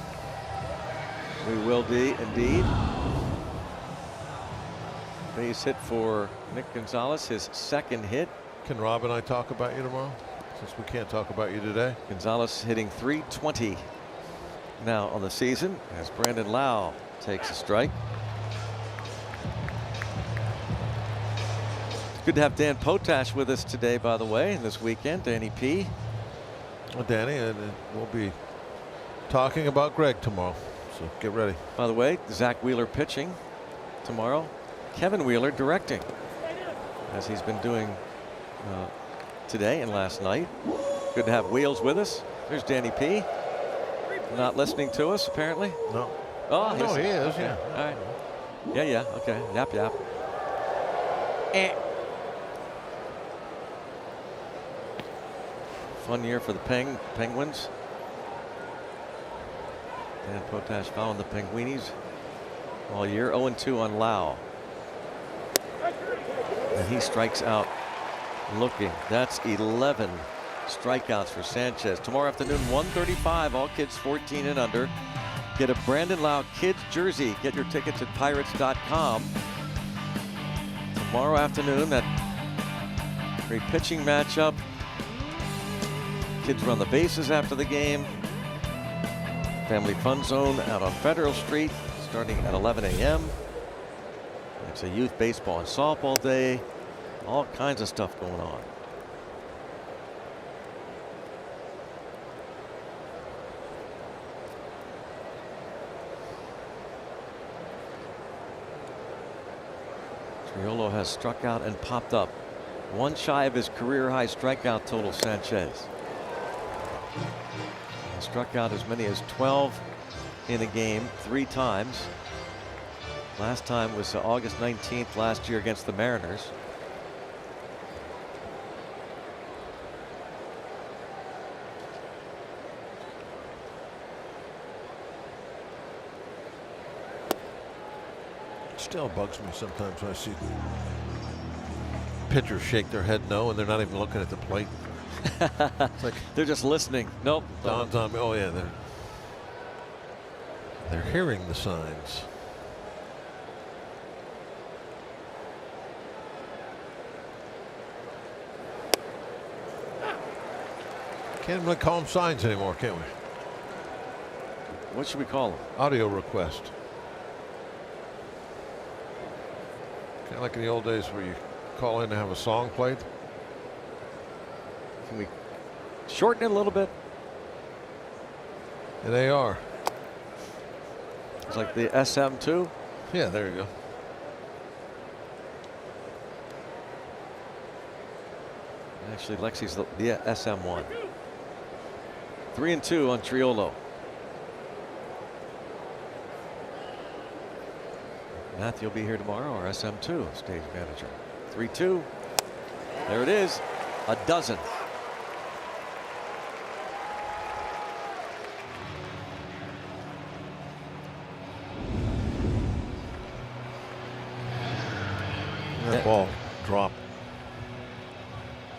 We will be indeed. Base hit for Nick Gonzalez, his 2nd hit. Can Rob and I talk about you tomorrow, since we can't talk about you today? Gonzalez hitting .320 now on the season, as Brandon Lau takes a strike. It's good to have Dan Potash with us today, by the way, this weekend. Danny P. Well, Danny, we'll be talking about Greg tomorrow, so get ready. By the way, Zach Wheeler pitching tomorrow. Kevin Wheeler directing, as he's been doing today and last night. Good to have Wheels with us. There's Danny P. Not listening to us, apparently. No. Oh, no, he is. Yeah. All right. Yeah. Okay. Yap. Fun year for the Penguins. Dan Potash following the Penguinis all year. 0-2 on Lau. And he strikes out looking. That's 11 strikeouts for Sanchez. Tomorrow afternoon, 1:35. All kids 14 and under. Get a Brandon Lau kids jersey. Get your tickets at pirates.com. Tomorrow afternoon, that great pitching matchup. Kids run the bases after the game. Family Fun Zone out on Federal Street starting at 11 a.m. It's a youth baseball and softball day. All kinds of stuff going on. Triolo has struck out and popped up. 1 shy of his career high strikeout total, Sanchez. He struck out as many as 12 in a game 3 times. Last time was August 19th last year against the Mariners. Still bugs me sometimes when I see pitchers shake their head no, and they're not even looking at the plate. It's like they're just listening. Nope. Dawns on me. Oh yeah, they're hearing the signs. Can't really call them signs anymore, can we? What should we call them? Audio request. Kind of like in the old days where you call in to have a song played. Can we shorten it a little bit? And they are. It's like the SM2. Yeah, there you go. Actually, Lexi's the SM1. 3-2 on Triolo. Matthew will be here tomorrow, our SM2 stage manager. 3-2. There it is. A dozen. That ball dropped.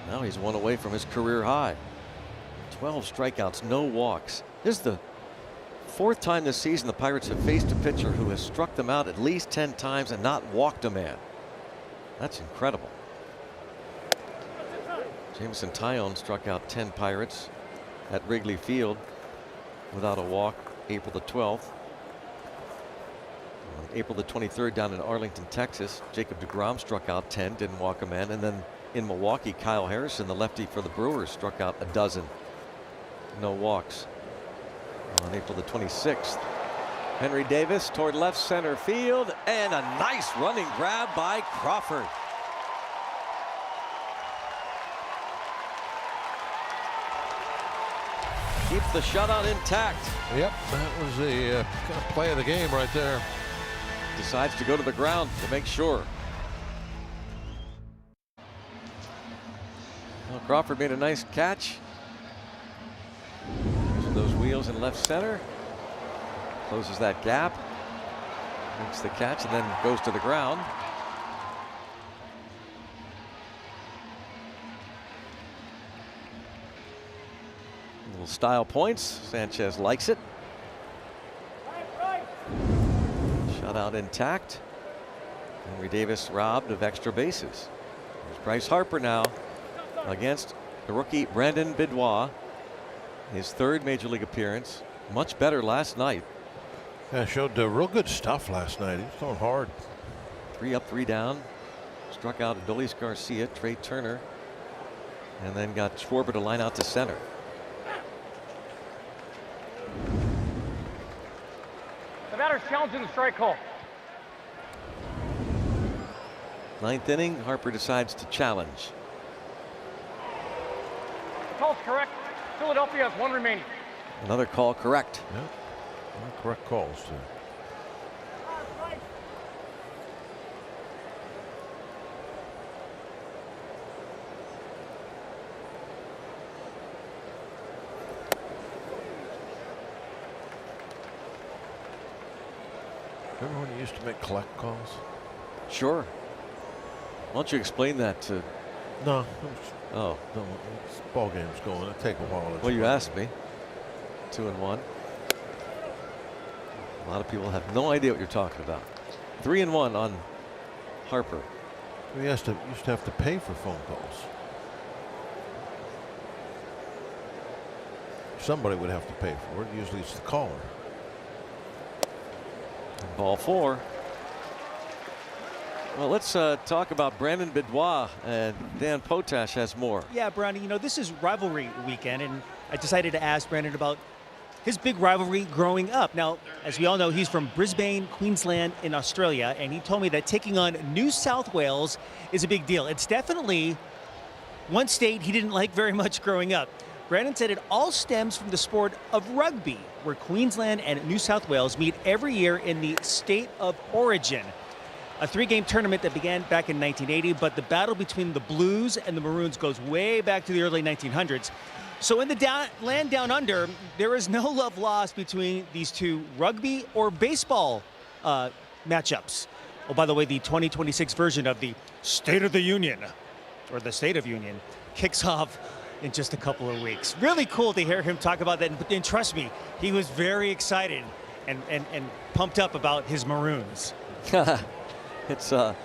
Now he's one away from his career high. 12 strikeouts, no walks. This is the 4th time this season the Pirates have faced a pitcher who has struck them out at least 10 times and not walked a man. That's incredible. Jameson Taillon struck out 10 Pirates at Wrigley Field without a walk April the 12th. On April the 23rd down in Arlington, Texas, Jacob deGrom struck out 10, didn't walk a man. And then in Milwaukee, Kyle Harrison, the lefty for the Brewers, struck out a dozen. No walks. On April the 26th, Henry Davis toward left center field, and a nice running grab by Crawford. Keeps the shutout intact. Yep, that was the kind of play of the game right there. Decides to go to the ground to make sure. Well, Crawford made a nice catch. Using those wheels in left center. Closes that gap. Makes the catch and then goes to the ground. Little style points. Sanchez likes it. Shutout intact. Henry Davis robbed of extra bases. There's Bryce Harper now against the rookie Brandon Bidwell. His 3rd major league appearance. Much better last night. Yeah, showed real good stuff last night. He was throwing hard. 3 up, 3 down. Struck out Adolis Garcia, Trey Turner, and then got Schwarber to line out to center. The batter's challenging the strike call. 9th inning, Harper decides to challenge. The call's correct. Philadelphia has 1 remaining. Another call correct. Yep. Correct calls too. Remember when you used to make collect calls? Sure. Why don't you explain that to? No. Oh. No, this ball game's going. It'll take a while. Well, you asked me. 2-1. A lot of people have no idea what you're talking about. 3-1 on Harper. We used to have to pay for phone calls. Somebody would have to pay for it. Usually it's the caller. Ball 4. Well, let's talk about Brandon Bidwell, and Dan Potash has more. Yeah, Brownie, you know, this is rivalry weekend, and I decided to ask Brandon about his big rivalry growing up. Now, as we all know, he's from Brisbane, Queensland in Australia, and he told me that taking on New South Wales is a big deal. It's definitely one state he didn't like very much growing up. Brandon said it all stems from the sport of rugby, where Queensland and New South Wales meet every year in the State of Origin, a 3-game tournament that began back in 1980, but the battle between the Blues and the Maroons goes way back to the early 1900s. So in the land down under, there is no love lost between these two rugby or baseball matchups. Oh, by the way, the 2026 version of the State of the Union, or the State of Union, kicks off in just a couple of weeks. Really cool to hear him talk about that. And trust me, he was very excited and pumped up about his Maroons. It's I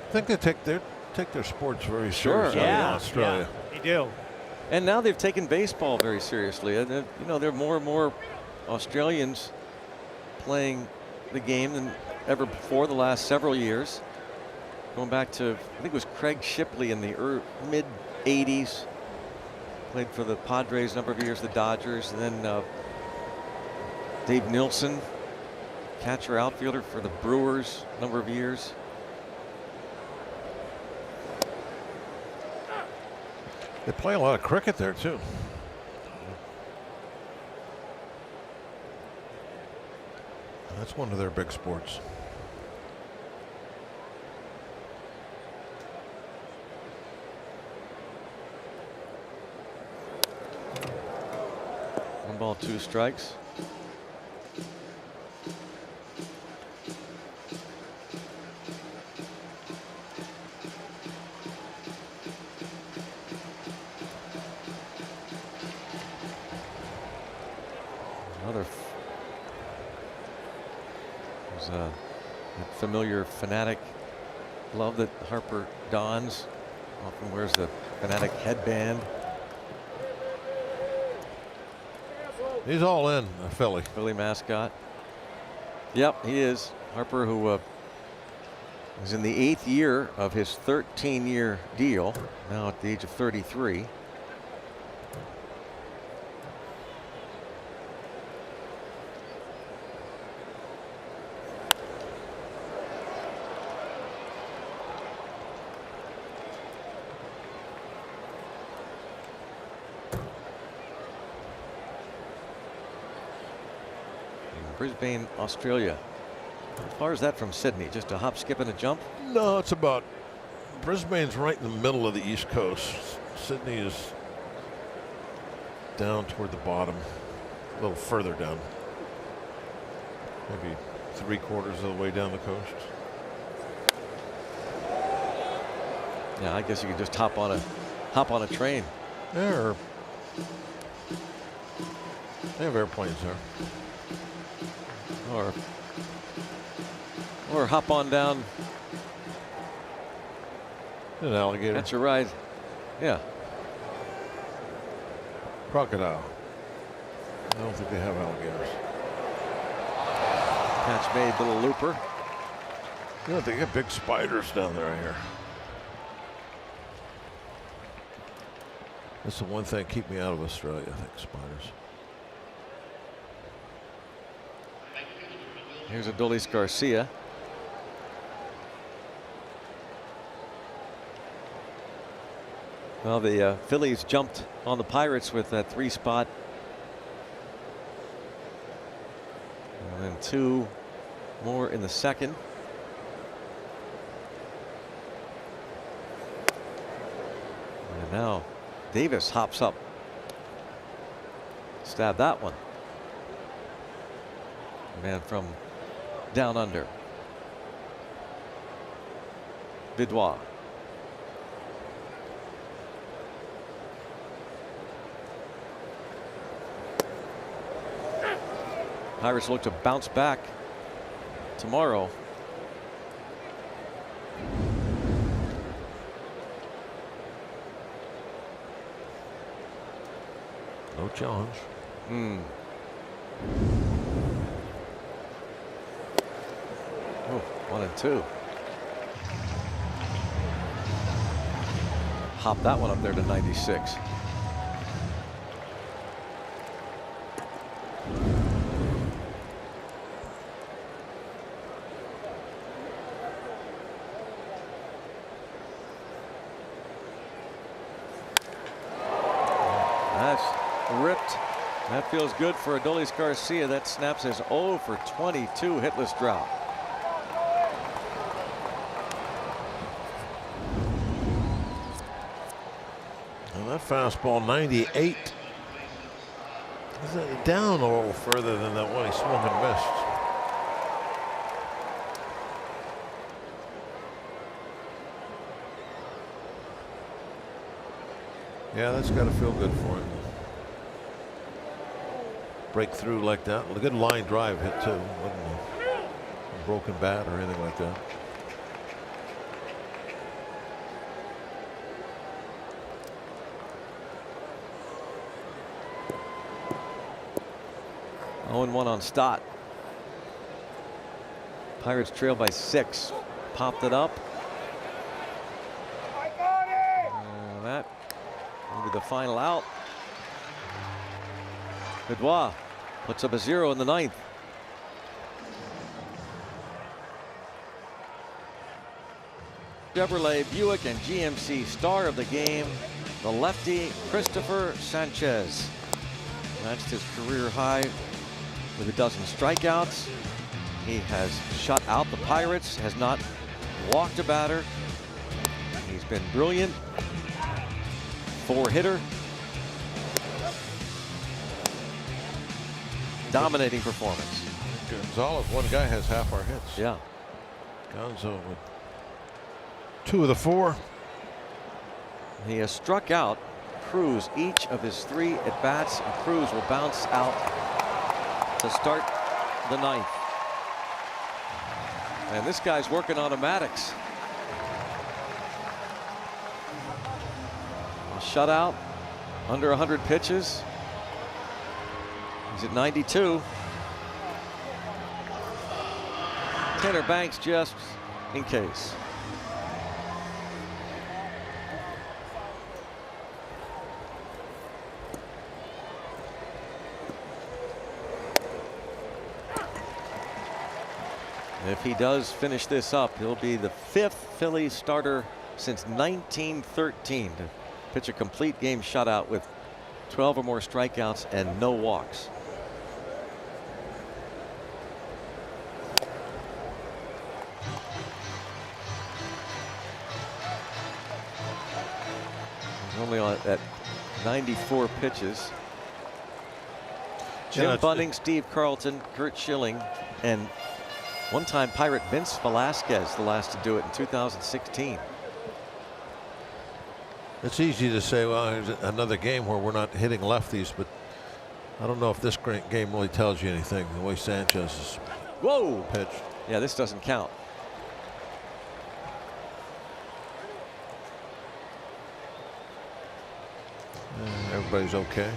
think they take their sports very seriously in Australia. Yeah, they do. And now they've taken baseball very seriously. And you know, there are more and more Australians playing the game than ever before the last several years. going back to, I think it was Craig Shipley in the mid-'80s. Played for the Padres a number of years, the Dodgers, and then Dave Nilsson, catcher outfielder for the Brewers a number of years. They play a lot of cricket there too. That's one of their big sports. One ball, 2 strikes. Another there's a familiar Fanatic glove that Harper dons. Often wears the Fanatic headband. He's all in, a Philly. Philly mascot. Yep, he is. Harper, who is in the 8th year of his 13-year deal, now at the age of 33. Brisbane, Australia. How far is that from Sydney? Just a hop, skip, and a jump? No, it's about, Brisbane's right in the middle of the East Coast. Sydney is down toward the bottom, a little further down. Maybe 3/4 of the way down the coast. Yeah, I guess you could just hop on a train. Yeah, they have airplanes there. Or hop on down. An alligator. That's a ride. Yeah. Crocodile. I don't think they have alligators. Catch made, little looper. Yeah, they got big spiders down there, I hear. That's the one thing keep me out of Australia, I think, spiders. Here's Adolis Garcia. Well, the Phillies jumped on the Pirates with that 3 spot. And then 2 more in the second. And now Davis hops up. Stab that one. Man from down under. Vidois. Pirates look to bounce back tomorrow. No challenge. Oh, 1 and 2. Hop that one up there to 96. That's ripped. That feels good for Adolis Garcia. That snaps his 0 for 22 hitless drought. That fastball 98. Is down a little further than that one he swung and missed. Yeah, that's got to feel good for him. Break through like that. A good line drive hit too. Wasn't a broken bat or anything like that. Oh, 0-1 on Stott. Pirates trail by 6. Popped it up. be the final out. Benoit puts up a 0 in the 9th. Chevrolet Buick and GMC star of the game, the lefty Christopher Sanchez. Matched his career high with a dozen strikeouts. He has shut out the Pirates, has not walked a batter. He's been brilliant. 4-hitter. Dominating performance. Gonzalez, one guy has half our hits. Yeah. Gonzo with 2 of the 4. He has struck out Cruz each of his 3 at-bats, and Cruz will bounce out to start the 9th. And this guy's working automatics. A shutout, under 100 pitches. He's at 92. Tanner Banks just in case. If he does finish this up, he'll be the 5th Phillies starter since 1913 to pitch a complete game shutout with 12 or more strikeouts and no walks. He's only on at 94 pitches. Jim Bunning, Steve Carlton, Kurt Schilling, and one-time Pirate Vince Velasquez, the last to do it in 2016. It's easy to say, well, here's another game where we're not hitting lefties, but I don't know if this game really tells you anything, the way Sanchez is pitched. Yeah, this doesn't count. Everybody's okay.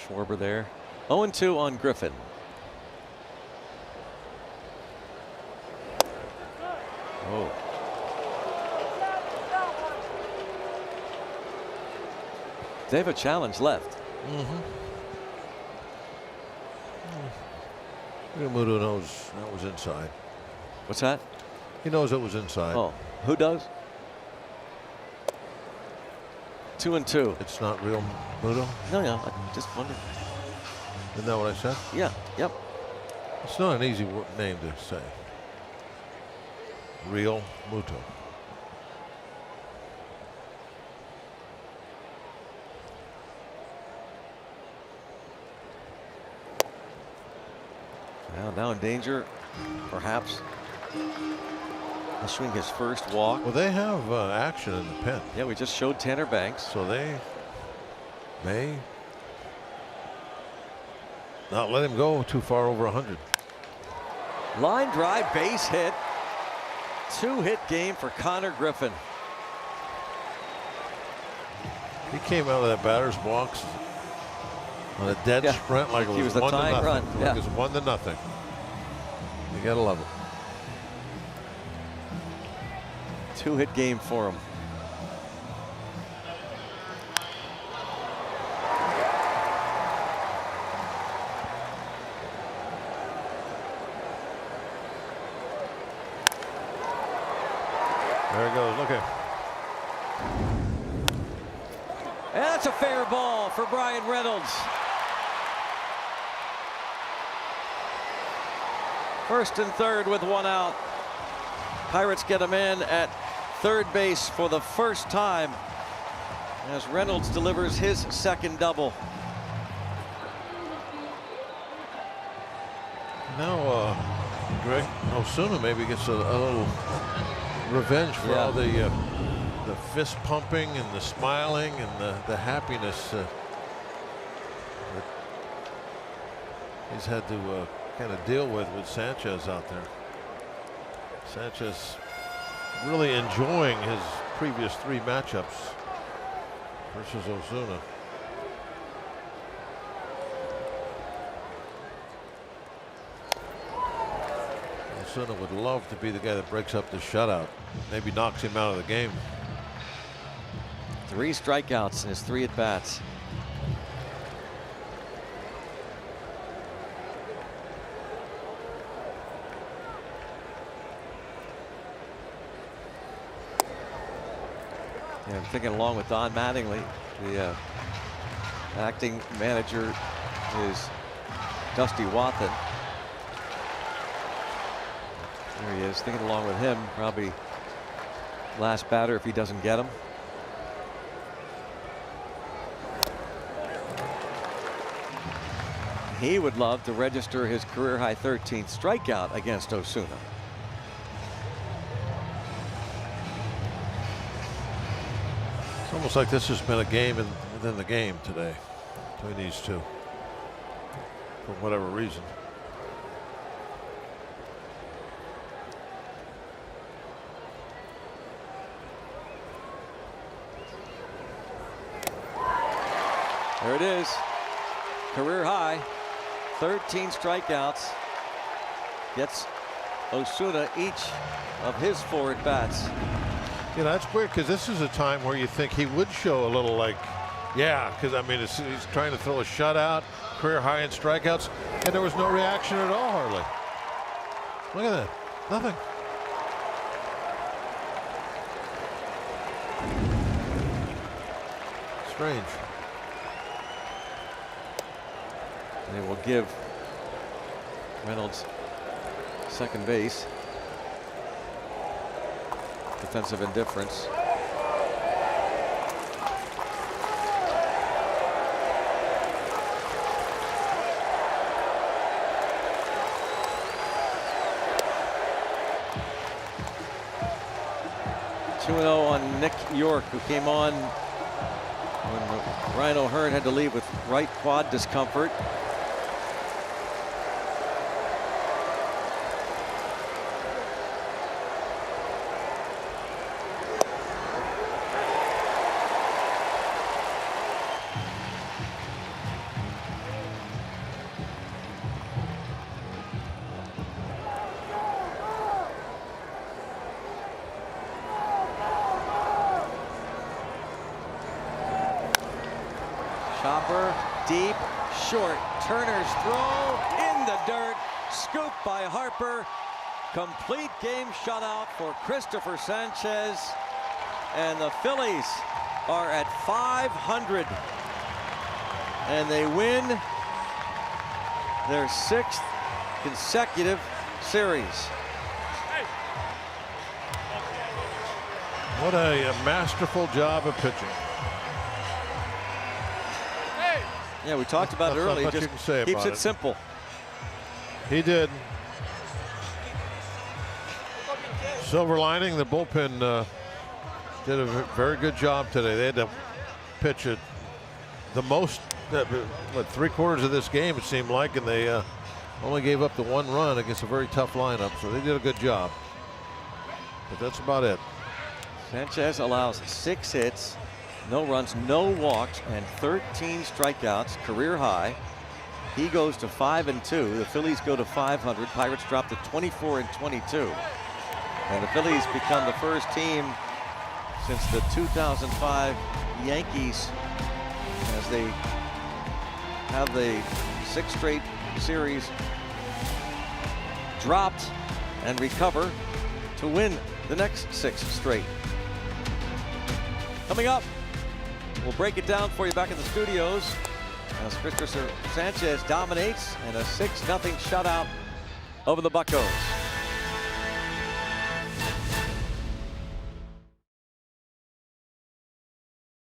Schwarber there. 0-2 on Griffin. Oh. They have a challenge left. Realmuto knows that was inside. What's that? He knows it was inside. Oh, who does? 2-2. It's not Realmuto? No, I just wondered. Isn't that what I said? Yeah, yep. It's not an easy name to say. Realmuto. Now in danger, perhaps. Issuing his first walk. Well, they have action in the pen. Yeah, we just showed Tanner Banks. So they may not let him go too far over 100. Line drive, base hit. 2-hit game for Connor Griffin. He came out of that batter's box on a dead sprint like it was 1-0. Like it was 1-0. You gotta love it. 2-hit game for him. There it goes. Look at. And that's a fair ball for Brian Reynolds. First and third with 1 out. Pirates get him in at third base for the first time as Reynolds delivers his second double. Now Greg Osuna maybe gets a little revenge for all the fist pumping and the smiling and the happiness that he's had to kind of deal with Sanchez out there. Sanchez really enjoying his previous 3 matchups versus Osuna. Osuna would love to be the guy that breaks up the shutout. Maybe knocks him out of the game. 3 strikeouts in his 3 at-bats. Yeah, I'm thinking along with Don Mattingly, the acting manager is Dusty Wathan. There he is, thinking along with him, probably last batter if he doesn't get him. He would love to register his career-high 13th strikeout against Osuna. It's almost like this has been a game within the game today between these two, for whatever reason. There it is. Career high. 13 strikeouts. Gets Osuna each of his 4 at-bats. You know, that's weird because this is a time where you think he would show a little like, yeah, because I mean, he's trying to throw a shutout, career high in strikeouts, and there was no reaction at all, hardly. Look at that. Nothing. Strange. They will give Reynolds second base. Defensive indifference. On Nick York, who came on when Ryan O'Hearn had to leave with right quad discomfort. Chopper, deep, short. Turner's throw in the dirt. Scoop by Harper. Complete game shutout for Christopher Sanchez. And the Phillies are at 500. And they win their 6th consecutive series. What a masterful job of pitching. Yeah, we talked about it earlier. Just keeps it simple. He did. Silver lining, the bullpen did a very good job today. They had to pitch it the most, what, 3/4 of this game it seemed like, and they only gave up the 1 run against a very tough lineup, so they did a good job. But that's about it. Sanchez allows 6 hits, no runs, no walks, and 13 strikeouts, career high. He goes to 5-2. The Phillies go to 500. Pirates drop to 24-22. And the Phillies become the first team since the 2005 Yankees, as they have the 6th straight series dropped and recover to win the next 6 straight. Coming up, we'll break it down for you back in the studios as Christopher Sanchez dominates in a 6-0 shutout over the Buccos.